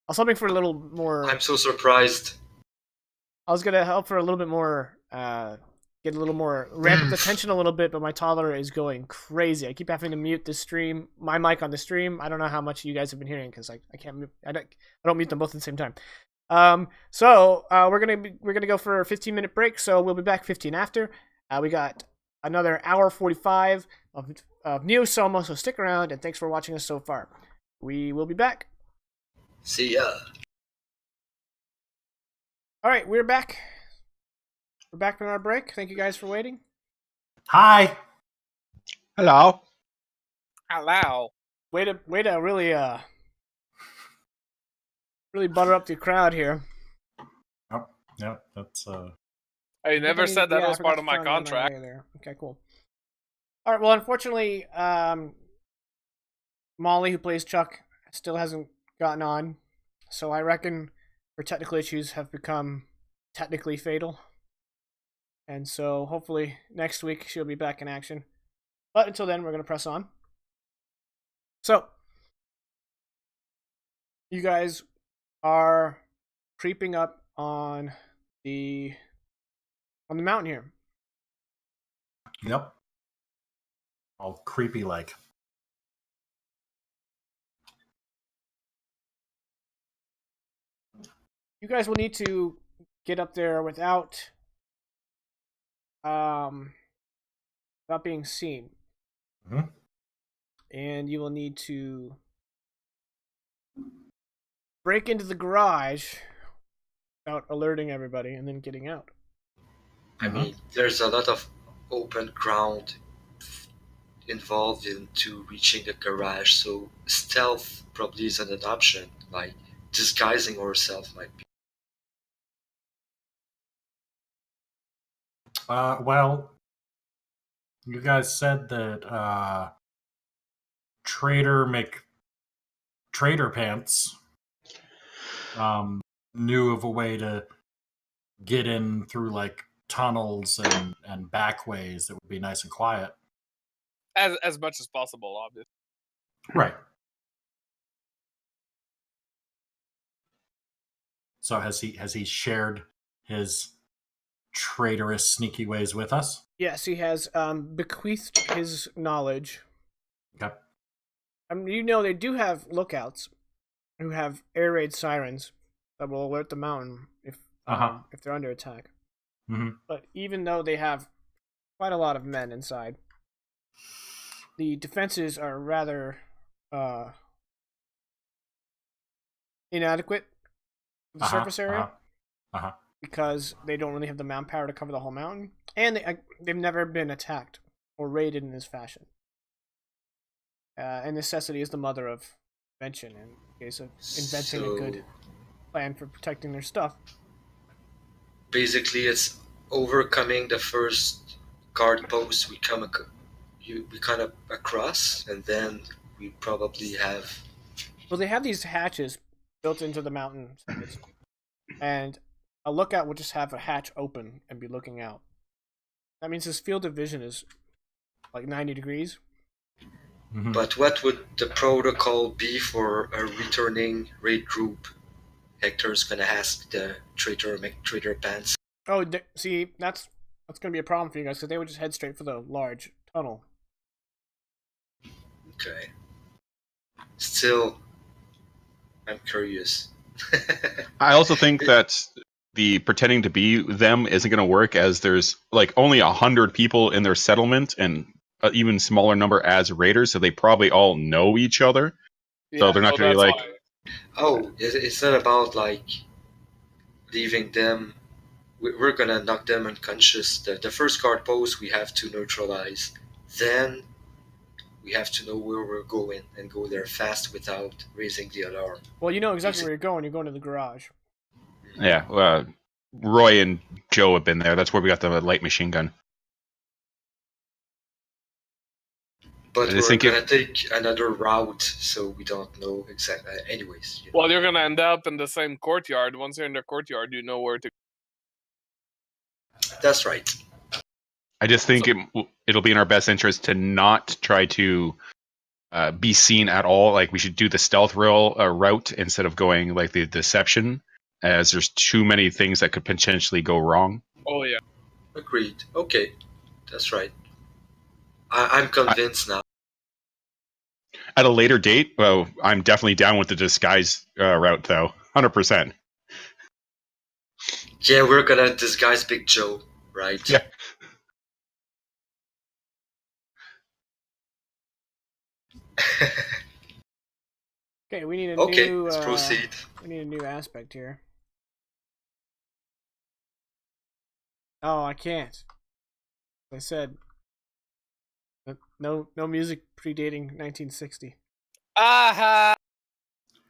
I was hoping for a little more... I'm so surprised. I was going to help for a little bit more... get a little more... ramp up the tension a little bit, but my toddler is going crazy. I keep having to mute the stream, my mic on the stream. I don't know how much you guys have been hearing, because I can't... I don't mute them both at the same time. So we're gonna go for a 15-minute break, so we'll be back 15 after. We got another hour 45 of Neosoma, so stick around, and thanks for watching us so far. We will be back. See ya. Alright, we're back. We're back from our break. Thank you guys for waiting. Hi. Hello. Hello. Way to really really butter up the crowd here. Yep, that's I never said that Yeah, I was forgot part to of my throw it in contract. way there. Okay, cool. All right. Well, unfortunately, Molly, who plays Chuck, still hasn't gotten on, so I reckon her technical issues have become technically fatal, and so hopefully next week she'll be back in action. But until then, we're gonna press on. So, you guys are creeping up on the mountain here. yep. All creepy like. You guys will need to get up there without being seen. Mhm. And you will need to break into the garage without alerting everybody and then getting out. I mean, there's a lot of open ground involved into reaching the garage, so stealth probably isn't an option. Like, disguising ourselves might be. Well, you guys said that Trader Pants knew of a way to get in through like tunnels and back ways that would be nice and quiet. As much as possible, obviously. Right. So has he shared his traitorous, sneaky ways with us? Yes, he has bequeathed his knowledge. Okay. You know they do have lookouts who have air raid sirens that will alert the mountain if they're under attack. Mm-hmm. But even though they have quite a lot of men inside, the defenses are rather inadequate for the surface area because they don't really have the manpower to cover the whole mountain, and they've never been attacked or raided in this fashion. And necessity is the mother of invention in case of inventing a good plan for protecting their stuff. Basically, it's overcoming the first guard post we come across, and then we probably have. Well, they have these hatches built into the mountain sides, and a lookout will just have a hatch open and be looking out. That means his field of vision is like 90 degrees. Mhm. But what would the protocol be for a returning raid group? Hector's gonna ask the traitor pants. Oh, see, that's gonna be a problem for you guys because they would just head straight for the large tunnel. Okay. Still, I'm curious. I also think that the pretending to be them isn't going to work, as there's like only 100 people in their settlement and an even smaller number as raiders, so they probably all know each other. So they're not going to be that's like, why. Oh, it's not about like leaving them. We're gonna knock them unconscious. The first guard post we have to neutralize. Then we have to know where we're going and go there fast without raising the alarm. Well, you know exactly where you're going. You're going to the garage. yeah, Roy and Joe have been there. That's where we got the light machine gun. But I just we're think gonna take another route, so we don't know exactly. Anyways, Well, you're gonna end up in the same courtyard. Once you're in the courtyard, you know where to. that's right. I just think it'll be in our best interest to not try to be seen at all. Like we should do the stealth route instead of going like the deception, as there's too many things that could potentially go wrong. Oh yeah. Agreed. Okay, that's right. I'm convinced now. At a later date, well, I'm definitely down with the disguise route, though, 100%. Yeah, we're gonna disguise Big Joe, right? Yeah. Okay, we need a Okay, new. let's proceed. We need a new aspect here. Oh, I can't. Like I said, no music predating 1960. Aha!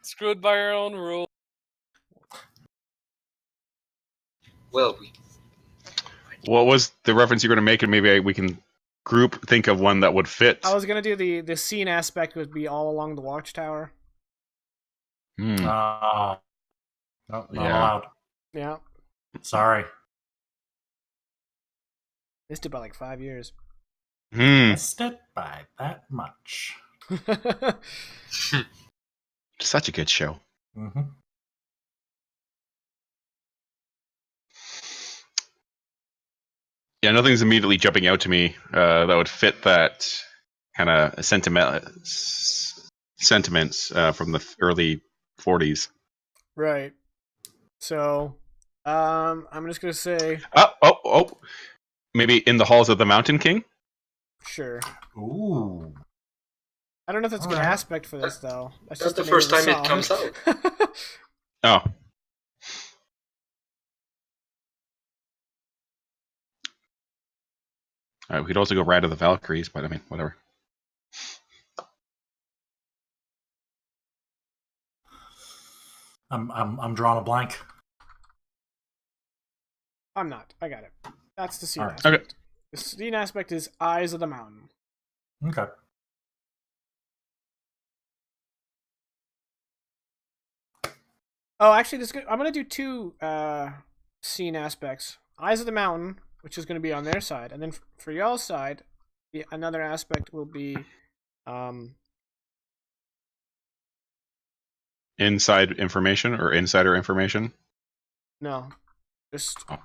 Screwed by your own rule. Well, What was the reference you're going to make, and maybe we can think of one that would fit? I was gonna do the scene aspect would be all along the watchtower. No, not Yeah. allowed. Yeah, Sorry. missed it by like 5 years. Missed it by that much. Such a good show. Mm-hmm. Yeah, nothing's immediately jumping out to me that would fit that kind of sentiments from the early 40s. Right. So, I'm just gonna say Oh! Maybe in the halls of the Mountain King. sure. Ooh. I don't know if that's a good Alright. aspect for this though. That's That's just the name of first time it song. comes out. Oh. We could also go Ride of the Valkyries, but I mean, whatever. I'm drawing a blank. I'm not. I got it. That's the scene Alright. aspect. Okay. The scene aspect is Eyes of the Mountain. Okay. Oh, actually, I'm gonna do two scene aspects. Eyes of the Mountain, which is gonna be on their side, and then for y'all's side, another aspect will be Inside information or insider information? no, just Oh.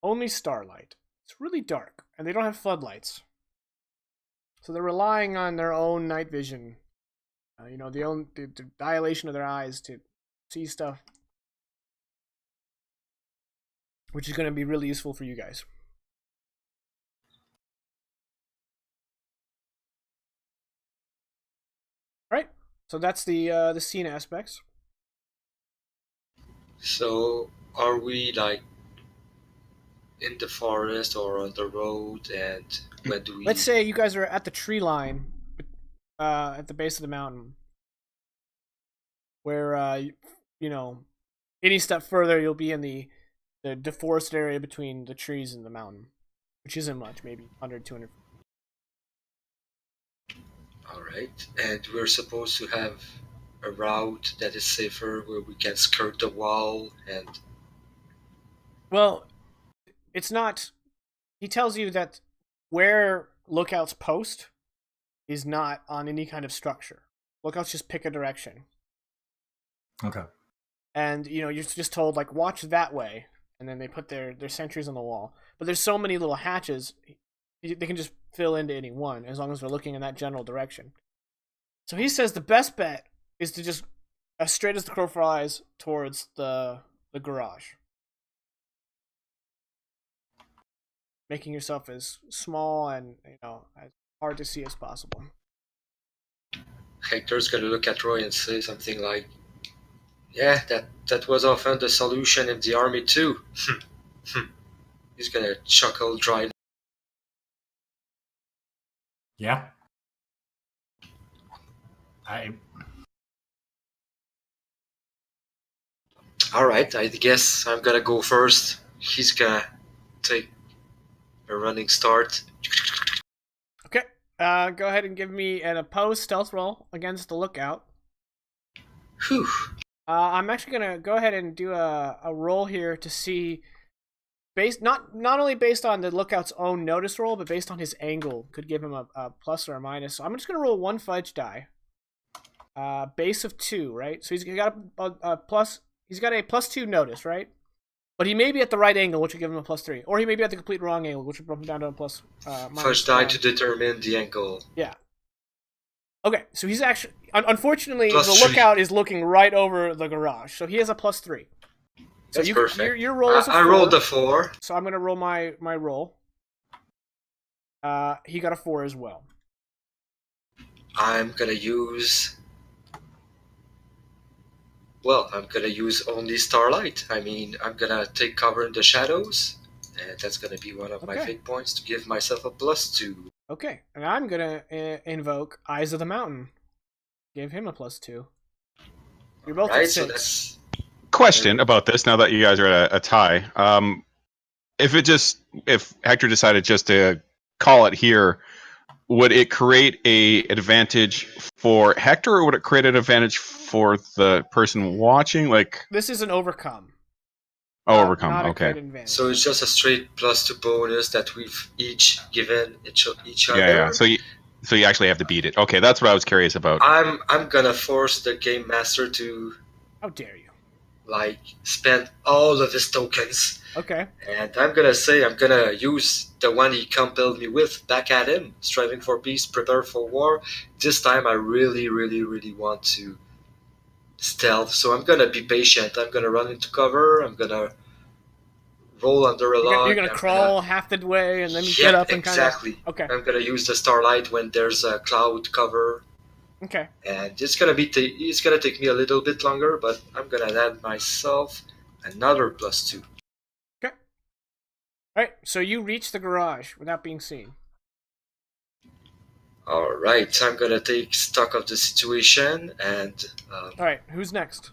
only starlight. It's really dark, and they don't have floodlights, so they're relying on their own night vision. The dilation of their eyes to see stuff, which is going to be really useful for you guys. All right, so that's the scene aspects. So, are we like in the forest or on the road? And when do we? Let's say you guys are at the tree line, at the base of the mountain, where any step further you'll be in the deforested area between the trees and the mountain, which isn't much, maybe 100, 200. All right, and we're supposed to have a route that is safer, where we can skirt the wall and. Well, it's not. He tells you that where lookouts post is not on any kind of structure. Lookouts just pick a direction. Okay. And you're just told like watch that way, and then they put their sentries on the wall. But there's so many little hatches, they can just fill into any one as long as they're looking in that general direction. So he says the best bet is to just as straight as the crow flies towards the garage, making yourself as small and as hard to see as possible. Hector's gonna look at Roy and say something like, "Yeah, that was often the solution in the army too." He's gonna chuckle dryly. Yeah. Alright, I guess I'm gonna go first. He's gonna take a running start. Okay. Go ahead and give me an opposed stealth roll against the lookout. Whew. I'm actually gonna go ahead and do a roll here to see, based not only based on the lookout's own notice roll, but based on his angle, could give him a plus or a minus. So I'm just gonna roll one fudge die. Base of 2, right? So he's got a plus. He's got a +2 notice, right? But he may be at the right angle, which would give him a +3, or he may be at the complete wrong angle, which would bring him down to a plus. First die to determine the angle. Yeah. Okay, so he's actually, unfortunately, +3. the lookout is looking right over the garage, so he has a +3. So That's perfect. Your roll is a 4. I rolled a 4. So I'm gonna roll my roll. He got a 4 as well. I'm gonna use. Well, I'm gonna use only starlight. I mean, I'm gonna take cover in the shadows, and that's gonna be one of my fate points to give myself a +2. Okay, and I'm gonna invoke Eyes of the Mountain. Give him a +2. You're both at 6. So that's... Question about this now that you guys are at a tie. If Hector decided just to call it here, would it create a advantage for Hector, or would it create an advantage for the person watching? Like, this is an overcome. overcome. Not Okay. So it's just a straight +2 bonus that we've each given each other. Yeah. So you actually have to beat it. Okay, that's what I was curious about. I'm gonna force the game master to, how dare you, spend all of his tokens. Okay. And I'm gonna use the one he compelled me with back at him. Striving for peace, prepare for war. This time I really, really, really want to stealth, so I'm gonna be patient. I'm gonna run into cover. I'm gonna roll under a log. You're gonna crawl half the way and then get up and exactly. kind of. Okay. I'm gonna use the starlight when there's a cloud cover. Okay. And it's gonna take me a little bit longer, but I'm gonna add myself another +2. Okay. All right. So you reach the garage without being seen. All right. I'm gonna take stock of the situation and. All right. Who's next?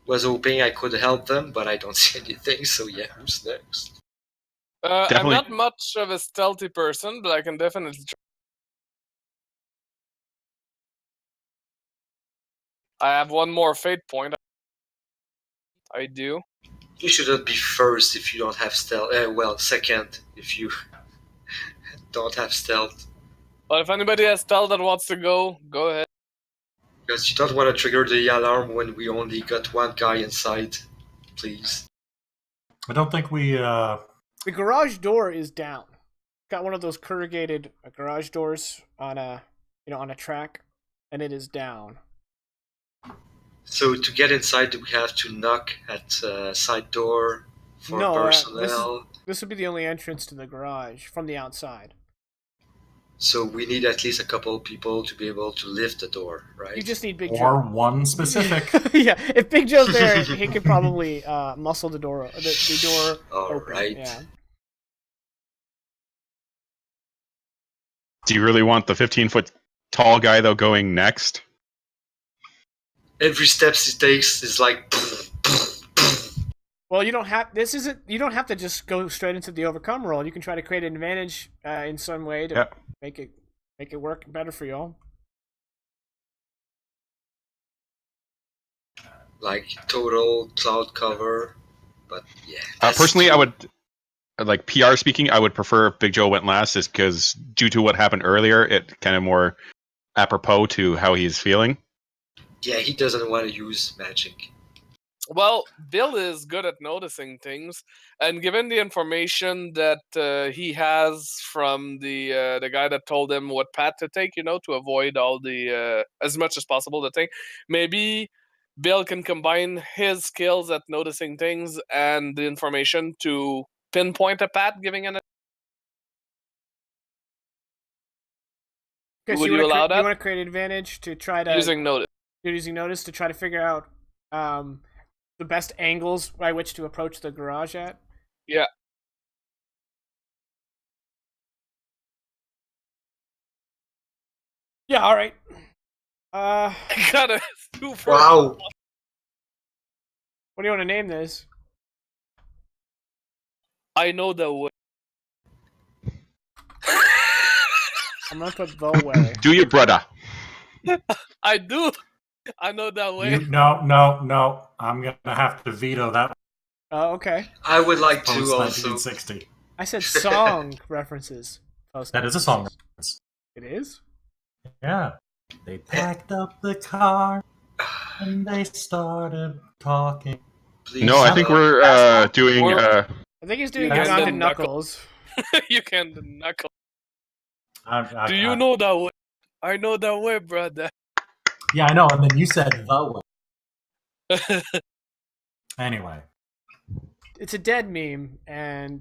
Was hoping I could help them, but I don't see anything. So yeah, who's next? I'm not much of a stealthy person, but I can definitely try. I have one more fate point. I do. You shouldn't be first if you don't have stealth. Well, second if you don't have stealth. But if anybody has stealth that wants to go ahead. Because you don't want to trigger the alarm when we only got one guy inside. Please. I don't think we... The garage door is down. Got one of those corrugated garage doors on a track, and it is down. So to get inside, do we have to knock at side door for personnel? This would be the only entrance to the garage from the outside. So we need at least a couple people to be able to lift the door, right? You just need Big Joe. Or one specific. Yeah, if Big Joe's there, he could probably muscle the door. The door All open. right. Yeah. Do you really want the 15-foot tall guy though going next? Every step he takes is like. Well, you don't have. You don't have to just go straight into the overcome roll. You can try to create an advantage in some way to make it work better for y'all. like total cloud cover. But yeah. that's Personally, too- I would, like PR speaking, I would prefer if Big Joe went last, just because due to what happened earlier, it kind of more apropos to how he's feeling. Yeah, he doesn't want to use magic. Well, Bill is good at noticing things, and given the information that he has from the guy that told him what path to take, to avoid all the as much as possible the thing, maybe Bill can combine his skills at noticing things and the information to pinpoint a path, giving an. Okay, so Would you allow You that? want to create advantage to try to Using notice. You're using notice to try to figure out the best angles by which to approach the garage at? Yeah. Yeah, alright. I got a 2 for. Wow. What do you want to name this? I know the way. I'm gonna put the way. Do you, brother? I do. I know that way. No. I'm gonna have to veto that. Oh, okay. I would like to Post also. 1960. I said song references. That is a song reference. It is? Yeah. They packed up the car and they started talking. Please No, I think we're doing. I think he's doing You Uganda can Knuckles. You can knuckle. Do You you know that way? I know that way, brother. Yeah, I know. And then you said the way. Anyway. It's a dead meme, and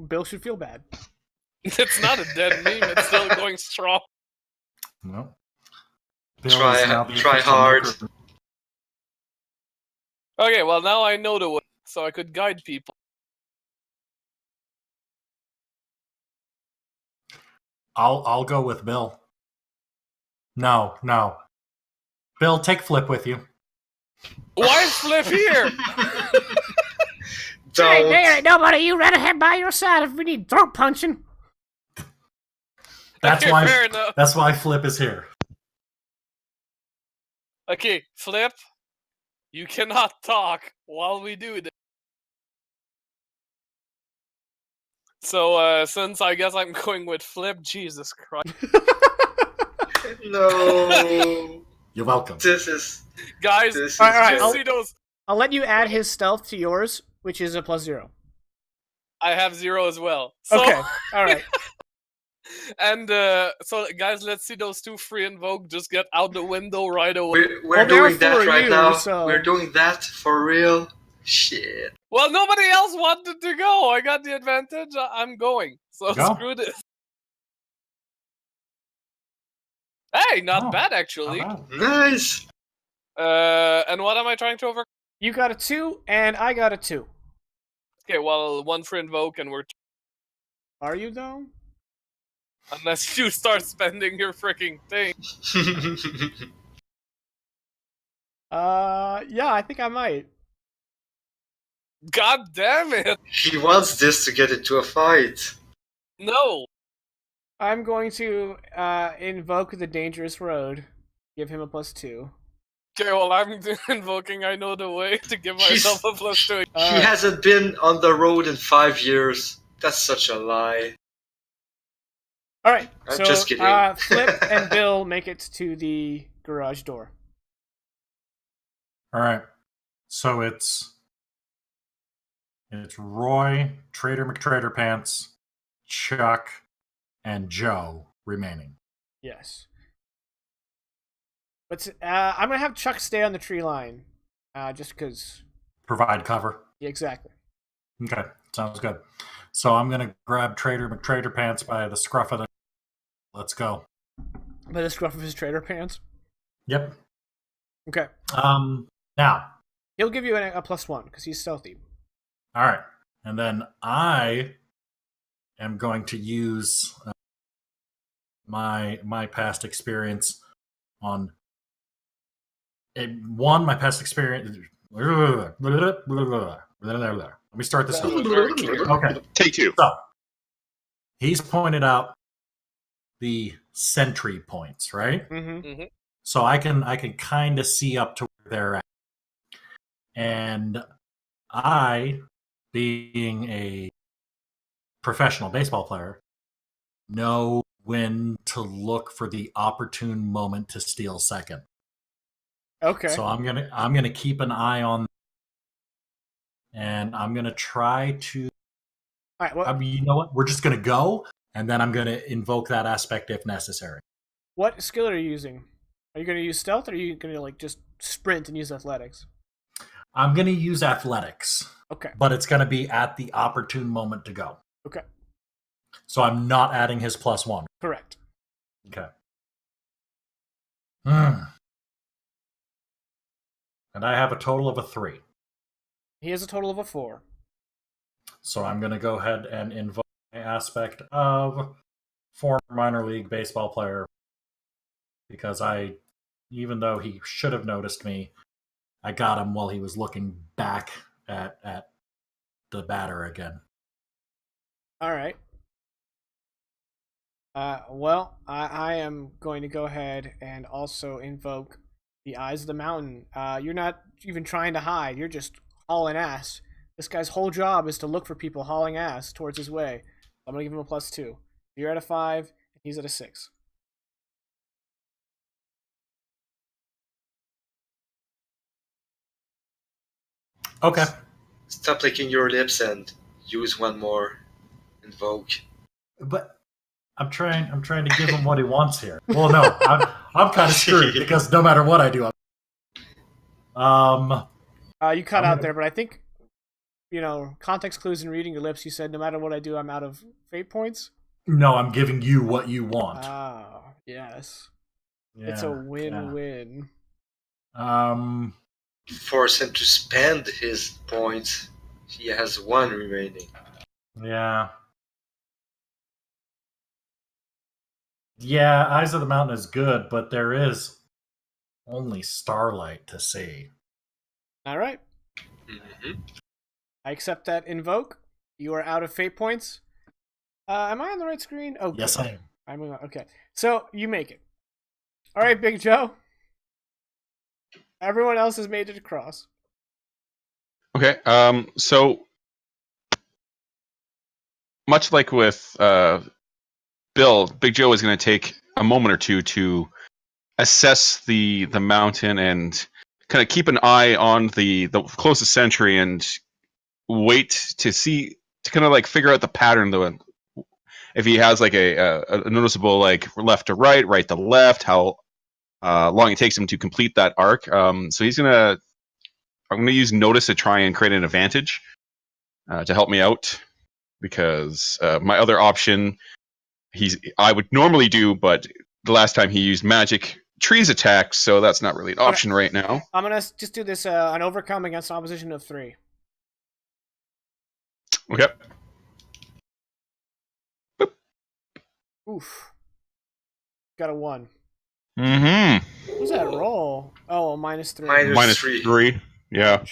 Bill should feel bad. It's not a dead meme. It's still going strong. No. Try hard. Okay, well now I know the way, so I could guide people. I'll go with Bill. No. Bill, take Flip with you. Why is Flip here? Don't. There ain't nobody. You rather have by your side if we need throat punching. That's Okay, why. fair enough. That's why Flip is here. Okay, Flip, you cannot talk while we do this. So, since I guess I'm going with Flip, Jesus Christ. No. You're welcome. This is. Guys, This is. All right, just I'll- see those. I'll let you add his stealth to yours, which is a +0. I have 0 as well. So, Okay, alright. And, so, guys, let's see those 2 free invoke just get out the window right away. We're Well, doing they're that for right you, now. so- We're doing that for real. Shit. Well, nobody else wanted to go. I got the advantage. I'm going. So Go. screw this. Hey, not Oh, bad actually. Not bad. Nice. And what am I trying to overcome? You got a 2, and I got a 2. Okay, well, 1 for invoke, and we're Are you, though? unless you start spending your freaking thing. Yeah, I think I might. God damn it! He wants this to get into a fight. No. I'm going to invoke the dangerous road. Give him a +2. Okay, well, I'm invoking I know the way to give myself a +2. He hasn't been on the road in 5 years. That's such a lie. Alright, I'm so just kidding. Flip and Bill make it to the garage door. All right. So it's Roy, Trader McTrader Pants, Chuck, and Joe remaining. Yes. But I'm going to have Chuck stay on the tree line. Just because... Provide cover. Yeah, exactly. Okay, sounds good. So I'm gonna grab Trader McTrader Pants by the scruff of the. Let's go. By the scruff of his trader pants. Yep. Okay. Now. He'll give you a +1 because he's stealthy. All right, and then I am going to use my past experience on my past experience. Let me start this over. Okay. Take 2. So he's pointed out the sentry points, right? Mm-hmm. So I can kind of see up to where they're at. And I, being a professional baseball player, know when to look for the opportune moment to steal second. Okay. So I'm gonna keep an eye on, and I'm gonna try to. All right. Well, you know what? We're just gonna go, and then I'm gonna invoke that aspect if necessary. what skill are you using? Are you going to use stealth, or are you going to like just sprint and use athletics? I'm gonna use athletics, Okay. but it's gonna be at the opportune moment to go. Okay. So I'm not adding his +1. Correct. Okay. And I have a total of a 3. He has a total of a 4. So I'm going to go ahead and invoke the aspect of former minor league baseball player, because even though he should have noticed me, I got him while he was looking back at the batter again. All right. Well, I am going to go ahead and also invoke the Eyes of the Mountain. You're not even trying to hide. You're just hauling ass. This guy's whole job is to look for people hauling ass towards his way. I'm going to give him a +2. You're at a 5, and he's at a 6. Okay. Stop licking your lips and use one more invoke. But I'm trying to give him what he wants here. Well, no, I'm kind of screwed because no matter what I do, You cut out there, but I think, context clues and reading your lips, you said no matter what I do, I'm out of fate points. No, I'm giving you what you want. Ah, yes. Yeah, It's a win-win. Force him to spend his points. He has 1 remaining. Yeah. Yeah, Eyes of the Mountain is good, but there is only starlight to see. All right. Mm-hmm. I accept that invoke. You are out of fate points. Am I on the right screen? Oh, yes, good. I am. Okay. So you make it. All right, Big Joe. Everyone else has made it across. Okay. So much like with Bill, Big Joe is going to take a moment or two to assess the mountain and kind of keep an eye on the closest sentry and wait to kind of like figure out the pattern, though. If he has like a noticeable like left to right to left, how long it takes him to complete that arc. So I'm gonna use notice to try and create an advantage to help me out, because my other option I would normally do, but the last time he used magic trees attack, so that's not really an option right now. I'm gonna just do this an overcome against an opposition of 3. Okay. Boop. Oof. Got a 1. Mm-hmm. What's that roll? Oh, a -3. Minus 3. Yeah.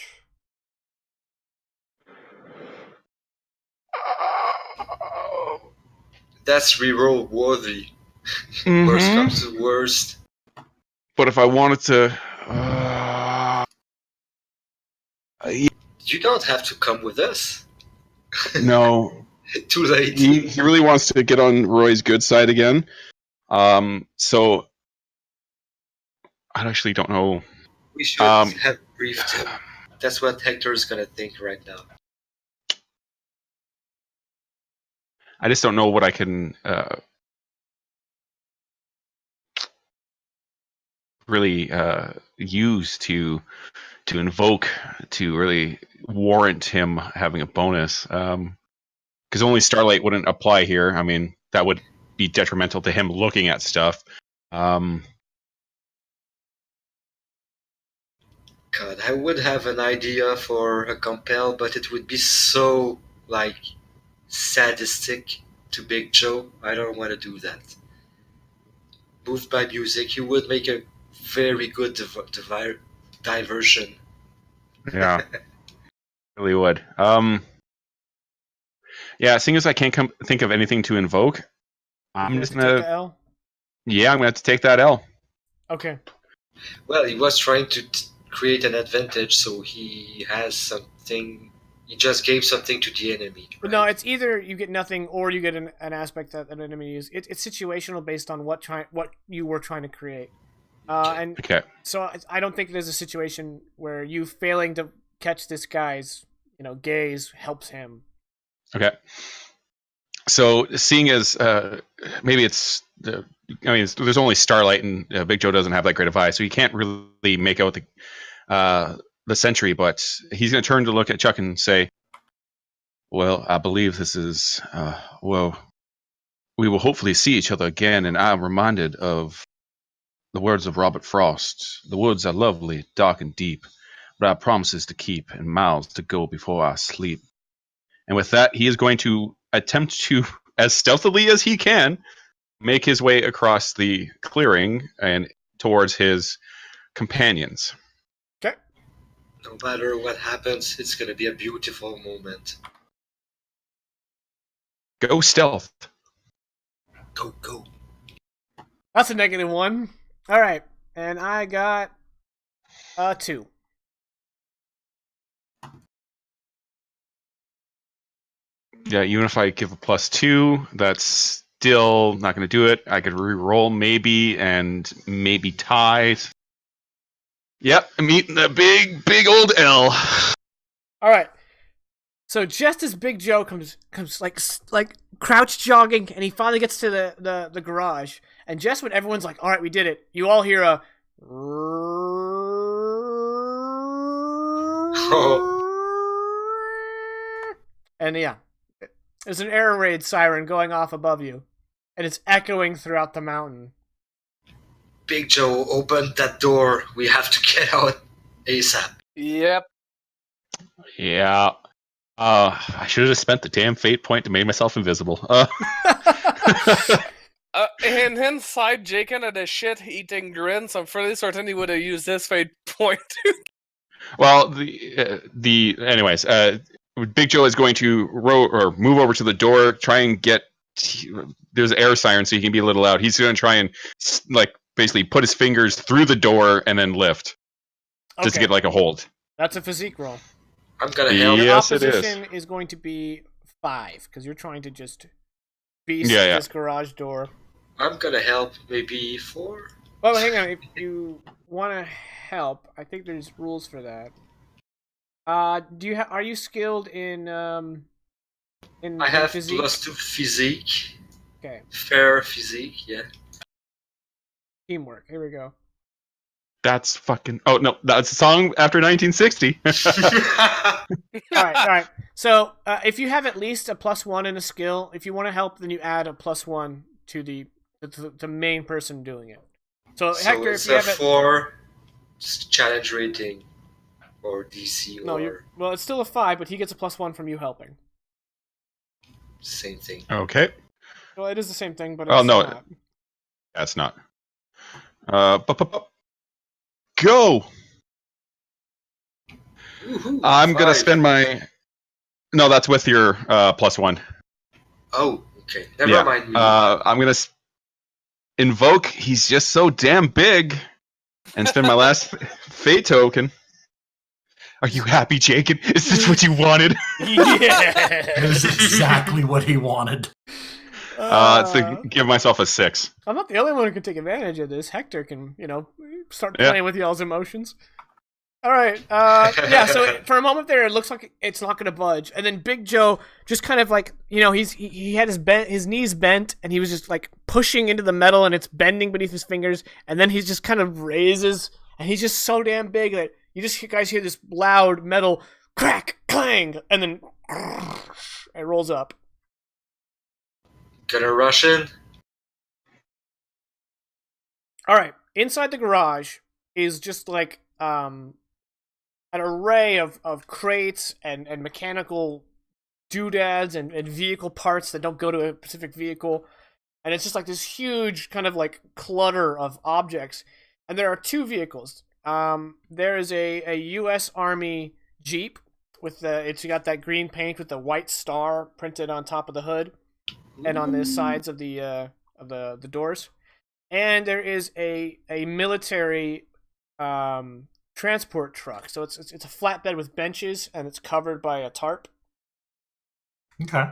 That's reroll worthy. Mm-hmm. Worst comes to worst. But if I wanted to... You don't have to come with us. No. Too late. He really wants to get on Roy's good side again. So I actually don't know. We should have briefed him. That's what Hector's gonna think right now. I just don't know what I can really use to invoke to really warrant him having a bonus. Because only Starlight wouldn't apply here. I mean, that would be detrimental to him looking at stuff. God, I would have an idea for a compel, but it would be so, sadistic to Big Joe. I don't want to do that. Moved by music, you would make a very good diversion. Yeah, really would. Yeah, seeing as I can't think of anything to invoke, I'm just gonna. Take the L? Yeah, I'm gonna have to take that L. Okay. Well, he was trying to create an advantage, so he has something. He just gave something to the enemy. Right? No, it's either you get nothing or you get an aspect that an enemy uses. It's situational based on what you were trying to create. And Okay. so I don't think there's a situation where you failing to catch this guy's gaze helps him. Okay. So, seeing as maybe it's there's only starlight, and Big Joe doesn't have that great of eye, so he can't really make out the sentry. But he's going to turn to look at Chuck and say, "Well, I believe this is well. We will hopefully see each other again, and I'm reminded of the words of Robert Frost. The woods are lovely, dark and deep, but I have promises to keep and miles to go before I sleep." And with that, he is going to attempt to, as stealthily as he can, make his way across the clearing and towards his companions. Okay. No matter what happens, it's going to be a beautiful moment. Go stealth. Go. That's a -1. All right, and I got 2. Yeah, even if I give a +2, that's still not going to do it. I could re-roll maybe and maybe tie. Yep, I'm eating a big old L. All right. So just as Big Joe comes like crouch jogging, and he finally gets to the garage, and just when everyone's like, "All right, we did it," you all hear a. And yeah, there's an air raid siren going off above you, and it's echoing throughout the mountain. Big Joe, open that door. We have to get out ASAP. Yep. Yeah. I should have just spent the damn fate point to make myself invisible. And inside Jaken had a shit-eating grin, so I'm fairly certain he would have used this fate point. Well, anyways, Big Joe is going to move over to the door, try and get. There's an air siren, so he can be a little loud. He's going to try and basically put his fingers through the door and then lift, just to get a hold. That's a physique roll. I'm gonna help. Yes, it is. Your opposition is going to be 5 because you're trying to just beast this garage door. I'm gonna help. Maybe 4. Well, hang on. If you want to help, I think there's rules for that. Are you skilled in I have physique? +2 physique. Okay. Fair physique, yeah. Teamwork. Here we go. That's fucking. Oh no, that's a song after 1960. All right. So if you have at least a +1 in a skill, if you want to help, then you add a +1 to the main person doing it. So Hector, it's if you have 4 challenge rating or DC well, it's still a 5, but he gets a +1 from you helping. Same thing. Okay. Well, it is the same thing, but no, not. That's not. Go. Woohoo, I'm gonna 5. spend my. No, that's with your +1. Oh, okay. Never mind. I'm gonna invoke. He's just so damn big, and spend my last fate token. Are you happy, Jacob? Is this what you wanted? Yeah. It is exactly what he wanted. To give myself a 6. I'm not the only one who can take advantage of this. Hector can, start playing with y'all's emotions. All right. Yeah. So for a moment there, it looks like it's not going to budge, and then Big Joe just kind of he had his knees bent, and he was just pushing into the metal, and it's bending beneath his fingers, and then he just kind of raises, and he's just so damn big that you guys hear this loud metal crack, clang, and then it rolls up. Gonna rush in. All right. Inside the garage is just an array of crates and mechanical doodads and vehicle parts that don't go to a specific vehicle. And it's just this huge kind of clutter of objects. And there are 2 vehicles. There is a U.S. Army Jeep it's got that green paint with the white star printed on top of the hood and on the sides of the doors. And there is a military transport truck. So it's a flatbed with benches, and it's covered by a tarp. Okay.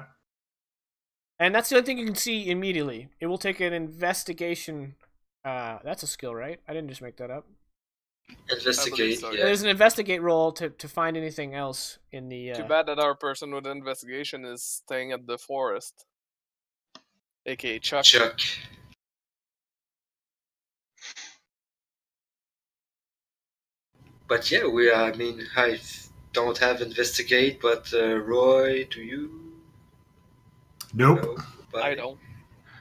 And that's the only thing you can see immediately. It will take an investigation. That's a skill, right? I didn't just make that up. Investigate. so, Yeah. There's an investigate roll to find anything else in the. Too bad that our person with investigation is staying at the forest. AKA Chuck. Chuck. But yeah, I mean, I don't have investigate, but Roy, do you? Nope. No, but I don't.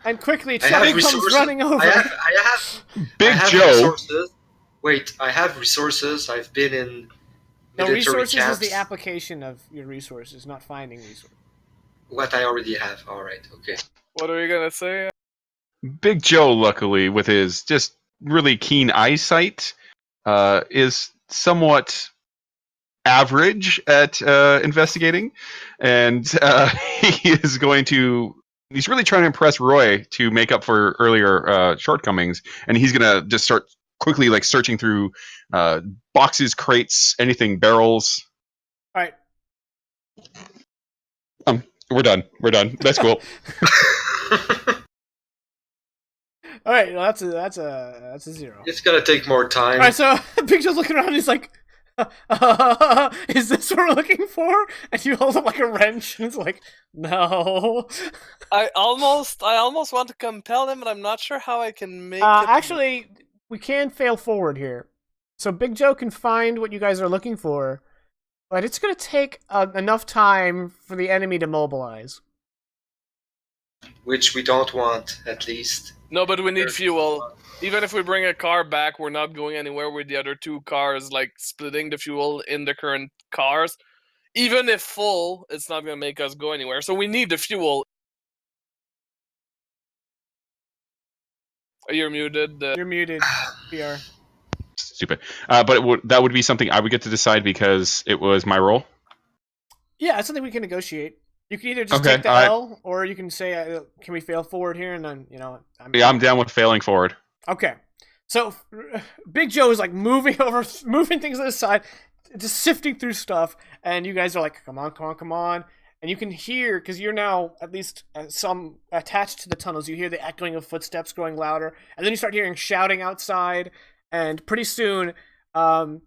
And quickly, I have Chubby comes resources. running over. I have Big I have Joe. resources. Wait, I have resources. I've been in No, military resources camps. is the application of your resources, not finding resources. What I already have. All right. Okay. What are you gonna say? Big Joe, luckily, with his just really keen eyesight, is somewhat average at investigating, and he is going to. He's really trying to impress Roy to make up for earlier shortcomings, and he's gonna just start quickly, like searching through boxes, crates, anything, barrels. All right. We're done. That's cool. All right. Well, that's a 0. It's gonna take more time. All right. So Big Joe's looking around. And he's like, "Is this what we're looking for?" And you hold up like a wrench, and it's like, "No." I almost want to compel him, but I'm not sure how I can make it. Actually, we can fail forward here. So Big Joe can find what you guys are looking for, but it's going to take enough time for the enemy to mobilize. Which we don't want, at least. No, but we need fuel. Even if we bring a car back, we're not going anywhere with the other 2 cars, like splitting the fuel in the current cars. Even if full, it's not going to make us go anywhere. So we need the fuel. You're muted. You're muted, PR. Stupid. But that would be something I would get to decide because it was my role. Yeah, it's something we can negotiate. You can either just Okay, take the L, or you can say, "Can we fail forward here?" And then I'm down with failing forward. Okay, so Big Joe is like moving things to the side, just sifting through stuff, and you guys are like, "Come on!" And you can hear, because you're now at least some attached to the tunnels. You hear the echoing of footsteps growing louder, and then you start hearing shouting outside, and pretty soon, Can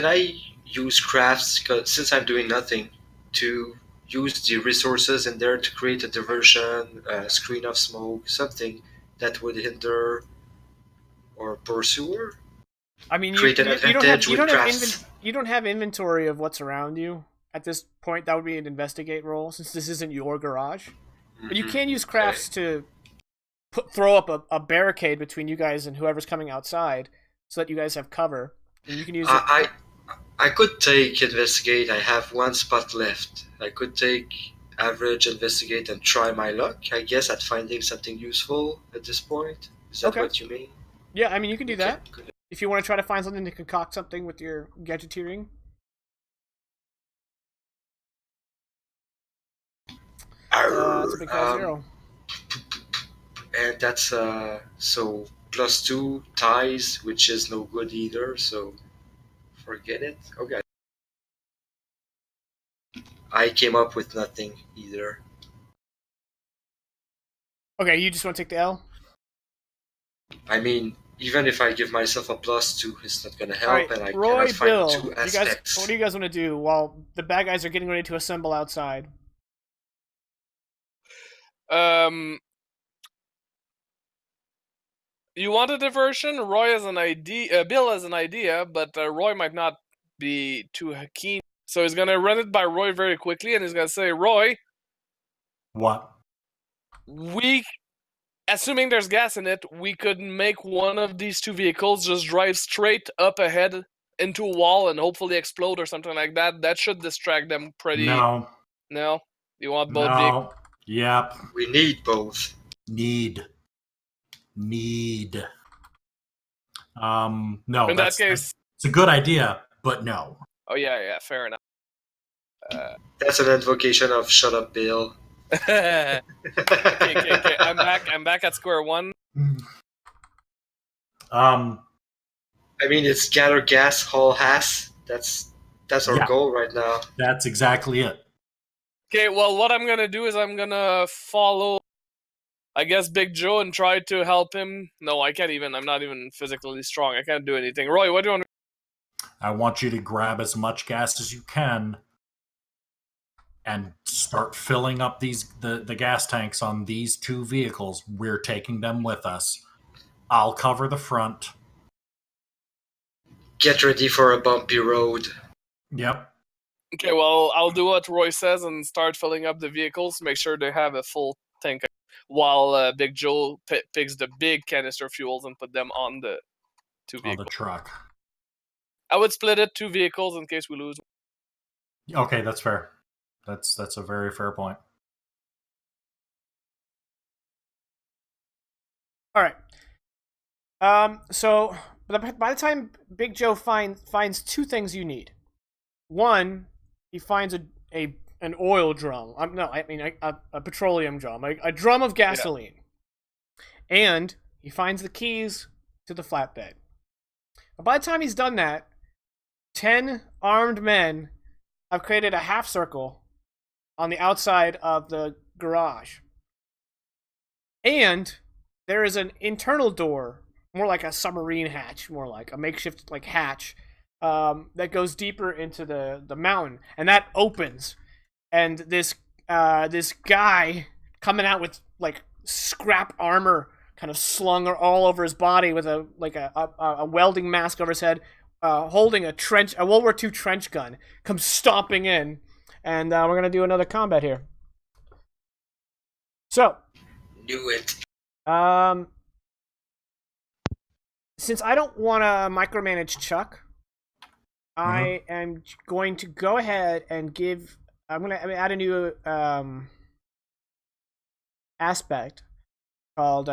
I use crafts? 'Cause since I'm doing nothing, to use the resources in there to create a diversion, a screen of smoke, something that would hinder or pursuer. I mean, Create an advantage with crafts. you don't have inventory of what's around you at this point. That would be an investigate roll, since this isn't your garage. But you can use crafts to throw up a barricade between you guys and whoever's coming outside, so that you guys have cover. And you can use I could take investigate. I have 1 spot left. I could take average investigate and try my luck, I guess, at finding something useful at this point. Is that Okay. what you mean? Yeah, I mean, you can do that. Okay. If you want to try to find something to concoct something with your gadgeteering. That's a big high 0. And that's so +2 ties, which is no good either, so forget it. Okay. I came up with nothing either. Okay, you just want to take the L? I mean, even if I give myself a +2, it's not gonna help, All right, and I Roy, cannot find Bill, 2 you guys, aspects. what do you guys want to do while the bad guys are getting ready to assemble outside? You want a diversion? Roy has an idea. Bill has an idea, but Roy might not be too keen. So he's gonna run it by Roy very quickly, and he's gonna say, "Roy, What? assuming there's gas in it, we could make one of these 2 vehicles just drive straight up ahead into a wall and hopefully explode or something like that. That should distract them pretty. No. No? You want both No. Yep. We need both. Need. No. In that case, it's a good idea, but no. oh yeah, fair enough. That's an invocation of "Shut up, Bill." Okay. I'm back at square one. And I mean, it's gather gas, haul ass. That's our Yeah. goal right now. That's exactly it. Okay, well, what I'm gonna do is I'm gonna follow, I guess, Big Joe and try to help him. No, I can't even. I'm not even physically strong. I can't do anything. Roy, what do you want? I want you to grab as much gas as you can and start filling up the gas tanks on these 2 vehicles. We're taking them with us. I'll cover the front. Get ready for a bumpy road. Yep. Okay, well, I'll do what Roy says and start filling up the vehicles. Make sure they have a full tank, while Big Joe picks the big canister fuels and put them on the 2 On the vehicles. truck. I would split it 2 vehicles in case we lose. Okay, that's fair. That's a very fair point. All right. So by the time Big Joe finds 2 things you need. One, he finds an oil drum. A petroleum drum, a drum of gasoline. Yeah. And he finds the keys to the flatbed. But by the time he's done that, 10 armed men have created a half circle on the outside of the garage. And there is an internal door, more like a submarine hatch, more like a makeshift hatch, that goes deeper into the mountain, and that opens, and this guy coming out with scrap armor kind of slung all over his body with a welding mask over his head, holding a World War II trench gun, comes stomping in, and we're gonna do another combat here. So, Do it. Since I don't want to micromanage Chuck, I am going to go ahead and I'm gonna add a new aspect called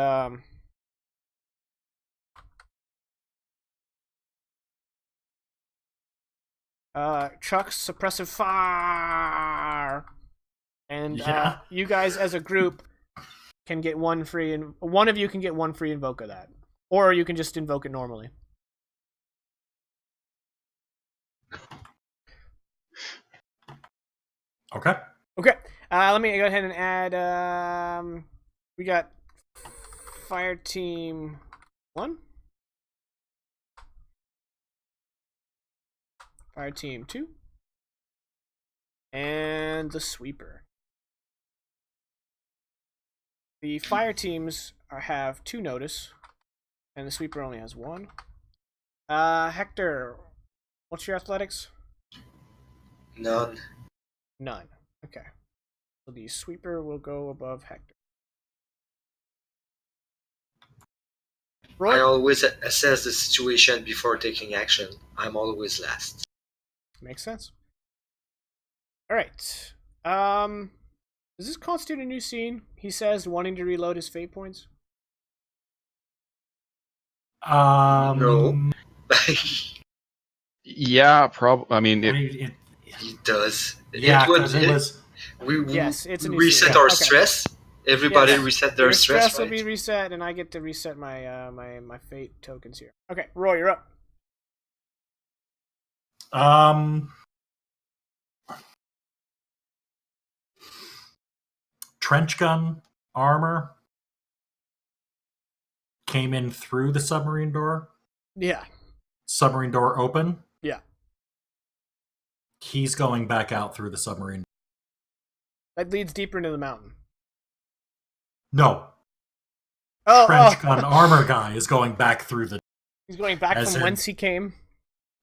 Chuck's suppressive fire, and you guys as a group can get one free, and one of you can get one free invoke of that, or you can just invoke it normally. Okay. Let me go ahead and add. We got Fire Team 1, Fire Team 2, and the Sweeper. The fire teams have 2 notice, and the Sweeper only has 1. Hector, what's your athletics? None. Okay. So the Sweeper will go above Hector. Roy? I always assess the situation before taking action. I'm always last. Makes sense. Alright. Does this constitute a new scene? He says, wanting to reload his fate points. No. Yeah, probably. I mean, He does. Yeah, we yes, it's a new reset scene. our Okay. stress. Everybody reset their Your stress. will Right? be reset, and I get to reset my my fate tokens here. Okay, Roy, you're up. Trench gun armor came in through the submarine door. Yeah. Submarine door open. Yeah. He's going back out through the submarine. That leads deeper into the mountain. No. Trench gun armor guy is going back through the. He's going back from whence he came.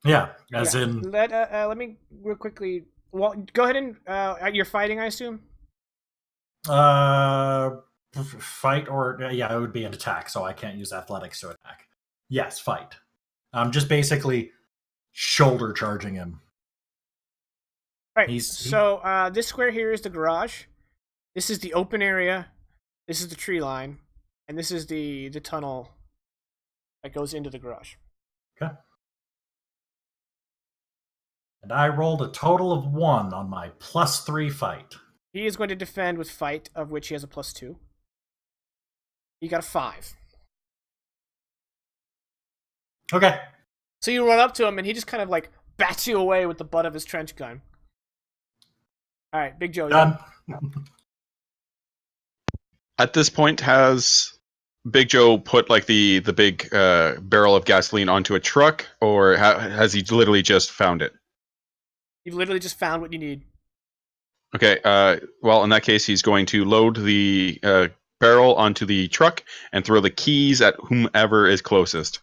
Yeah, in. Let me real quickly. Well, go ahead and you're fighting, I assume. Fight or it would be an attack, so I can't use athletics to attack. Yes, fight. I'm just basically shoulder charging him. Right. This square here is the garage. This is the open area. This is the tree line, and this is the tunnel that goes into the garage. Okay. And I rolled a total of 1 on my +3 fight. He is going to defend with fight, of which he has a +2. He got a 5. Okay. So you run up to him, and he just kind of like bats you away with the butt of his trench gun. All right, Big Joe. Done. At this point, has Big Joe put like the big barrel of gasoline onto a truck, or has he literally just found it? You've literally just found what you need. Okay. Well, in that case, he's going to load the barrel onto the truck and throw the keys at whomever is closest.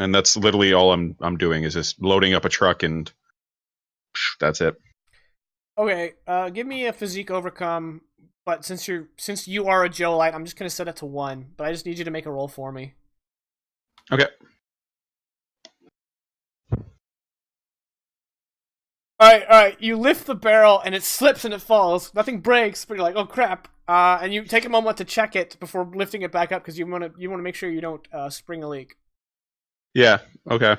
And that's literally all I'm doing is just loading up a truck, and that's it. Okay, give me a physique overcome. But since you are a Joelite, I'm just gonna set it to 1. But I just need you to make a roll for me. Okay. All right. You lift the barrel and it slips and it falls. Nothing breaks, but you're like, oh crap! And you take a moment to check it before lifting it back up because you want to make sure you don't spring a leak. Yeah. Okay.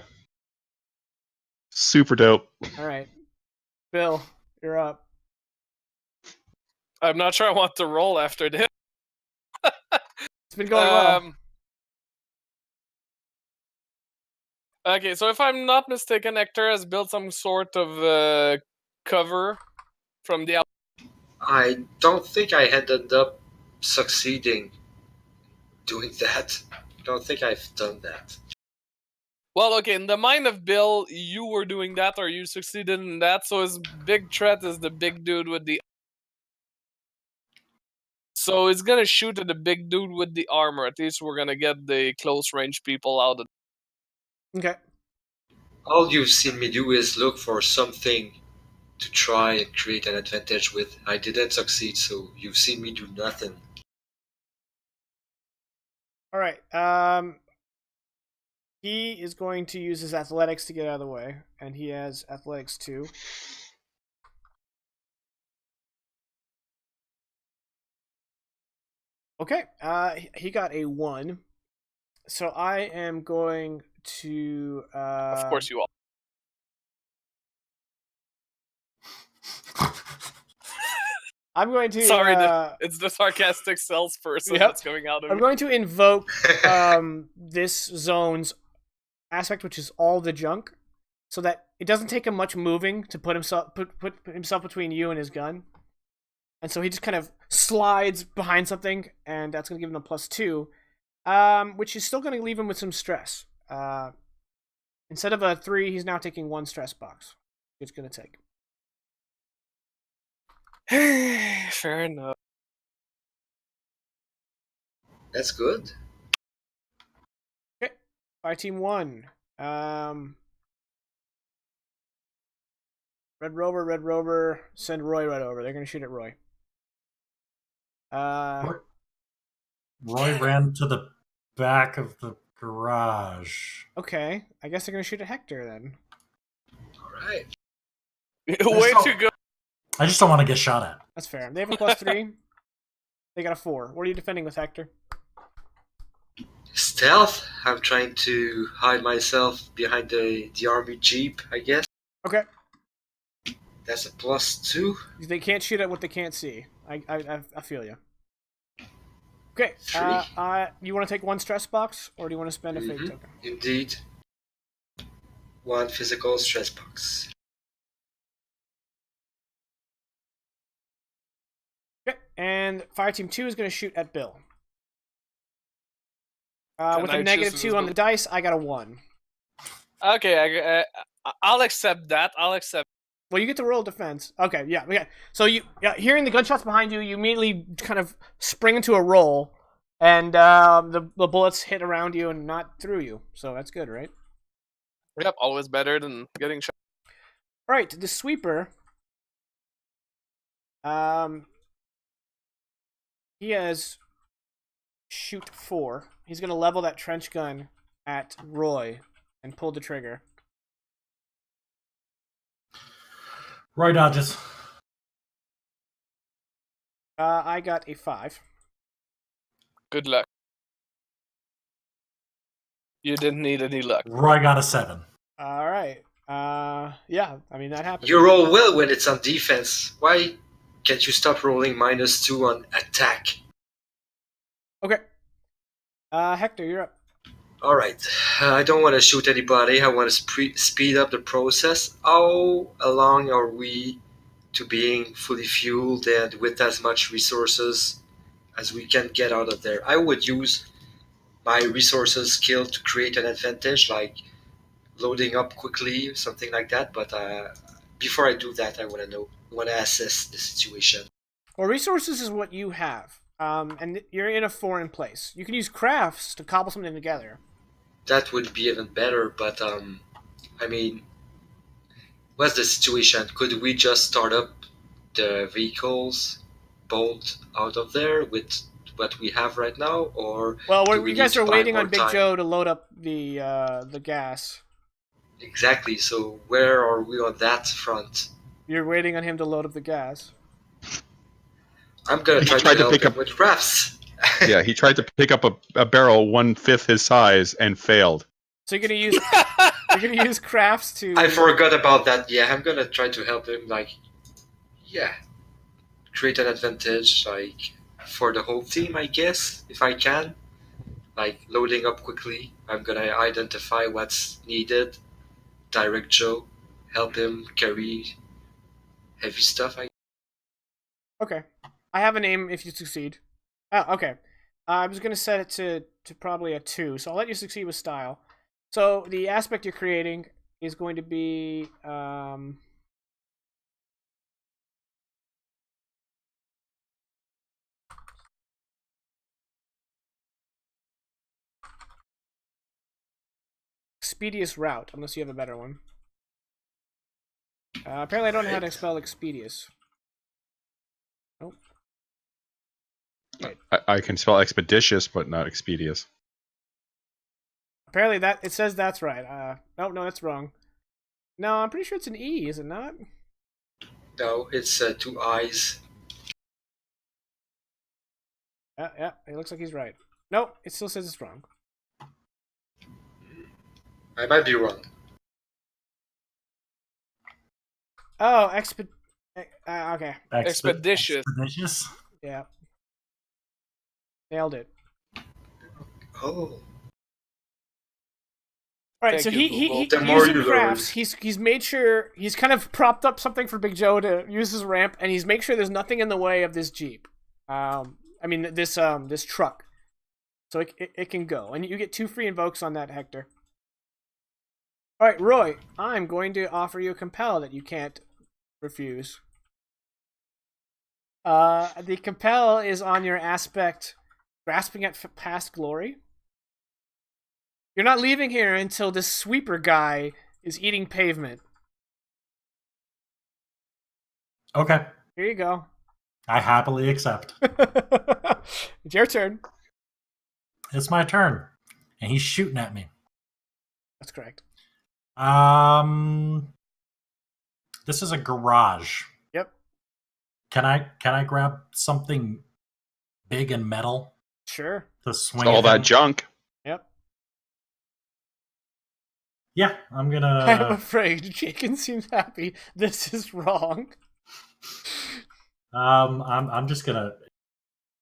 Super dope. All right, Bill, you're up. I'm not sure I want to roll after this. It's been going well. Okay, so if I'm not mistaken, Hector has built some sort of cover from the outside. I don't think I ended up succeeding doing that. I don't think I've done that. Well, okay, in the mind of Bill, you were doing that, or you succeeded in that, so his big threat is the big dude with the... So he's gonna shoot at the big dude with the armor. At least we're gonna get the close range people out of... Okay. All you've seen me do is look for something to try and create an advantage with. I didn't succeed, so you've seen me do nothing. All right. He is going to use his athletics to get out of the way, and he has athletics 2. Okay. He got a 1. So I am going to. Of course you all. I'm going to. Sorry, it's the sarcastic salesperson that's coming out of I'm me. going to invoke this zone's aspect, which is all the junk, so that it doesn't take him much moving to put himself between you and his gun. And so he just kind of slides behind something, and that's going to give him a +2, which is still going to leave him with some stress. Instead of a 3, he's now taking 1 stress box. It's going to take. Fair enough. That's good. Okay, Fire Team 1. Red Rover, send Roy right over. They're going to shoot at Roy. Roy ran to the back of the garage. Okay, I guess they're going to shoot at Hector then. Alright. Way to go. I just don't want to get shot at. That's fair. They have a +3. They got a 4. What are you defending with, Hector? Stealth. I'm trying to hide myself behind the army jeep, I guess. Okay. That's a +2. They can't shoot at what they can't see. I feel you. Okay. 3. You want to take 1 stress box, or do you want to spend a fate token? Indeed. 1 physical stress box. Okay. And Fire Team 2 is going to shoot at Bill. With a -2 on the dice, I got a 1. Okay, I'll accept that. Well, you get to roll defense. Okay, yeah. So hearing the gunshots behind you, you immediately kind of spring into a roll, and the bullets hit around you and not through you. So that's good, right? Yep, always better than getting shot. All right, the sweeper. He has shoot 4. He's gonna level that trench gun at Roy and pull the trigger. Roy dodges. I got a 5. Good luck. You didn't need any luck. Roy got a 7. All right. Yeah. I mean that happens. You roll well when it's on defense. Why can't you stop rolling -2 on attack? Okay. Hector, you're up. All right. I don't want to shoot anybody. I want to speed up the process. How along are we to being fully fueled and with as much resources as we can get out of there? I would use my resources skill to create an advantage, like loading up quickly, something like that. But before I do that, I want to know, I want to assess the situation. Well, resources is what you have, and you're in a foreign place. You can use crafts to cobble something together. That would be even better, but I mean, what's the situation? Could we just start up the vehicles, bolt out of there with what we have right now, or Well, do we you need guys to are buy waiting more on Big time? Joe to load up the gas. Exactly. So where are we on that front? You're waiting on him to load up the gas. I'm gonna He try tried to to help pick him up- with crafts. Yeah, he tried to pick up a barrel 1/5 his size and failed. So you're gonna use crafts to. I forgot about that. Yeah, I'm gonna try to help him. Like, yeah, create an advantage, like for the whole team, I guess, if I can. Like loading up quickly. I'm gonna identify what's needed. Direct Joe, help him carry heavy stuff. Okay, I have a name if you succeed. Oh, okay. I'm just gonna set it to probably a 2, so I'll let you succeed with style. So the aspect you're creating is going to be expeditious route, unless you have a better one. Apparently, I don't know how to spell expeditious. Nope. I can spell expeditious, but not expeditious. Apparently, that it says that's right. No, that's wrong. No, I'm pretty sure it's an E, is it not? No, it's 2 eyes. Yeah, it looks like he's right. Nope, it still says it's wrong. I might be wrong. Oh, okay. Expeditious. Expeditious. Yeah. Nailed it. Oh, All right, Thank so you, he Google. The more using you crafts. learn. He's made sure he's kind of propped up something for Big Joe to use his ramp, and he's make sure there's nothing in the way of this Jeep. I mean this truck, so it can go, and you get 2 free invokes on that, Hector. All right, Roy, I'm going to offer you a compel that you can't refuse. The compel is on your aspect, grasping at past glory. You're not leaving here until this sweeper guy is eating pavement. Okay, Here you go. I happily accept. It's your turn. It's my turn, and he's shooting at me. That's correct. This is a garage. Yep. Can I grab something big and metal Sure. to swing All at that him? junk. Yep. Yeah, I'm I'm gonna. afraid Jakin seems happy. This is wrong. I'm just gonna,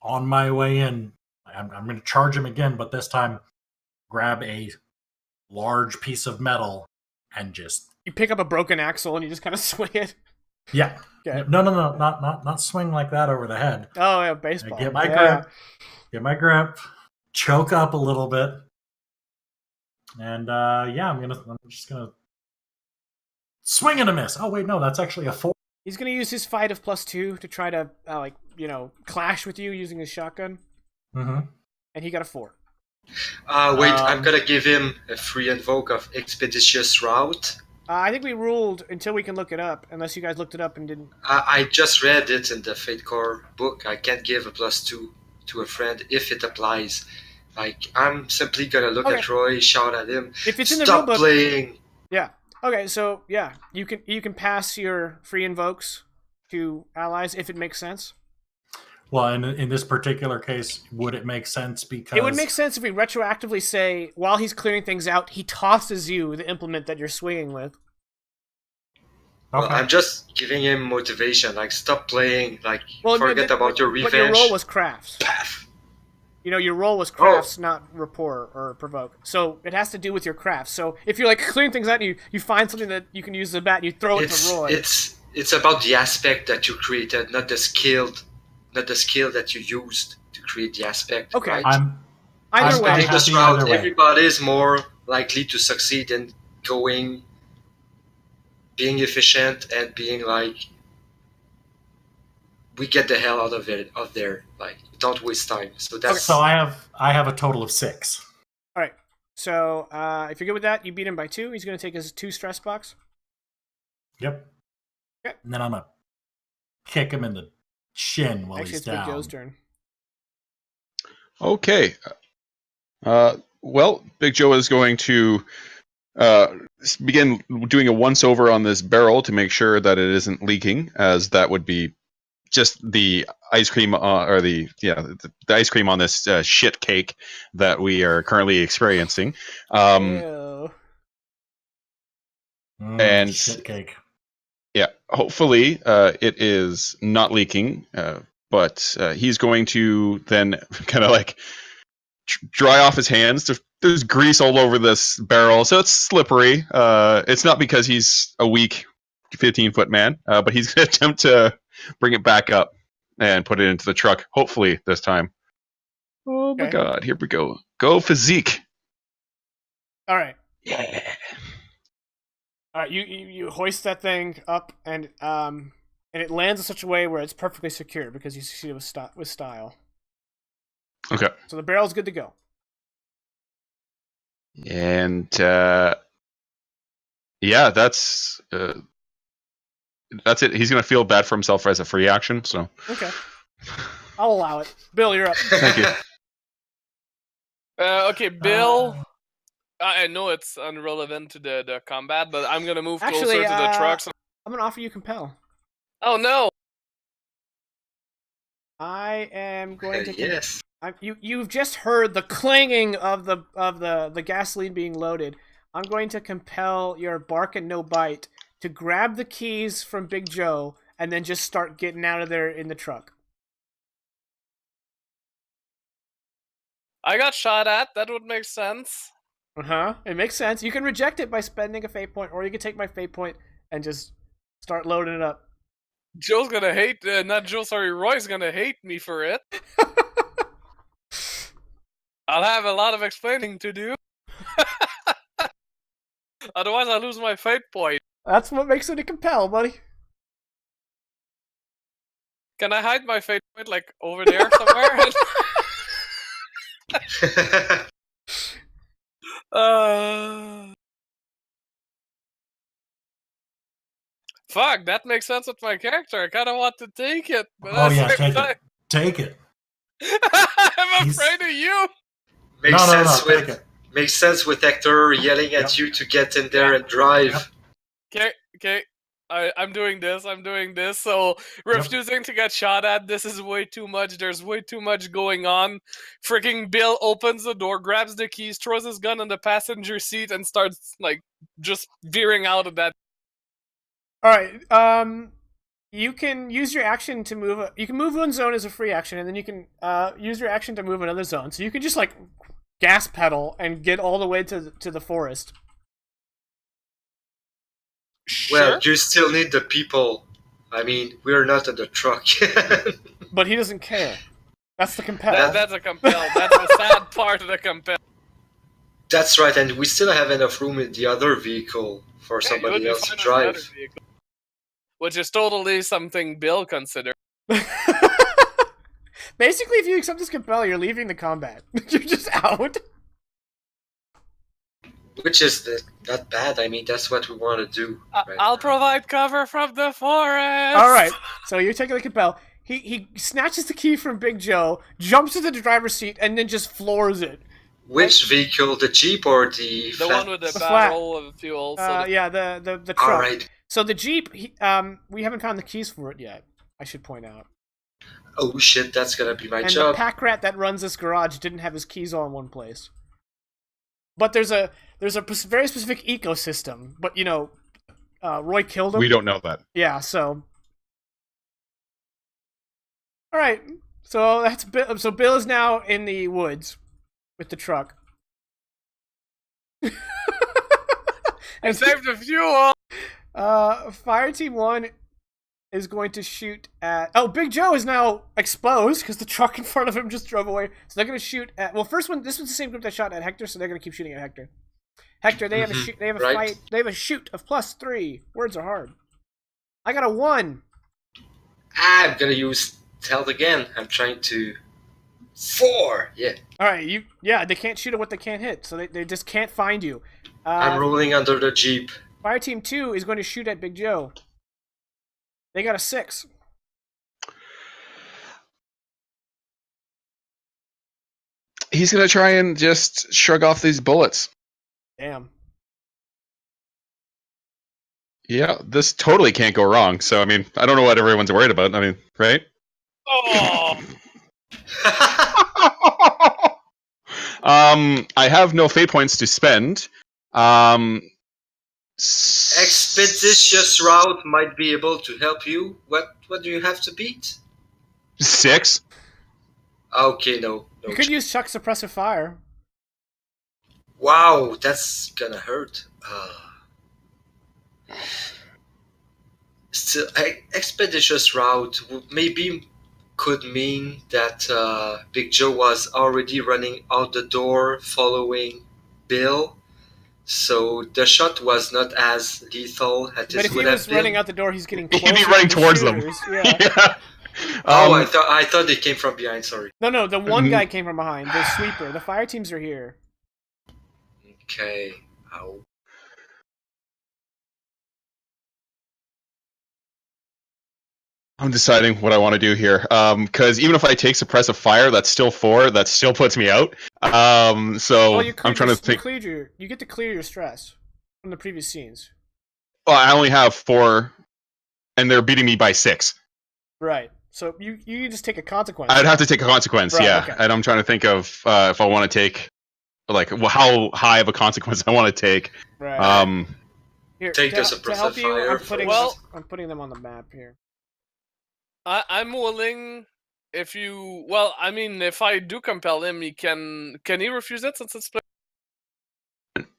on my way in, I'm gonna charge him again, but this time grab a large piece of metal and just You pick up a broken axle and you just kind of swing it. yeah. Okay. No, not swing like that over the head. Oh yeah, baseball. Get my Yeah. grip, choke up a little bit, and yeah, I'm just gonna swing and a miss. Oh wait, no, that's actually a 4. He's gonna use his fight of +2 to try to clash with you using his shotgun, Mm-hmm. and he got a 4. Wait, I'm gonna give him a free invoke of expeditious route. I think we ruled until we can look it up, unless you guys looked it up and didn't. I just read it in the Fate Core book. I can't give a +2 to a friend if it applies. Like, I'm simply gonna look Okay. at Roy, shout at him, If it's in the stop rulebook, playing. yeah. Okay, so yeah, you can pass your free invokes to allies if it makes sense. Well, in this particular case, would it make sense because It would make sense if we retroactively say, while he's clearing things out, he tosses you the implement that you're swinging with. Well, Okay. I'm just giving him motivation. Like, stop playing. Like, Well, forget about your But revenge. your role was crafts. Path. Your role was crafts, not rapport or provoke. So it has to do with your crafts. So if you're like clearing things out and you find something that you can use as a bat and you throw it to Roy. It's about the aspect that you created, not the skill that you used to create the aspect. Okay. Right? Either way. Take this route, everybody is more likely to succeed in being efficient and being like, we get the hell out of there. Like, don't waste time. So that's. So I have a total of 6. All right. So if you're good with that, you beat him by 2. He's going to take his 2 stress box. Yep. Okay. And then I'm gonna kick him in the shin while Actually, he's it's down. Big Joe's turn. Okay. Well, Big Joe is going to begin doing a once-over on this barrel to make sure that it isn't leaking, as that would be just the ice cream or the ice cream on this shit cake that we are currently experiencing. Ew. And shit cake. Yeah, hopefully it is not leaking, but he's going to then kind of like dry off his hands. There's grease all over this barrel, so it's slippery. It's not because he's a weak 15-foot man, but he's going to attempt to bring it back up and put it into the truck, hopefully this time. Oh my god, here we go. Go physique. All right. Yeah. All right, you hoist that thing up, and it lands in such a way where it's perfectly secure because you succeeded with style. Okay. So the barrel's good to go. And yeah, that's it. He's gonna feel bad for himself as a free action. So. Okay. I'll allow it. Bill, you're up. Thank you. Okay, Bill. I know it's irrelevant to the combat, but I'm gonna move closer to the trucks. I'm gonna offer you compel. Oh no! I am going to. Yes. You've just heard the clanging of the gasoline being loaded. I'm going to compel your bark and no bite to grab the keys from Big Joe and then just start getting out of there in the truck. I got shot at. That would make sense. It makes sense. You can reject it by spending a fate point, or you can take my fate point and just start loading it up. Joe's gonna hate. Roy's gonna hate me for it. I'll have a lot of explaining to do. Otherwise, I'll lose my fate point. That's what makes it a compel, buddy. Can I hide my fate point, like, over there somewhere? Fuck, that makes sense with my character. I kind of want to take it. But take it. I'm afraid of you. Makes sense with Hector yelling at you to get in there and drive. Okay. I'm doing this. So, refusing to get shot at, this is way too much. There's way too much going on. Freaking Bill opens the door, grabs the keys, throws his gun in the passenger seat, and starts, like, just veering out of that. Alright, you can use your action to move. You can move one zone as a free action, and then you can use your action to move another zone. So you can just, like, gas pedal and get all the way to the forest. Sure. Well, you still need the people. I mean, we're not in the truck. But he doesn't care. That's the compel. That's a compel. That's the sad part of the compel. That's right, and we still have enough room in the other vehicle for somebody else to drive. Which is totally something Bill considered. Basically, if you accept this compel, you're leaving the combat. You're just out. Which is not bad. I mean, that's what we want to do. I'll provide cover from the forest. All right. So you're taking the compel. He snatches the key from Big Joe, jumps into the driver's seat, and then just floors it. Which vehicle? The Jeep or the flat? One with the barrel of fuel. Yeah, the truck. All right. So the Jeep, we haven't found the keys for it yet, I should point out. Oh shit, that's gonna be my job. And the pack rat that runs this garage didn't have his keys all in one place. But there's a very specific ecosystem. But Roy killed him. We don't know that. Yeah. So. All right. So that's Bill. So Bill is now in the woods with the truck. And save the fuel. Fire Team 1 is going to shoot at... Oh, Big Joe is now exposed because the truck in front of him just drove away. So they're going to shoot at... Well, this one's the same group that shot at Hector, so they're going to keep shooting at Hector. Hector, they have a shoot. They have a fight. They have a shoot of +3. Words are hard. I got a 1. I'm gonna use stealth again. I'm trying to 4. Yeah. All right, yeah, they can't shoot at what they can't hit, so they just can't find you. I'm rolling under the Jeep. Fire Team 2 is going to shoot at Big Joe. They got a 6. He's gonna try and just shrug off these bullets. Damn. Yeah, this totally can't go wrong. So I mean, I don't know what everyone's worried about. I mean, right? Oh. I have no fate points to spend. Expeditious route might be able to help you. What do you have to beat? 6. Okay, no. You could use Chuck Suppressive Fire. Wow, that's gonna hurt. Still, expeditious route maybe could mean that Big Joe was already running out the door following Bill, so the shot was not as lethal as But it if he would have was been. running out the door, he's getting closer. He'd be running to the towards them. shooters. Yeah. Yeah. Oh, I thought they came from behind. Sorry. No, the one guy came from behind. The sweeper. The fire teams are here. Okay. Ow. I'm deciding what I want to do here. Because even if I take suppressive fire, that's still 4. That still puts me out. So I'm trying to think. You get to clear your stress from the previous scenes. Well, I only have 4, and they're beating me by 6. Right. So you just take a consequence. I'd have to take a consequence, Right, yeah. okay. And I'm trying to think of if I want to take, like, how high of a consequence I want to take. Right. Here, Take the to help suppressive you, fire. I'm putting them on the map here. I'm willing. If you, well, I mean, if I do compel him, can he refuse it since it's split?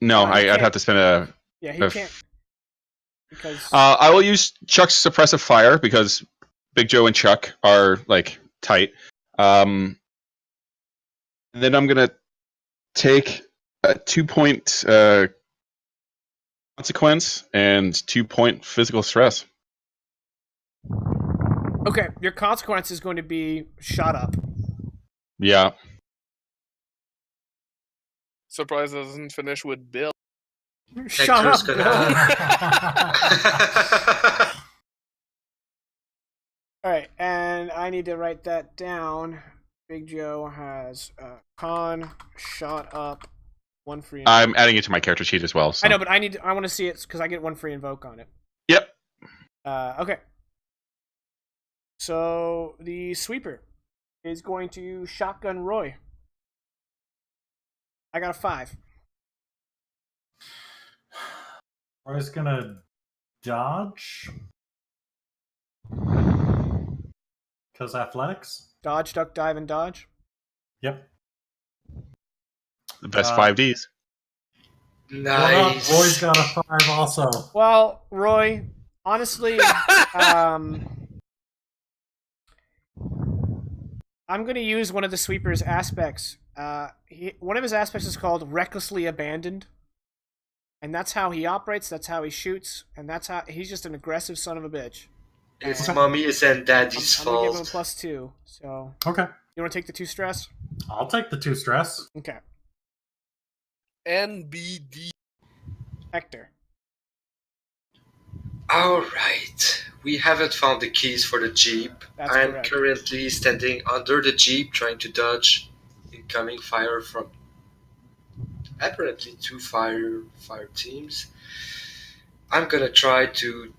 No, he I'd can't. have to spend a. Yeah, he can't. Because I will use Chuck's suppressive fire because Big Joe and Chuck are like tight. Then I'm gonna take a 2-point consequence and 2-point physical stress. okay, your consequence is going to be shot up. Yeah. Surprise doesn't finish with Bill. Shut up, Hector's Bill. All right, and I need to write that down. Big Joe has con shot up 1 free. I'm adding it to my character sheet as well. So. I know, but I want to see it because I get 1 free invoke on it. Yep. Okay. So the sweeper is going to shotgun Roy. I got a 5. Roy's gonna dodge. Because athletics? Dodge, duck, dive, and dodge. Yep. The best 5Ds. Nice. Roy's got a 5 also. Well, Roy, honestly, I'm going to use one of the sweeper's aspects. One of his aspects is called recklessly abandoned. And that's how he operates, that's how he shoots, and that's how he's just an aggressive son of a bitch. It's mommy's and daddy's I'm going to give him a fault. +2. So, Okay. you want to take the 2 stress? I'll take the 2 stress. Okay. NBD. Hector. Alright. We haven't found the keys for the Jeep. That's I'm correct. currently standing under the Jeep trying to dodge incoming fire from apparently 2 fire teams. I'm gonna try to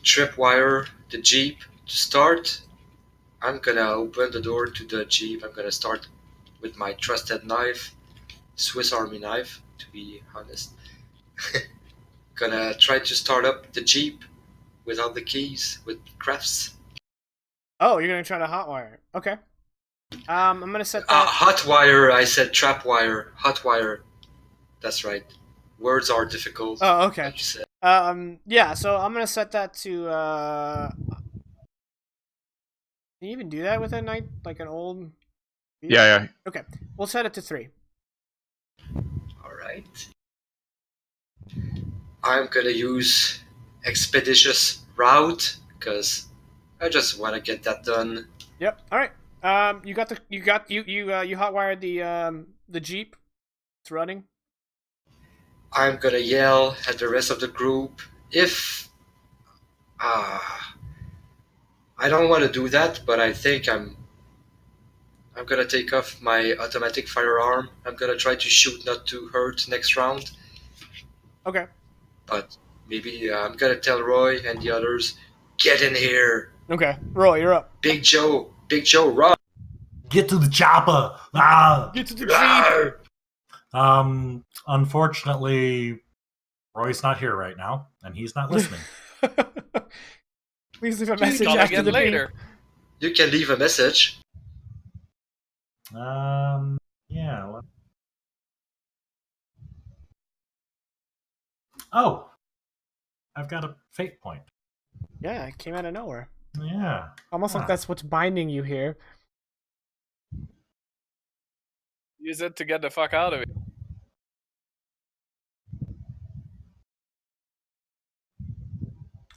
tripwire the Jeep to start. I'm gonna open the door to the Jeep. I'm gonna start with my trusted knife, Swiss Army knife, to be honest. Gonna try to start up the Jeep without the keys, with crafts. Oh, you're going to try to hotwire. Okay. I'm gonna set that. Hot wire. I said trap wire. Hot wire. That's right. Words are difficult. Oh, okay. Like you said. Yeah. So I'm gonna set that to. Can you even do that with a night like an old? Yeah. Okay, we'll set it to 3. All right. I'm gonna use expeditious route because I just want to get that done. Yep. All right. You hotwired the Jeep. It's running. I'm gonna yell at the rest of the group if I don't want to do that, but I think I'm gonna take off my automatic firearm. I'm gonna try to shoot not to hurt next round, Okay. but maybe I'm gonna tell Roy and the others, get in here. Okay. Roy, you're up. Big Joe, run. Get to the chopper! Ah! Get to the Jeep. Unfortunately, Roy's not here right now, and he's not listening. Please leave a message Call after again the later. You can leave a message. Yeah. Oh, I've got a fate point. Yeah, it came out of nowhere. Yeah. Almost like that's what's binding you here. Use it to get the fuck out of it.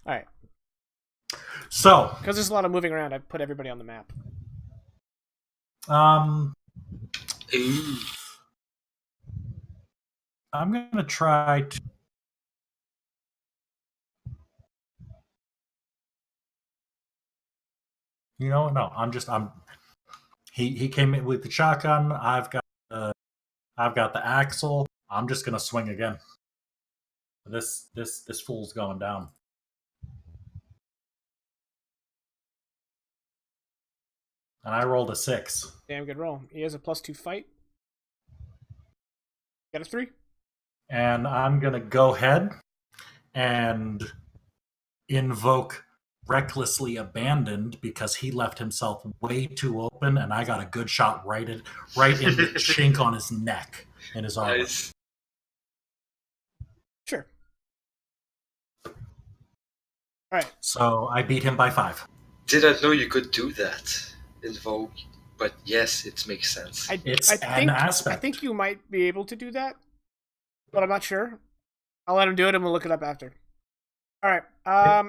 All right. So, Because there's a lot of moving around, I put everybody on the map. Ooh. I'm gonna try to. You know, no, I'm. He came in with the shotgun. I've got the axle. I'm just gonna swing again. This fool's going down. And I rolled a 6. Damn good roll. He has a +2 fight. Got a 3. And I'm gonna go ahead and invoke recklessly abandoned because he left himself way too open, and I got a good shot right in the chink on his neck in his armor. Nice. Sure. All right. So I beat him by 5. Didn't know you could do that in Vogue, but yes, it makes sense. It's an aspect. I think you might be able to do that, but I'm not sure. I'll let him do it, and we'll look it up after. All right.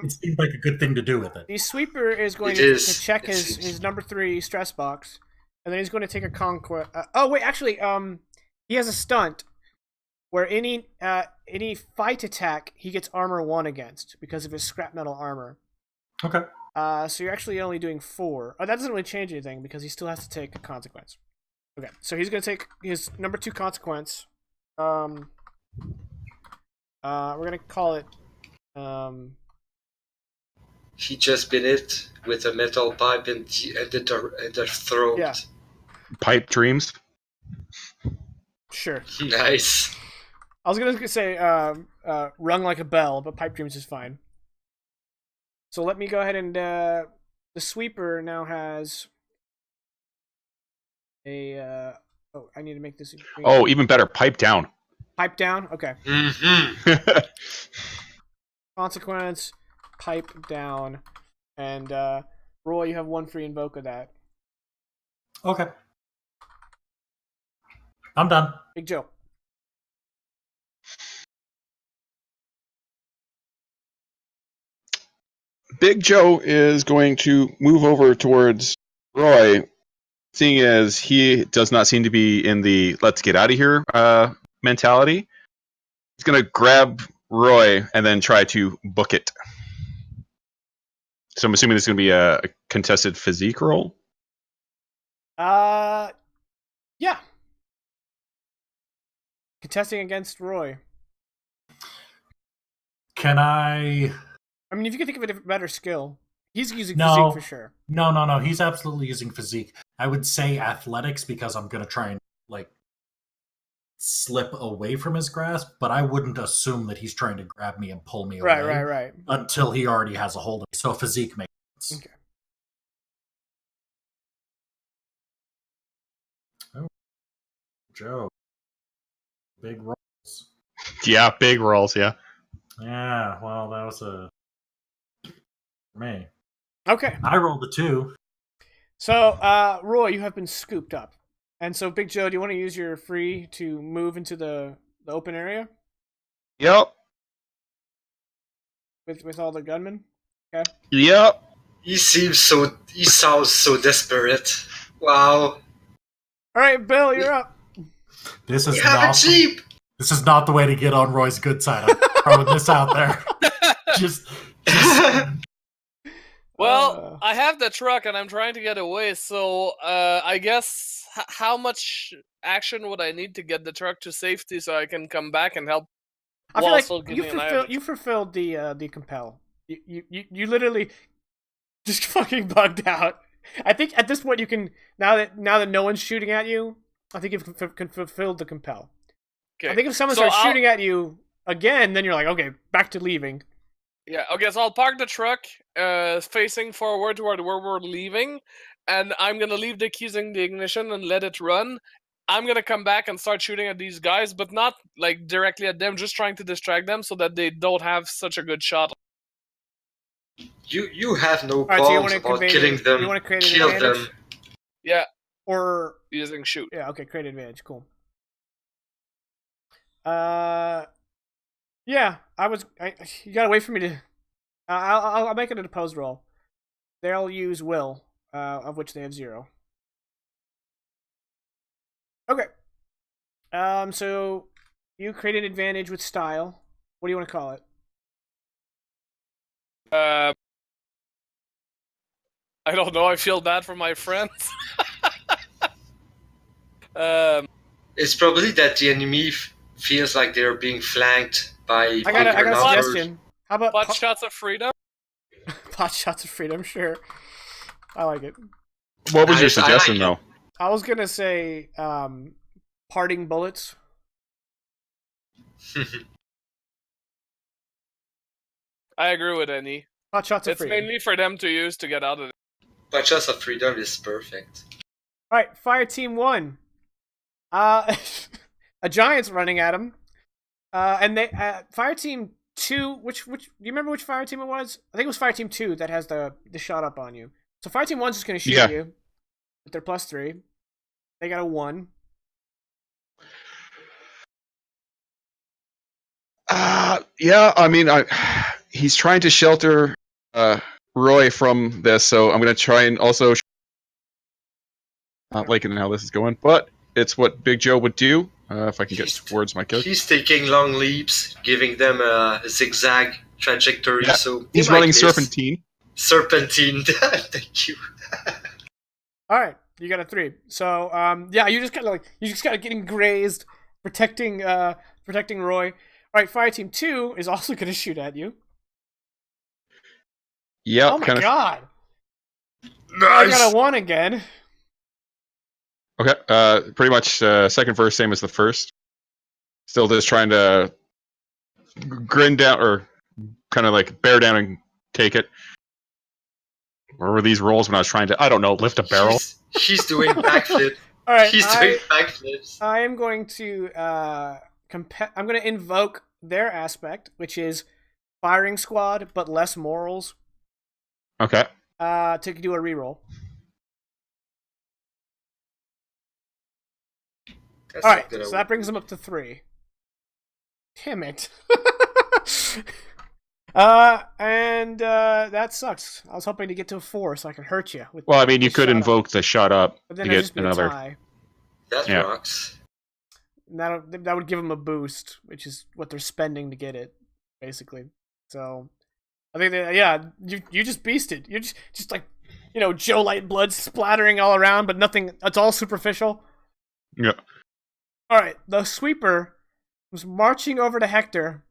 It seems like a good thing to do with it. The sweeper is going It is. to check his number 3 stress box, and then he's going to take a conquest. Oh wait, actually, he has a stunt where any fight attack he gets armor 1 against because of his scrap metal armor. Okay. So you're actually only doing 4. Oh, that doesn't really change anything because he still has to take a consequence. Okay, so he's going to take his number 2 consequence. We're going to call it. He just been hit with a metal pipe in the throat. Yeah. Pipe dreams. Sure. Nice. I was going to say rung like a bell, but pipe dreams is fine. So let me go ahead and the sweeper now has a I need to make this. Oh, even better, pipe down. Pipe down. Okay. Mm-hmm. Consequence, pipe down, and Roy, you have 1 free invoke of that. Okay. I'm done. Big Joe. Big Joe is going to move over towards Roy, seeing as he does not seem to be in the let's get out of here mentality. He's going to grab Roy and then try to book it. So I'm assuming this is going to be a contested physique roll? Yeah. Contesting against Roy. Can I? I mean, if you can think of a better skill, he's using No. physique for sure. No. He's absolutely using physique. I would say athletics because I'm gonna try and slip away from his grasp, but I wouldn't assume that he's trying to grab me and pull me away. Right. Until he already has a hold of me. So physique makes sense. Okay. Joe. Big rolls. Yeah, big rolls. Yeah. Yeah, well, that was a me. Okay. I rolled a 2. So, Roy, you have been scooped up. And so, Big Joe, do you want to use your free to move into the open area Yep. with all the gunmen? Okay. Yep. He sounds so desperate. Wow. All right, Bill, you're up. This We is have a not. jeep. This is not the way to get on Roy's good side. I'm throwing this out there. Just Well, I have the truck and I'm trying to get away, so I guess how much action would I need to get the truck to safety so I can come back and help? I feel while still like giving an eye on the you fulfilled the compel. You literally just fucking bugged out. I think at this point you can now that no one's shooting at you. I think you've fulfilled the compel. Okay. I think if someone So starts shooting at you again, then you're like, okay, back to leaving. Yeah, okay, so I'll park the truck facing forward toward where we're leaving, and I'm gonna leave the keys in the ignition and let it run. I'm gonna come back and start shooting at these guys, but not like directly at them, just trying to distract them so that they don't have such a good shot. You have no Alright, so you qualms want to about killing them. You want to create an Kill advantage? them. Yeah, Or using shoot. yeah, okay, create advantage. Cool. Yeah, you gotta wait for me to. I'll make it an opposed roll. They'll use will, of which they have 0. Okay. So you create an advantage with style. What do you want to call it? I don't know. I feel bad for my friends. It's probably that the enemy feels like they're being flanked by I got a numbers. suggestion. How about Pot shots of freedom. pot shots of freedom? Sure, I like it. What was your Nice, I like suggestion, it. though? I was gonna say parting bullets. I agree with Annie. Pot shots of It's freedom. mainly for them to use to get out of it. But just of freedom is perfect. All right, fire team 1. A giant's running at him. And they fire team 2. Which do you remember which fire team it was? I think it was fire team 2 that has the shot up on you. So fire team 1's just gonna shoot Yeah. you with their +3. They got a 1. Yeah, I mean, he's trying to shelter Roy from this, so I'm going to try and also not liking how this is going, but it's what Big Joe would do. If I can get towards my character. He's taking long leaps, giving them a zigzag trajectory. Yeah, So He's they like running this. serpentine. Serpentine. Thank you. All right, you got a 3. So yeah, you just gotta getting grazed, protecting Roy. All right, fire team 2 is also gonna shoot at you. Yeah, Oh my kind of. god! Nice. I got a 1 again. Okay, pretty much second verse, same as the first. Still just trying to grin down, or kind of like bear down and take it. Where were these rolls when I was trying to, I don't know, lift a barrel? He's doing backflip. All right, He's doing backflips. I am going to I'm going to invoke their aspect, which is firing squad but less morals. Okay. To do a reroll. That's All not right, gonna so work. that brings them up to 3. Damn it. And that sucks. I was hoping to get to a 4 so I could hurt you. With Well, I mean, you the could shut up. invoke the shut up But to then it'd get just be a another. tie. That Yeah. rocks. And that would give them a boost, which is what they're spending to get it, basically. So, I think you just beasted. You're just like, Joe Light blood splattering all around, but nothing. It's all superficial. Yeah. All right, the sweeper was marching over to Hector,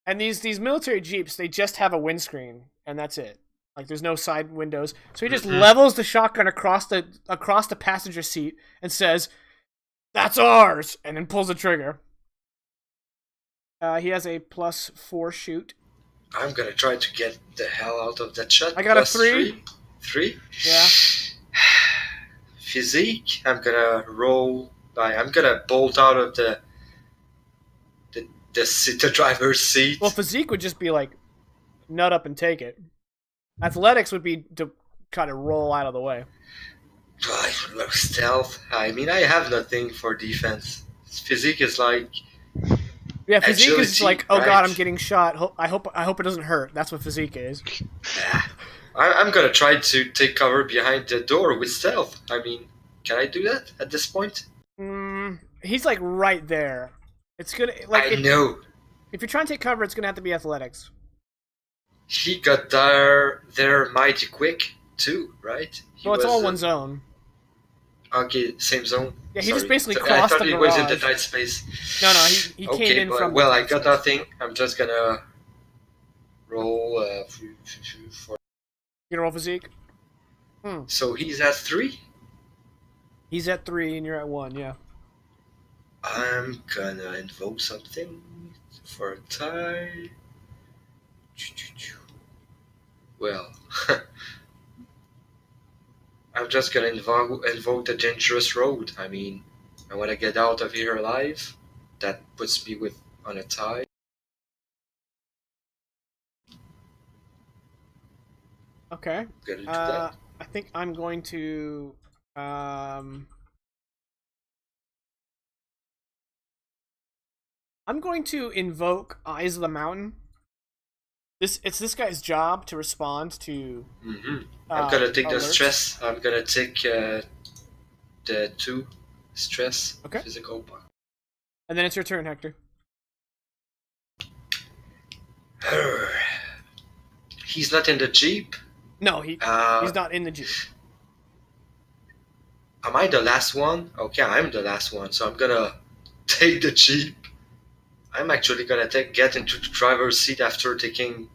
and these military jeeps, they just have a windscreen, and that's it. Like, there's no side windows, so he just levels the shotgun across the passenger seat and says, "That's ours," and then pulls the trigger. He has a +4 shoot. I'm gonna try to get the hell out of that shot. I got a Plus 3. 3? Yeah. Physique. I'm gonna roll I'm gonna bolt out of the driver's seat. Well, physique would just be like nut up and take it. Athletics would be to kind of roll out of the way. Stealth. I mean, I have nothing for defense. Physique is like. Yeah, physique is agility, like, oh right? god, I'm getting shot. I hope it doesn't hurt. That's what physique is. I'm gonna try to take cover behind the door with stealth. I mean, can I do that at this point? He's like right there. It's gonna like. I know. If you're trying to take cover, it's gonna have to be athletics. He got there mighty quick too, right? Well, it's all one zone. Okay, same zone. Yeah, he Sorry. just basically I crossed thought the he garage. was in the tight space. No, he Okay, came in but, from. well, the I tight got space. nothing. I'm just gonna roll for. You gonna roll physique? So he's at 3. He's at 3 and you're at 1. Yeah. I'm gonna invoke something for a tie. Well, I'm just gonna invoke the dangerous road. I mean, I want to get out of here alive. That puts me on a tie. Okay. I'm gonna do that. I think I'm going to. I'm going to invoke Eyes of the Mountain. It's this guy's job to respond to. I'm gonna take the alerts. stress. I'm gonna take the 2 stress. Okay. Physical part. And then it's your turn, Hector. He's not in the jeep. No, he's not in the jeep. Am I the last one? Okay, I'm the last one, so I'm gonna take the jeep. I'm actually gonna get into the driver's seat after taking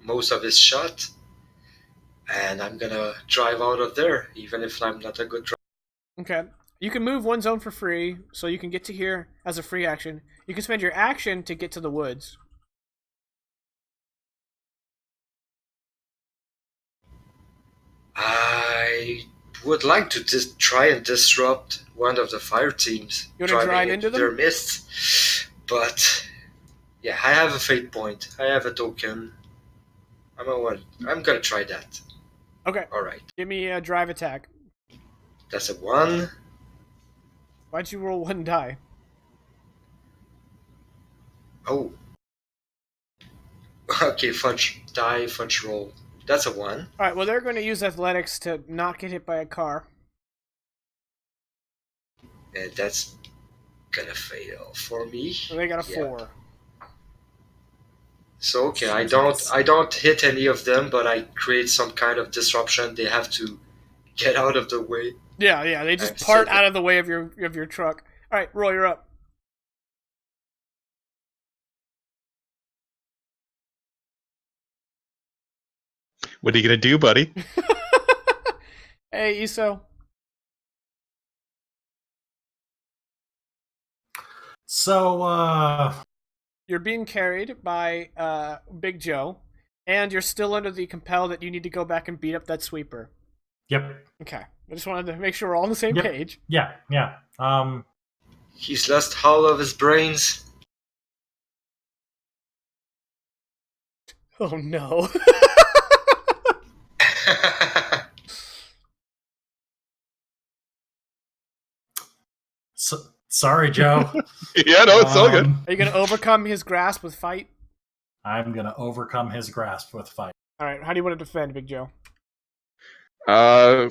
most of his shot, and I'm gonna drive out of there, even if I'm not a good driver. Okay. You can move one zone for free, so you can get to here as a free action. You can spend your action to get to the woods. I would like to try and disrupt one of the fire teams You wanna drive driving into them? their mist, but yeah, I have a fate point. I have a token. I'm gonna try that. Okay. All right, Give me a drive attack. that's a 1. Why'd you roll 1 die? Oh. Okay, fudge roll. That's a 1. Alright, well, they're going to use athletics to not get hit by a car. And that's gonna fail for me. So they got a 4. So okay, I don't hit any of them, but I create some kind of disruption. They have to get out of the way. Yeah, they just I'm part sick. out of the way of your truck. Alright, Roy, you're up. What are you gonna do, buddy? Hey, Iso. So, You're being carried by Big Joe, and you're still under the compel that you need to go back and beat up that sweeper. yep, Okay. I just wanted to make sure we're all on the same Yep. page. yeah. He's lost all of his brains. Oh no. Sorry, Joe. Yeah, no, it's all good. Are you going to overcome his grasp with fight? I'm gonna overcome his grasp with fight. Alright, how do you want to defend, Big Joe? I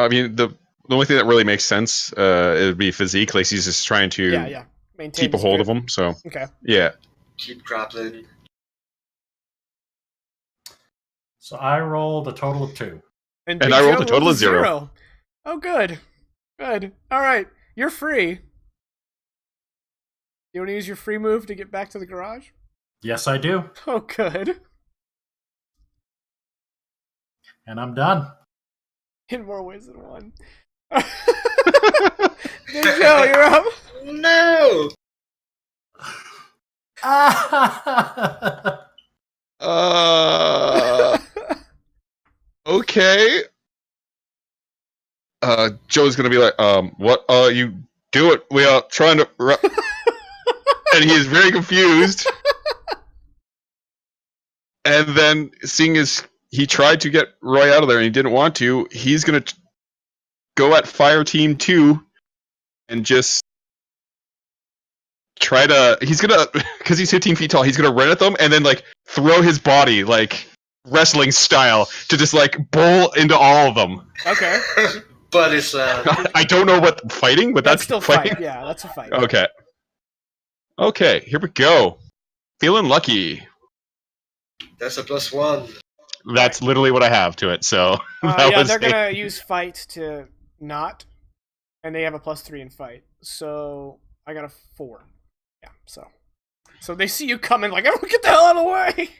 mean, the only thing that really makes sense it would be physique. Like he's just trying to Yeah. Maintain keep a his hold of grip. him. So Okay. yeah, Keep grappling. So I rolled a total of 2. And And Big I rolled Joe a total of 0. Oh, good. Good. Alright, you're free. You want to use your free move to get back to the garage? Yes, I do, Oh, good. and I'm done. In more ways than one. Big Joe, you're up. No! okay. Joe's gonna be like, what are you doing? We are trying to and he is very confused. And then seeing as he tried to get Roy out of there and he didn't want to, he's gonna go at Fire Team 2 and just try to, he's gonna, because he's 15 feet tall, he's gonna run at them and then like throw his body like wrestling style to just like bowl into all of them. Okay. But it's I don't know what fighting, but that's still fighting. fight. Yeah, that's a fight. Okay, here we go. Feeling lucky. that's a +1. That's literally what I have to it. So yeah, they're gonna use fight to not, and they have a +3 in fight. So I got a 4. Yeah. So they see you coming, like, everyone get the hell out of the way.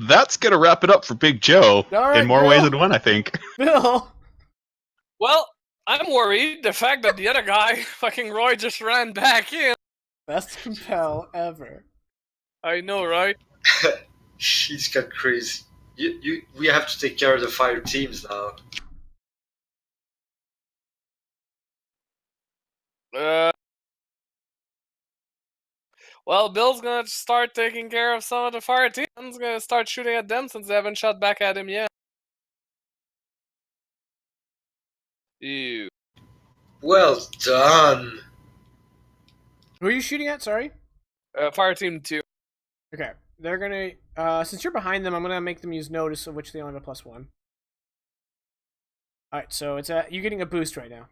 That's gonna wrap it up for Big Joe Right, in more ways than one, I think. Bill. Well, I'm worried. The fact that the other guy, fucking Roy, just ran back in. Best compel ever. I know, right? She's got crazy. We have to take care of the fire teams now. Well, Bill's gonna start taking care of some of the fire teams. He's gonna start shooting at them since they haven't shot back at him yet. Ew. Well done. Who are you shooting at? Sorry. Fire team 2. Okay. They're gonna. Since you're behind them, I'm gonna make them use notice, of which they only have a +1. All right. So it's you're getting a boost right now.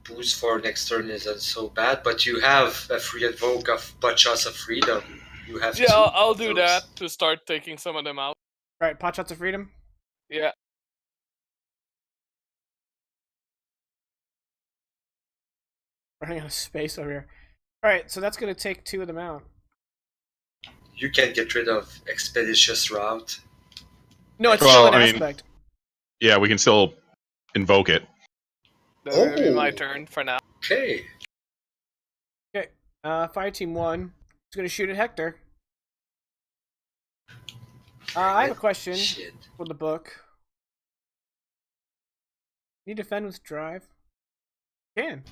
Boost for next turn isn't so bad, but you have a free invoke of Pot Shots of Freedom. You have Yeah, two I'll of do those. that to start taking some of them out. All right. Pot shots of freedom. Yeah. Running out of space over here. All right. So that's gonna take 2 of them out. You can get rid of Expeditious Route. No, it's Well, still an I mean- aspect. Yeah, we can still invoke it. That's gonna be my Oh. turn for now. Okay. Okay. Fire team 1 is gonna shoot at Hector. I have a question Shit. for the book. Can you defend with drive? Can.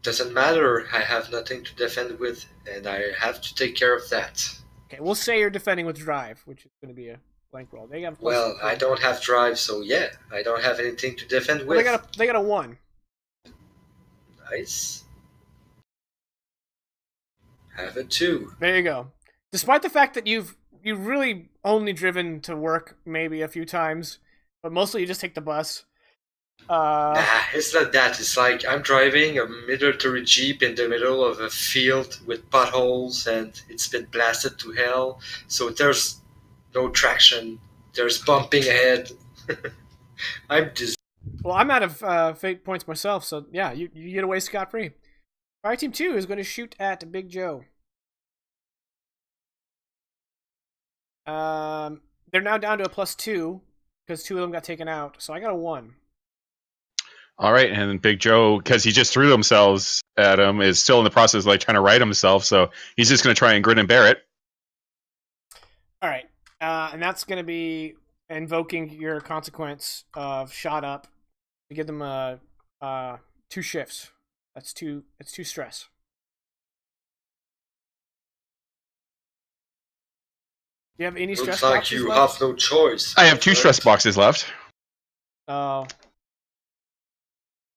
Doesn't matter. I have nothing to defend with, and I have to take care of that. Okay, we'll say you're defending with drive, which is going to be a blank roll. They have Well, I don't have drive, so yeah, I don't have anything to defend Well, with. they got a 1. Nice. Have a 2. There you go. Despite the fact that you've really only driven to work maybe a few times, but mostly you just take the bus. Nah, it's not that. It's like I'm driving a military jeep in the middle of a field with potholes, and it's been blasted to hell. So there's no traction. There's bumping ahead. I'm just. Well, I'm out of fate points myself, so yeah, you get away scot-free. Fire team 2 is going to shoot at Big Joe. They're now down to a +2 because 2 of them got taken out. So I got a 1. All right, and then Big Joe, because he just threw themselves at him, is still in the process of like trying to right himself. So he's just going to try and grin and bear it. All right, and that's going to be invoking your consequence of shot up to give them 2 shifts. That's 2. It's 2 stress. Do you have any stress Looks like boxes you left? have no choice. I have 2 stress boxes left, Oh.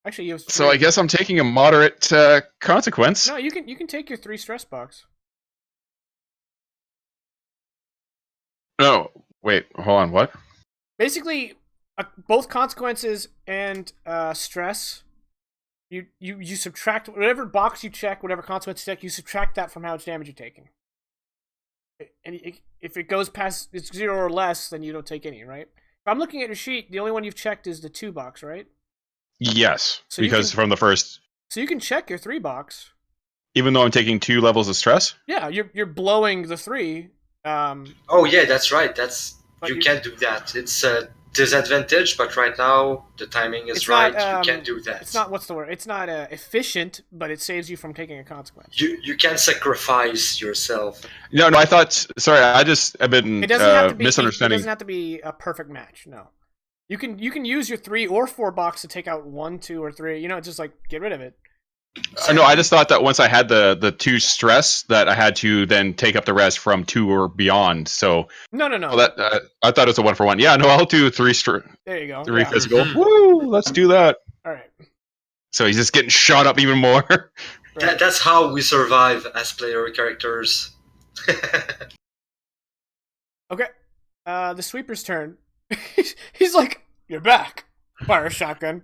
Actually, you have 3. so I guess I'm taking a moderate consequence. No, you can take your 3 stress box. No, wait, hold on, what? Basically, both consequences and stress. You subtract whatever box you check, whatever consequence you check. You subtract that from how much damage you're taking. And if it goes past it's 0 or less, then you don't take any, right? If I'm looking at your sheet, the only one you've checked is the 2 box, right? Yes, So you because can- from the first, So you can check your 3 box. even though I'm taking 2 levels of stress. Yeah, you're blowing the 3. Oh yeah, that's right. That's But you you- can't do that. It's disadvantage, but right now the timing is It's right. not, You can't do that. It's not, what's the word? It's not efficient, but it saves you from taking a consequence. You can sacrifice yourself. No, I thought. Sorry, I've been It doesn't have to be. It misunderstanding. doesn't have to be a perfect match. No, you can use your 3 or 4 box to take out 1, 2, or 3. You know, just like get rid of it. No, I just thought that once I had the 2 stress, that I had to then take up the rest from 2 or beyond. So No. that I thought it was a 1-for-1. Yeah, no, I'll do 3 There you go. 3 Yeah. physical. Mhm. Woo! Let's do that. All right. So he's just getting shot up even more. Right. That's how we survive as player characters. Okay. The sweeper's turn. He's like, "You're back." Fire a shotgun.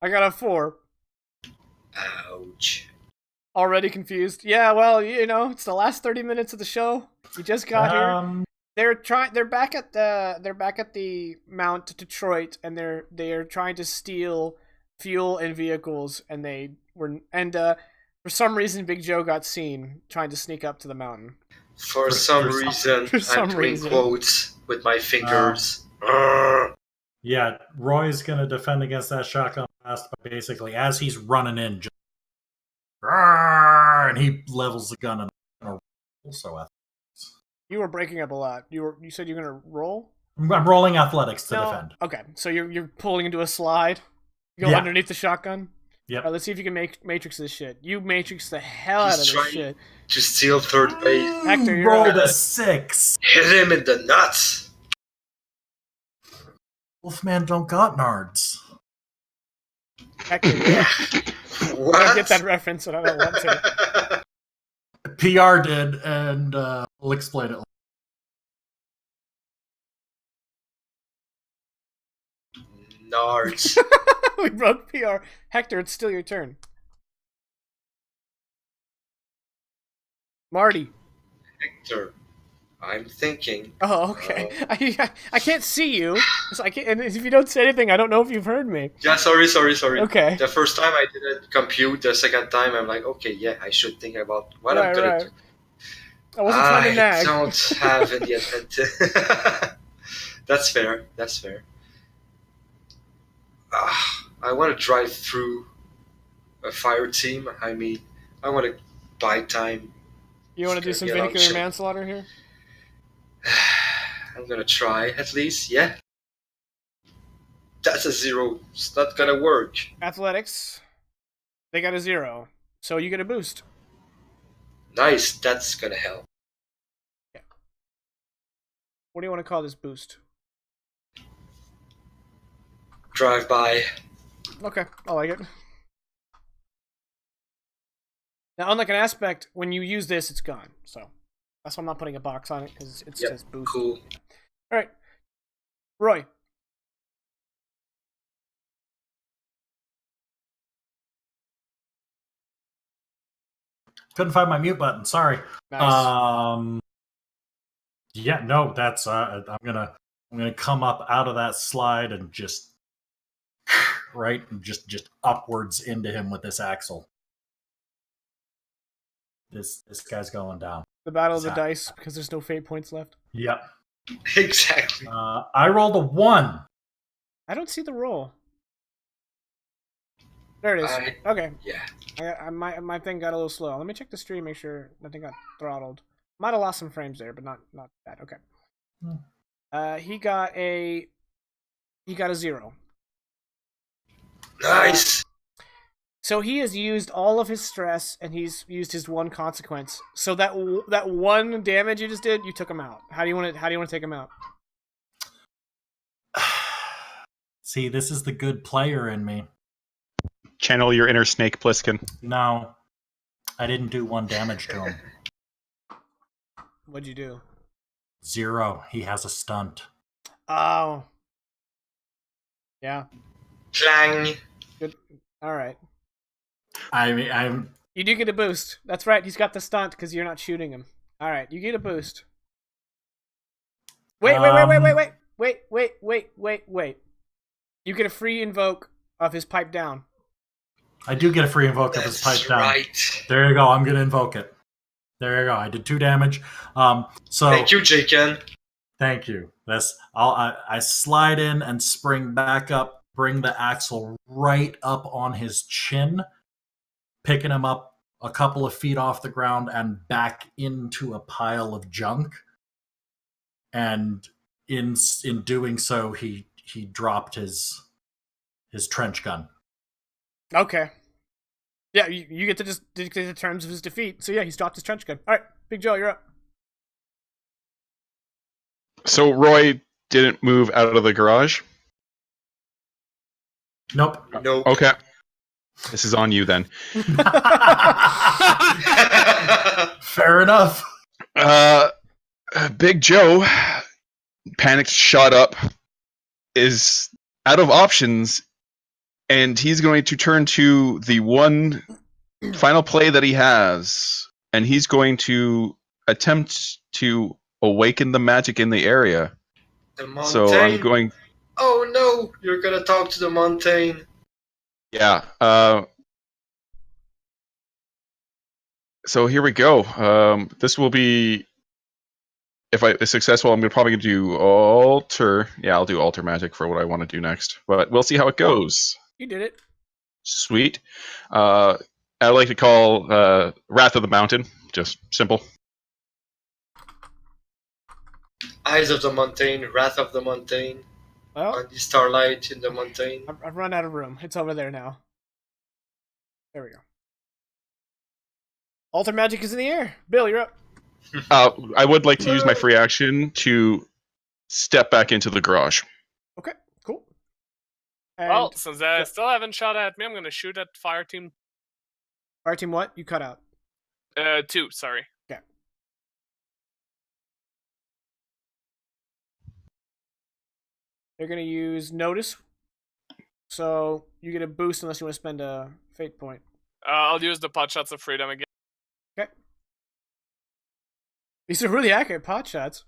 I got a 4. Ouch. Already confused. Yeah, well, you know, it's the last 30 minutes of the show. We just got here. They're back at the Mount Detroit, and they are trying to steal fuel and vehicles, and for some reason Big Joe got seen trying to sneak up to the mountain. For some for reason, for some I'm doing reason. quotes with my fingers. Urgh. Yeah, Roy's going to defend against that shotgun blast, but basically, as he's running in, just and he levels the gun and also You were breaking up a lot. You said you're gonna roll? I'm rolling athletics to No. defend. Okay, so you're pulling into a slide. You go Yeah. underneath the shotgun. Yep. All right, let's see if you can matrix this shit. You matrix the hell out He's of this trying- shit. To steal third base. Hector, you're Rolled up. a 6. Hit him in the nuts. Wolfman don't got nards. Hector, you're up. I What? don't get that reference, and I don't want to. PR did, and we'll explain it later. Nards. We broke PR. Hector, it's still your turn. Marty. Hector, I'm thinking. Oh, okay. I can't see you, so I can't, and if you don't say anything, I don't know if you've heard me. Yeah, sorry. Okay. The first time I didn't compute. The second time I'm like, okay, yeah, I should think about what I'm gonna do. I wasn't trying to nag. I don't have any advantage. That's fair. I want to drive through a fire team. I mean, I want to buy time. You want to do It's some gonna be a long vehicular show. manslaughter here? I'm gonna try at least. Yeah. That's a 0. It's not gonna work. Athletics. They got a 0, so you get a boost. Nice. That's gonna help. What do you want to call this boost? Drive by. Okay, I like it. Now, unlike an aspect, when you use this, it's gone. So that's why I'm not putting a box on it, because it Yep, says boost. Cool. All right, Roy. Couldn't find my mute button. Sorry. Nice. Yeah, no, that's I'm gonna come up out of that slide and just right and just upwards into him with this axle. This guy's going down. The battle of the Exactly. dice, because there's no fate points left. Yep. Exactly. I rolled a 1. I don't see the roll. There it is. Okay. Yeah. My thing got a little slow. Let me check the stream, make sure nothing got throttled. Might have lost some frames there, but not bad. Okay. He got a 0. Nice. So he has used all of his stress, and he's used his 1 consequence. So that 1 damage you just did, you took him out. How do you want to take him out? See, this is the good player in me. Channel your inner Snake Plissken. No, I didn't do 1 damage to him. What'd you do? 0. He has a stunt. Oh. Yeah. Clang. Good. All right. I mean, I'm You do get a boost. That's right. He's got the stunt because you're not shooting him. All right. You get a boost. Wait. You get a free invoke of his pipe down. I do get a free invoke of his pipe That's down. right. There you go. I'm gonna invoke it. There you go. I did 2 damage. So Thank you, Jaken. Thank you. I slide in and spring back up, bring the axle right up on his chin, picking him up a couple of feet off the ground and back into a pile of junk. And in doing so, he dropped his trench gun. Okay. Yeah, you get to just dictate the terms of his defeat. So yeah, he's dropped his trench gun. All right, Big Joe, you're up. So Roy didn't move out of the garage? Nope. Nope. Okay. This is on you then. Fair enough. Big Joe, panicked, shot up, is out of options, and he's going to turn to the one final play that he has, and he's going to attempt to awaken the magic in the area. The mountain. So I'm going... Oh no, you're gonna talk to the mountain. Yeah. So here we go. This will be... If it's successful, I'm probably going to do alter. Yeah, I'll do alter magic for what I want to do next. But we'll see how it goes. You did it. Sweet. I like to call Wrath of the Mountain. Just simple. Eyes of the mountain, wrath of the mountain. Well, On the starlight in the mountain. I've run out of room. It's over there now. There we go. Alter magic is in the air. Bill, you're up. I would like to use my free action to step back into the garage. Okay, cool. And Well, since they still haven't shot at me, I'm going to shoot at fire team fire team, what? You cut out. 2, sorry. Okay. They're gonna use notice, so you get a boost unless you want to spend a fate point. I'll use the pot shots of freedom again. Okay. These are really accurate pot shots.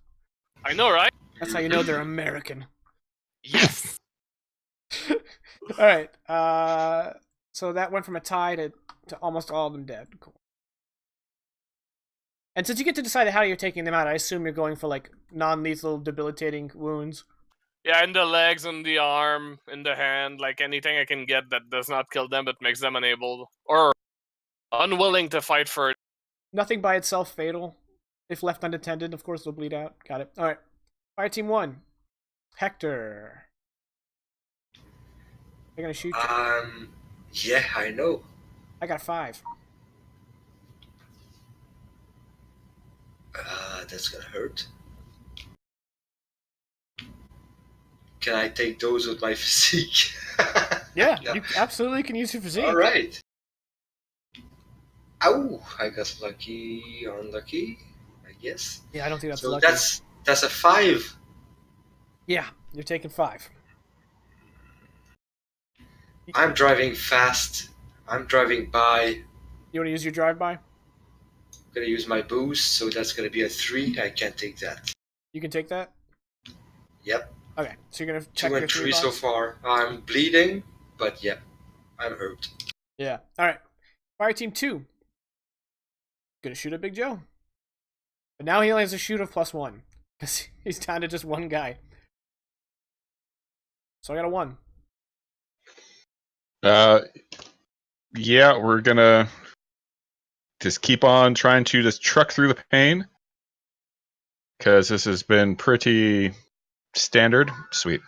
I know, right? That's how you know they're American. Yes. All right. So that went from a tie to almost all of them dead. Cool. And since you get to decide how you're taking them out, I assume you're going for like non-lethal, debilitating wounds. Yeah, in the legs, in the arm, in the hand, like anything I can get that does not kill them but makes them unable or unwilling to fight for it. Nothing by itself fatal. If left unattended, of course, they'll bleed out. Got it. All right. Fire team 1. Hector. They're gonna shoot you. Yeah, I know. I got a 5. That's gonna hurt. Can I take those with my physique? Yeah, No. you absolutely can use your physique. All right. Ow! I got lucky, unlucky, I guess. Yeah, I don't think that's So lucky. that's a 5. Yeah, you're taking 5. I'm driving fast. I'm driving by. You want to use your drive-by? I'm gonna use my boost, so that's gonna be a 3. I can't take that. You can take that? Yep. Okay, so you're going to check 2 your and 3 3 so box? far. I'm bleeding, but yeah, I'm hurt. Yeah. All right. Fire team 2. Gonna shoot at Big Joe. But now he only has a shoot of +1. Because he's down to just one guy. So I got a 1. Yeah, we're gonna just keep on trying to just truck through the pain. Because this has been pretty standard. Sweet.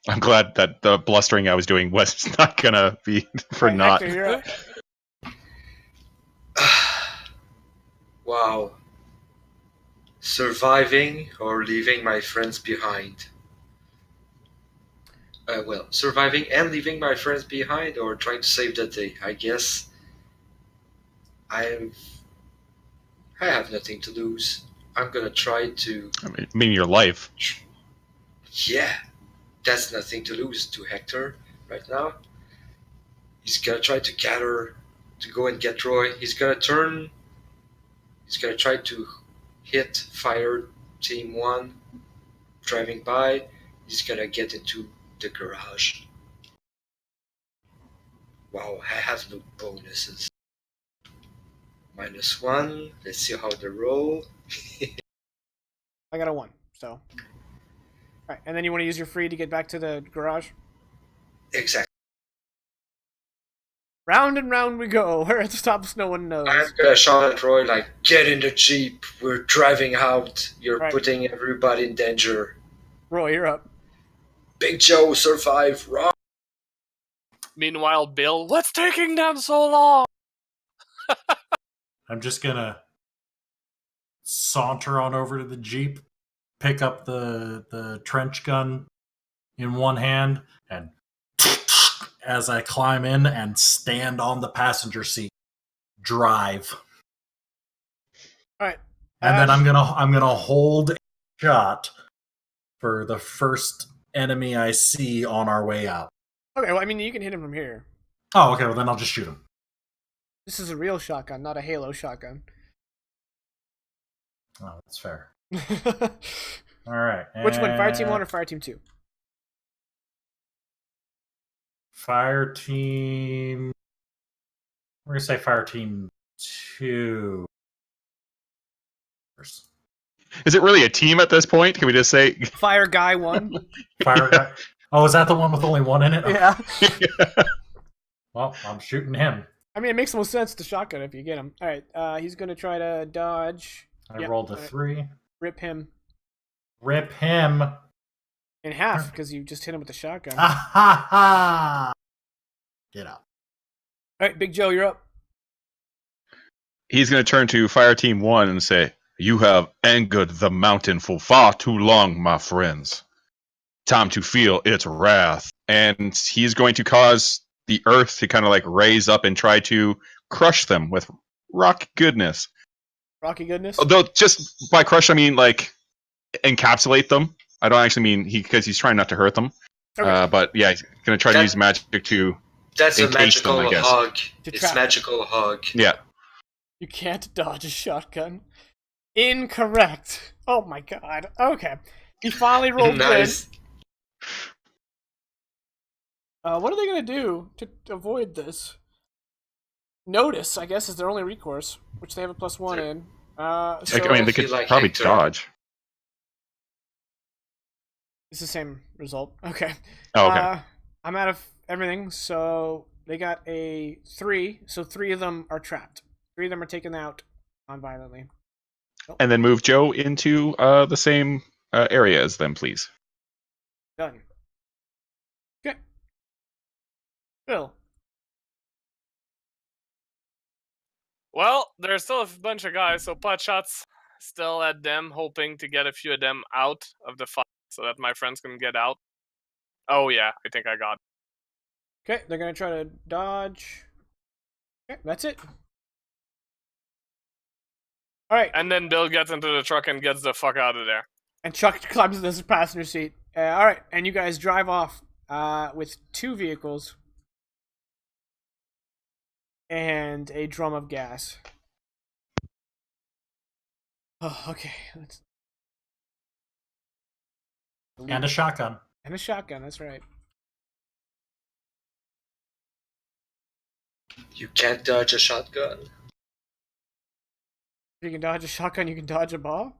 I'm glad that the blustering I was doing was not gonna be for Alright, naught. Hector, you're up. Wow. Surviving or leaving my friends behind? Well, surviving and leaving my friends behind, or trying to save the day. I guess I have nothing to lose. I'm gonna try to. I mean your life. Yeah, that's nothing to lose to Hector right now. He's gonna try to go and get Roy. He's gonna turn. He's gonna try to hit fire team 1 driving by. He's gonna get into the garage. Wow, I have no bonuses. -1. Let's see how they roll. I got a 1. So, all right, and then you want to use your free to get back to the garage. Exactly. Round and round we go. Where it stops, no one knows. I'm gonna shout at Roy like, "Get in the jeep. We're driving out. You're Right. putting everybody in danger." Roy, you're up. Big Joe, survive. Roy. Meanwhile, Bill, what's taking them so long? I'm just gonna saunter on over to the Jeep, pick up the trench gun in one hand, and as I climb in and stand on the passenger seat, drive. All right. And then I'm gonna hold a shot for the first enemy I see on our way out. Okay, well, I mean, you can hit him from here. Oh, okay, well then I'll just shoot him. This is a real shotgun, not a Halo shotgun. Oh, that's fair. Alright. Which one, Fire Team 1 or Fire Team 2? Fire Team... We're gonna say Fire Team 2. Is it really a team at this point? Can we just say Fire Guy 1? Fire guy. Oh, is that the one with only one in it? Yeah. Well, I'm shooting him. I mean, it makes more sense to shotgun if you get him. Alright, he's gonna try to dodge. I Yep, rolled a alright. 3. Rip him Rip him. in half because you just hit him with the shotgun. Ah ha ha! Get out. Alright, Big Joe, you're up. he's going to turn to Fire Team 1 and say, "You have angered the mountain for far too long, my friends. Time to feel its wrath." And he's going to cause the earth to kind of like raise up and try to crush them with rock goodness. Rocky goodness. Although just by crush, I mean like encapsulate them. I don't actually mean because he's trying not to hurt them. Okay. But yeah, he's going to try to use magic to. That's a Encase them, magical I guess. hug. To It's trap. magical hug. Yeah. You can't dodge a shotgun. Incorrect. Oh my god. Okay. He finally rolled Nice. good. What are they gonna do to avoid this? Notice, I guess, is their only recourse, which they have a +1 in. So I mean, they could feel like probably Hector. dodge. it's the same result. Okay. Oh, okay. I'm out of everything, so they got a 3, so 3 of them are trapped. 3 of them are taken out non-violently. And then move Joe into the same area as them, please. Done. Okay. Bill. Well, there's still a bunch of guys, so pot shots still at them, hoping to get a few of them out of the fight so that my friends can get out. Oh yeah, I think I got it. Okay, they're gonna try to dodge. Okay, that's it. Alright, And then Bill gets into the truck and gets the fuck out of there. and Chuck climbs into the passenger seat. Alright, and you guys drive off with 2 vehicles and a drum of gas. Oh, okay. Let's... And a shotgun. And a shotgun, that's right. You can't dodge a shotgun. If you can dodge a shotgun, you can dodge a ball?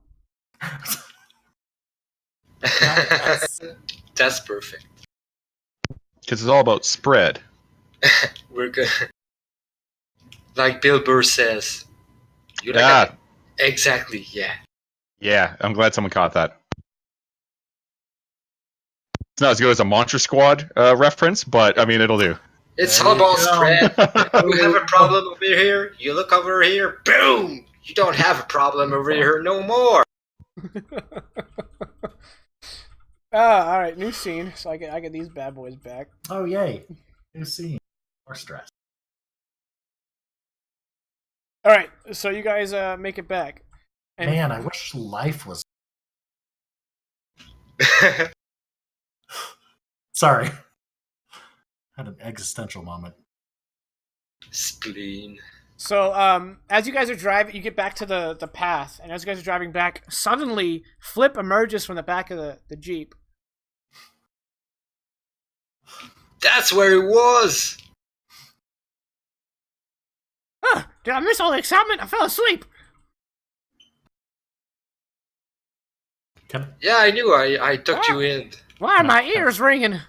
That's perfect. Because it's all about spread. We're good. Like Bill Burr says. You like Yeah. Exactly, yeah. Yeah, I'm glad someone caught that. It's not as good as a Monster Squad reference, but I mean, it'll do. It's There all you about go. spread. We have a problem over here. You look over here. Boom! You don't have a problem over here no more. Alright, new scene. So I get these bad boys back. Oh, yay. New scene. More stress. Alright, so you guys make it back. And Man, I wish life was... Sorry. Had an existential moment. Spleen. So, as you guys are driving, you get back to the path, and as you guys are driving back, suddenly Flip emerges from the back of the Jeep. That's where it was. Did I miss all the excitement? I fell asleep. Yeah, I knew. I tucked you in. Why are my ears ringing?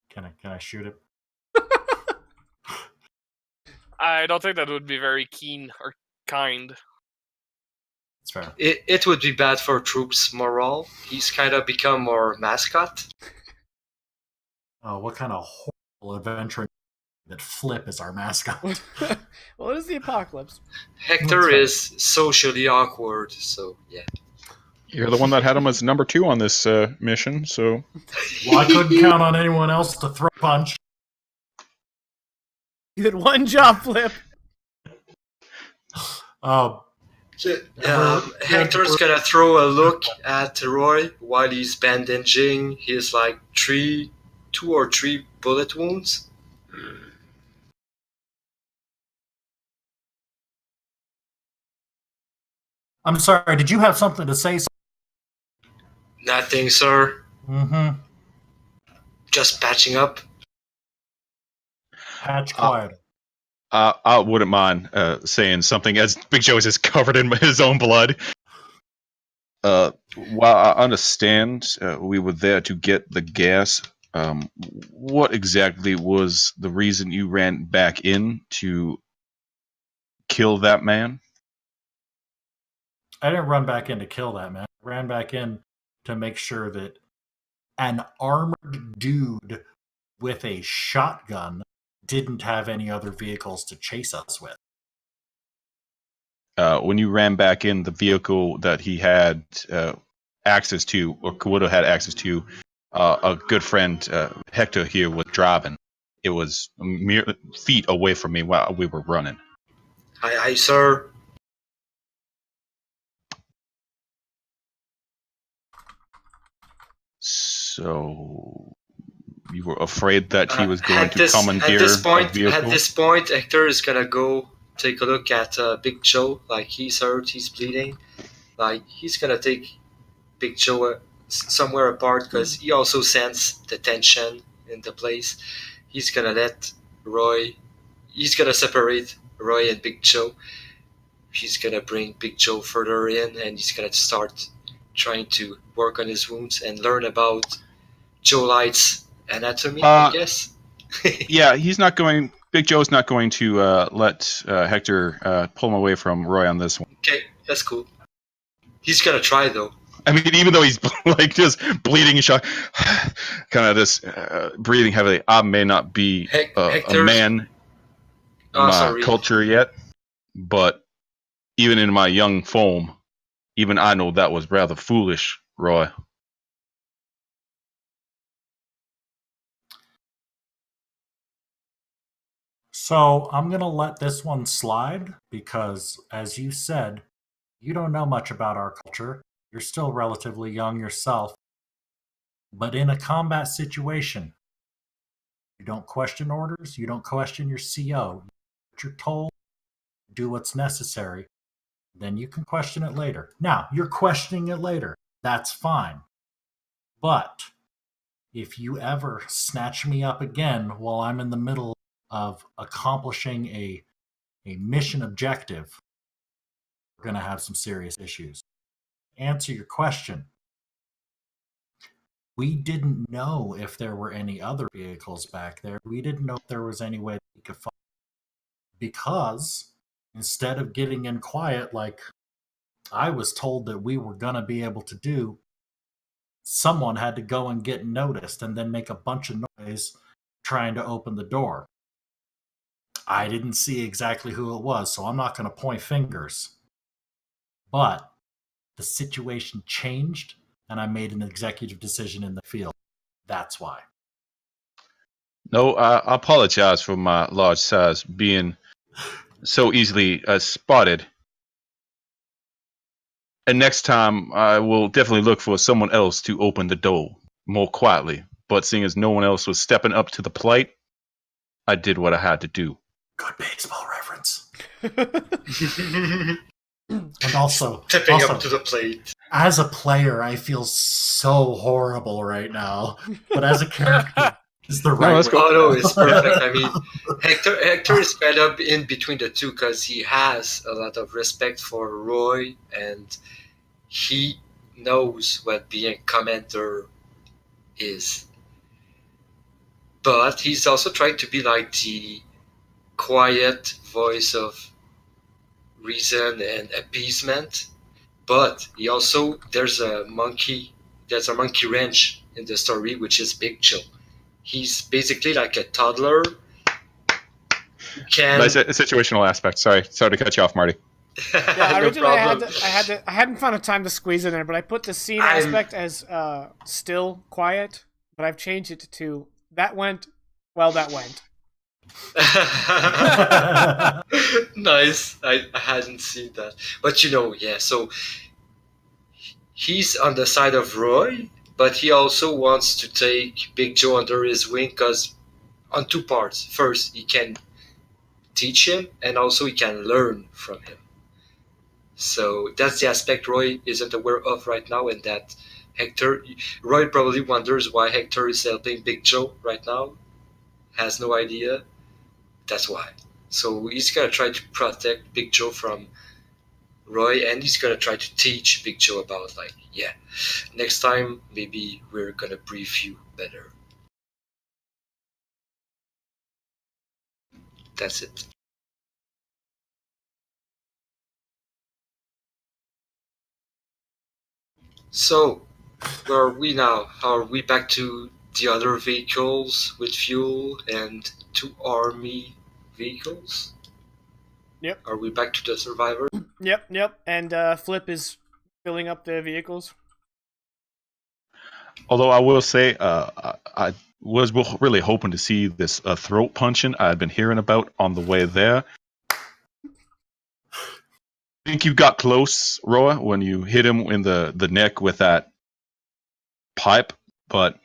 Can I shoot it? I don't think that would be very keen or kind. It's fair. It would be bad for troops' morale. He's kind of become our mascot. Oh, what kind of horrible adventure that Flip is our mascot? Well, it is the apocalypse. Hector is socially awkward, so yeah. You're the one that had him as number 2 on this mission, so Well, I couldn't count on anyone else to throw a punch. You did one job, Flip. Hector's gonna throw a look at Roy while he's bandaging his like 2 or 3 bullet wounds. I'm sorry, did you have something to say? Nothing, sir. Mm-hmm. Just patching up. Patch quiet. I wouldn't mind saying something as Big Joe is just covered in his own blood. While I understand we were there to get the gas, what exactly was the reason you ran back in to kill that man? I didn't run back in to kill that man. I ran back in to make sure that an armored dude with a shotgun didn't have any other vehicles to chase us with. When you ran back in, the vehicle that he had access to, or would have had access to, a good friend, Hector here, was driving. It was mere feet away from me while we were running. Aye, sir. So you were afraid that he was going to At commandeer this point, a vehicle? At this point, Hector is gonna go take a look at Big Joe. Like, he's hurt, he's bleeding. Like, he's gonna take Big Joe somewhere apart because he also sensed the tension in the place. He's gonna let Roy. He's gonna separate Roy and Big Joe. He's gonna bring Big Joe further in, and he's gonna start trying to work on his wounds and learn about Joe Light's anatomy, I guess. Yeah, he's not going. Big Joe's not going to let Hector pull him away from Roy on this one. Okay, that's cool. He's gonna try though. I mean, even though he's like just bleeding and shock, kind of just breathing heavily. I may not be a man in my culture yet, but even in my young form, even I know that was rather foolish, Roy. So I'm going to let this one slide because, as you said, you don't know much about our culture. You're still relatively young yourself. But in a combat situation, you don't question orders. You don't question your CO. What you're told, do what's necessary. Then you can question it later. Now, you're questioning it later. That's fine. But if you ever snatch me up again while I'm in the middle of accomplishing a mission objective, we're going to have some serious issues. Answer your question. We didn't know if there were any other vehicles back there. We didn't know if there was any way we could find, because instead of getting in quiet like I was told that we were going to be able to do, someone had to go and get noticed and then make a bunch of noise trying to open the door. I didn't see exactly who it was, so I'm not going to point fingers. But the situation changed, and I made an executive decision in the field. That's why. No, I apologize for my large size being so easily spotted. And next time, I will definitely look for someone else to open the door more quietly. But seeing as no one else was stepping up to the plate, I did what I had to do. Good baseball reference. And also, stepping up to the plate. As a player, I feel so horrible right now. But as a character, it's the right way. Oh no, it's perfect. I mean, Hector is kind of in between the two because he has a lot of respect for Roy, and he knows what being a commander is. But he's also trying to be like the quiet voice of reason and appeasement. But he also there's a monkey wrench in the story, which is Big Joe. He's basically like a toddler. Nice situational aspect. Sorry to cut you off, Marty. Yeah, No originally problem. I hadn't found a time to squeeze it in, but I put the scene aspect as still quiet, but I've changed it to that went. Nice. I hadn't seen that. But yeah, so he's on the side of Roy, but he also wants to take Big Joe under his wing because on two parts. First, he can teach him, and also he can learn from him. So that's the aspect Roy isn't aware of right now, and that Roy probably wonders why Hector is helping Big Joe right now. Has no idea. That's why. So he's gonna try to protect Big Joe from Roy, and he's gonna try to teach Big Joe about next time maybe we're gonna brief you better. That's it. So, where are we now? Are we back to the other vehicles with fuel and 2 army vehicles? Yep. Are we back to the survivor? Yep. And Flip is filling up the vehicles. Although I will say, I was really hoping to see this throat punching I'd been hearing about on the way there. I think you got close, Roa, when you hit him in the neck with that pipe, but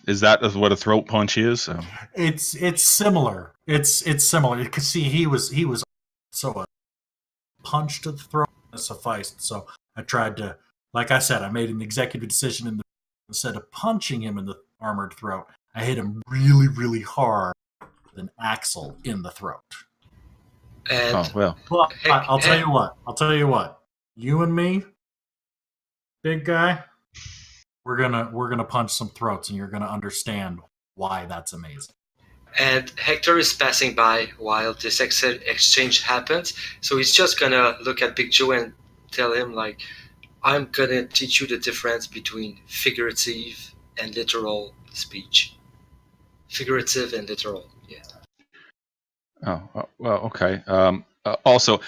is that what a throat punch is? It's similar. It's similar. You can see he was so a punch to the throat sufficed. So I tried to, like I said, I made an executive decision instead of punching him in the armored throat, I hit him really, really hard with an axle in the throat. And well, I'll tell you what. You and me, big guy, we're gonna punch some throats, and you're gonna understand why that's amazing. And Hector is passing by while this exchange happens, so he's just gonna look at Big Joe and tell him like, "I'm gonna teach you the difference between figurative and literal speech." Figurative and literal, yeah. Oh, well, okay. Also,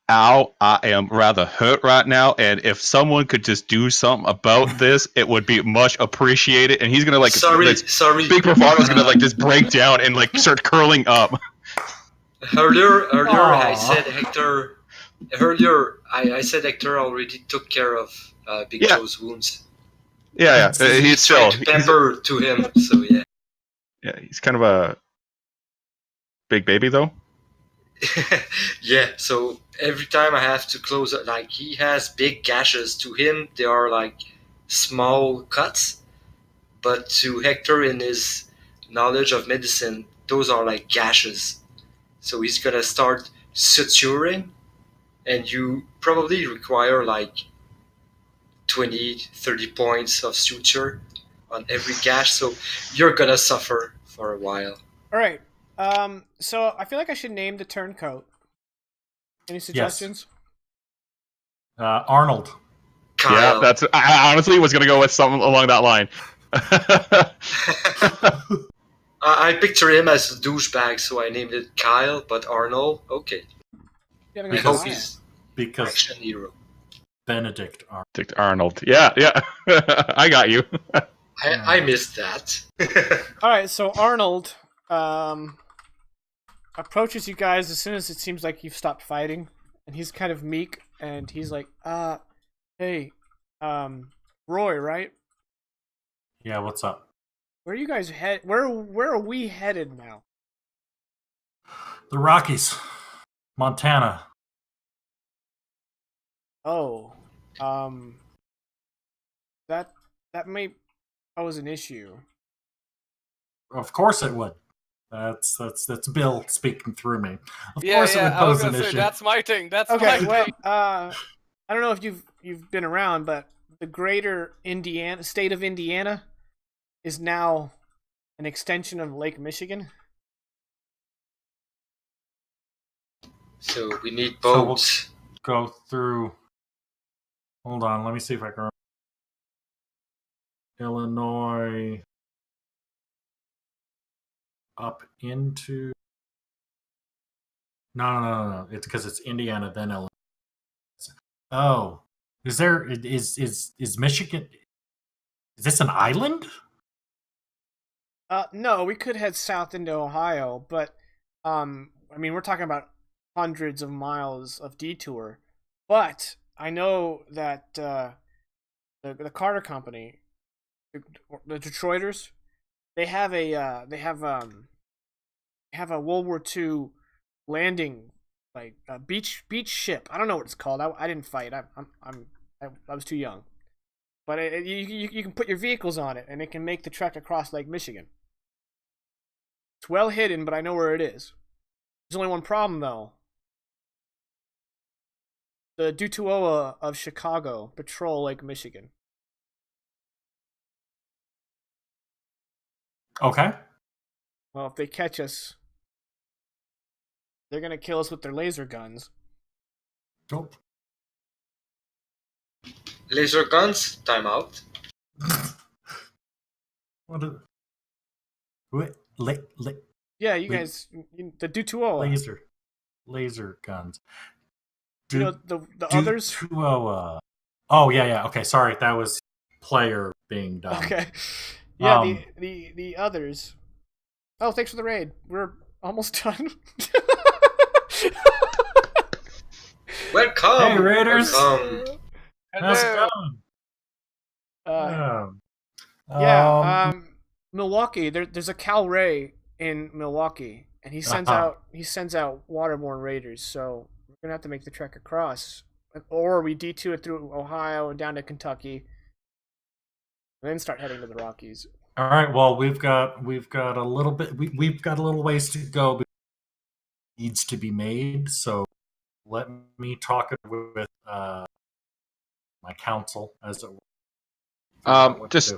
ow, I am rather hurt right now, and if someone could just do something about this, it would be much appreciated. And he's gonna Sorry. Big performance gonna just break down and start curling up. Earlier, Aww. I said Hector. Earlier, I said Hector already took care of Big Joe's wounds. Yeah. He's still pepper to him, so yeah. Yeah, he's kind of a big baby though. Yeah, so every time I have to close it, he has big gashes. To him, they are like small cuts, but to Hector, in his knowledge of medicine, those are like gashes. So he's gonna start suturing, and you probably require 20-30 points of suture on every gash, so you're gonna suffer for a while. All right. So I feel like I should name the turncoat. Any suggestions? Arnold. Kyle. Yeah, I honestly was gonna go with something along that line. I picture him as a douchebag, so I named it Kyle, but Arnold, okay. I hope he's because action hero. Benedict Arnold. Yeah. I got you. I missed that. All right, so Arnold approaches you guys as soon as it seems like you've stopped fighting, and he's kind of meek, and he's like, hey, Roy, right? Yeah, what's up? Where are you guys where are we headed now? The Rockies, Montana. Oh, that may pose an issue. Of course it would. That's Bill speaking through me. Of Yeah, course it would I was pose gonna an say issue. that's my thing. That's Okay, my well, thing. I don't know if you've been around, but the greater Indiana state of Indiana is now an extension of Lake Michigan. So we need So we'll boats. go through. Hold on, let me see if I can. Illinois up into. No. It's because it's Indiana, then Illinois. Oh, is Michigan? Is this an island? No, we could head south into Ohio, but I mean, we're talking about hundreds of miles of detour. But I know that the Carter Company, the Detroiters, they have a World War II landing, like a beach ship. I don't know what it's called. I didn't fight. I was too young. But you can put your vehicles on it, and it can make the trek across Lake Michigan. It's well hidden, but I know where it is. There's only one problem, though. The Dutuoa of Chicago patrol Lake Michigan. Okay. Well, if they catch us, they're gonna kill us with their laser guns. Nope. Laser guns? Time out. What? Yeah, you guys, the Dutuoa. Laser guns. You know the others. Dutuoa. Oh yeah. Okay, sorry, that was player being done. Okay. Yeah, the others. Oh, thanks for the raid. We're almost done. Welcome. Hey, Raiders. Welcome. How's it going? Milwaukee. There's a Cal Ray in Milwaukee, and he sends out waterborne raiders. So we're gonna have to make the trek across, or we detour it through Ohio and down to Kentucky, and then start heading to the Rockies. All right. Well, we've got a little bit. We've got a little ways to go. But it needs to be made. So let me talk with my counsel, as it were. Just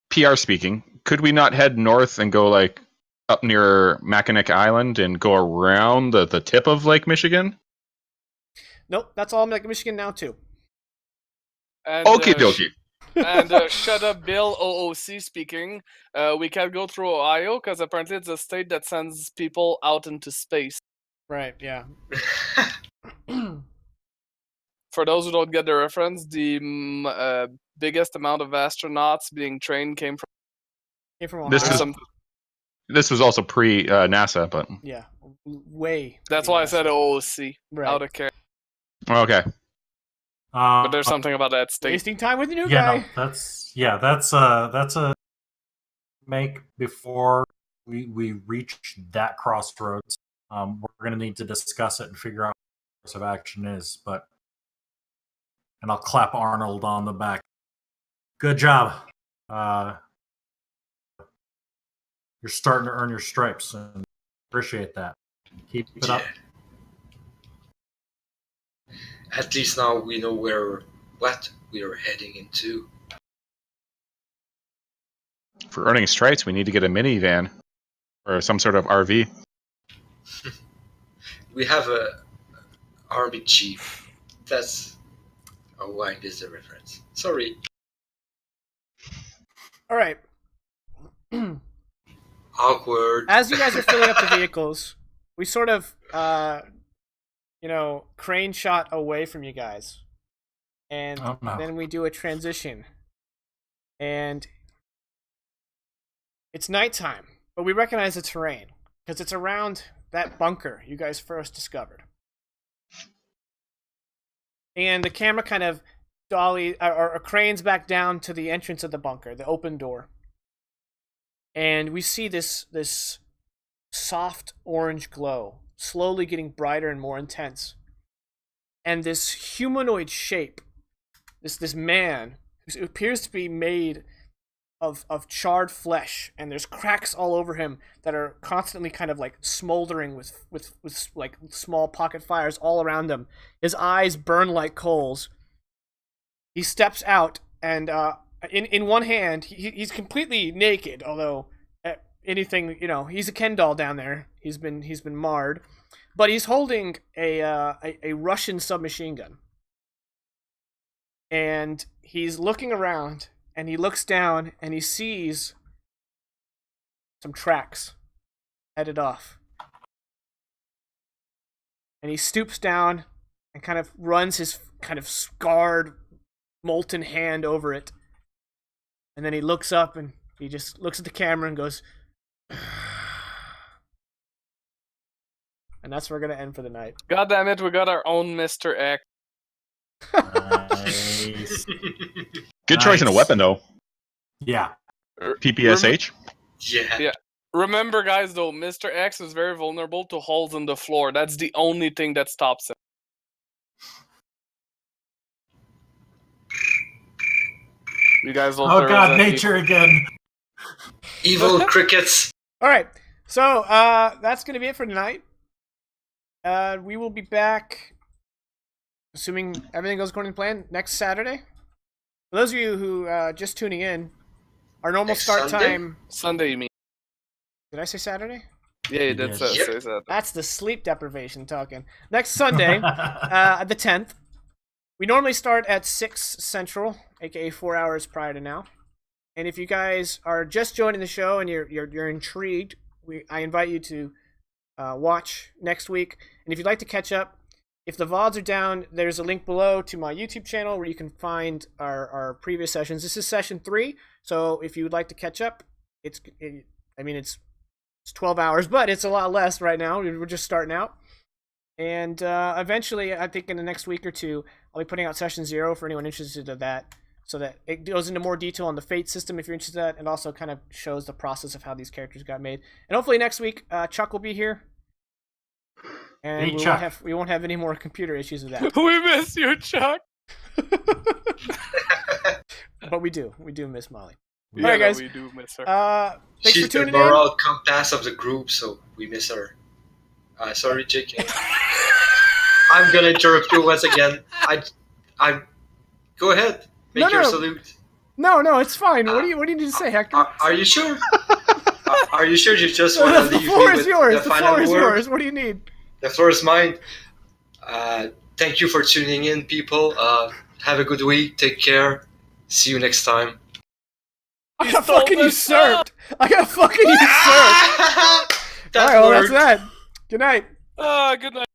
PR speaking, could we not head north and go like up near Mackinac Island and go around the tip of Lake Michigan? Nope, that's all Lake Michigan now too. And, Okie dokie. And shut up, Bill. OOC speaking. We can't go through Ohio because apparently it's a state that sends people out into space. Right. Yeah. For those who don't get the reference, the biggest amount of astronauts being trained came from Ohio. This was also pre NASA, but yeah, way. That's why I said OOC. Right. Out of care. Okay. But there's something about that state. Wasting time with the new guy. No, that's a make before we reach that crossroads. We're going to need to discuss it and figure out what the course of action is. And I'll clap Arnold on the back. Good job. You're starting to earn your stripes, and appreciate that. Keep it up. At least now we know what we are heading into. For earning stripes, we need to get a minivan or some sort of RV. We have a army chief. That's why I missed the reference. Sorry. All right. Awkward. As you guys are filling up the vehicles, we sort of, crane shot away from you guys, and then we do a transition, and it's nighttime, but we recognize the terrain because it's around that bunker you guys first discovered. And the camera kind of cranes back down to the entrance of the bunker, the open door. And we see this soft orange glow, slowly getting brighter and more intense. And this humanoid shape, this man, who appears to be made of charred flesh, and there's cracks all over him that are constantly kind of like smoldering with like small pocket fires all around him. His eyes burn like coals. He steps out and in one hand he's completely naked, although anything, you know, he's a Ken doll down there. He's been marred, but he's holding a Russian submachine gun, and he's looking around, and he looks down and he sees some tracks headed off, and he stoops down and kind of runs his kind of scarred, molten hand over it. And then he looks up and he just looks at the camera and goes, and that's where we're going to end for the night. God damn it, we got our own Mr. X. Nice. Good choice in a weapon, though. Yeah. PPSH. Yeah. Remember, guys, though, Mr. X is very vulnerable to holes in the floor. That's the only thing that stops him. You guys will Oh god, nature again. Evil crickets. All right, so that's going to be it for tonight. We will be back, assuming everything goes according to plan, next Saturday. For those of you who just tuning in, our normal Next start Sunday? time... Sunday, you mean? Did I say Saturday? Yeah, you did Yes. say Yep. say that. That's the sleep deprivation talking. Next Sunday, the 10th, we normally start at 6 Central, aka 4 hours prior to now. And if you guys are just joining the show and you're intrigued, I invite you to watch next week. And if you'd like to catch up, if the VODs are down, there's a link below to my YouTube channel where you can find our previous sessions. This is session 3, so if you would like to catch up, it's 12 hours, but it's a lot less right now. We're just starting out. And eventually, I think in the next week or two, I'll be putting out session 0 for anyone interested in that, so that it goes into more detail on the fate system if you're interested in that, and also kind of shows the process of how these characters got made. And hopefully next week, Chuck will be here. And Hey, Chuck. we won't have any more computer issues with that. We miss you, Chuck. But we do miss Molly. Yeah, Alright, no, guys. we do miss her. Thanks She's for tuning the in. moral compass of the group, so we miss her. Sorry, JK. I'm gonna interrupt you once again. I go ahead. Make No, your no. salute. No, it's fine. What do you need to say, Hector? Are you sure? Are you sure you just want to The leave floor me is with yours. the The final floor is word? yours. What do you need? The floor is mine. Thank you for tuning in, people. Have a good week. Take care. See you next time. I got fucking usurped. I got fucking usurped. That All right, well, that's word. that. Good night. Good night.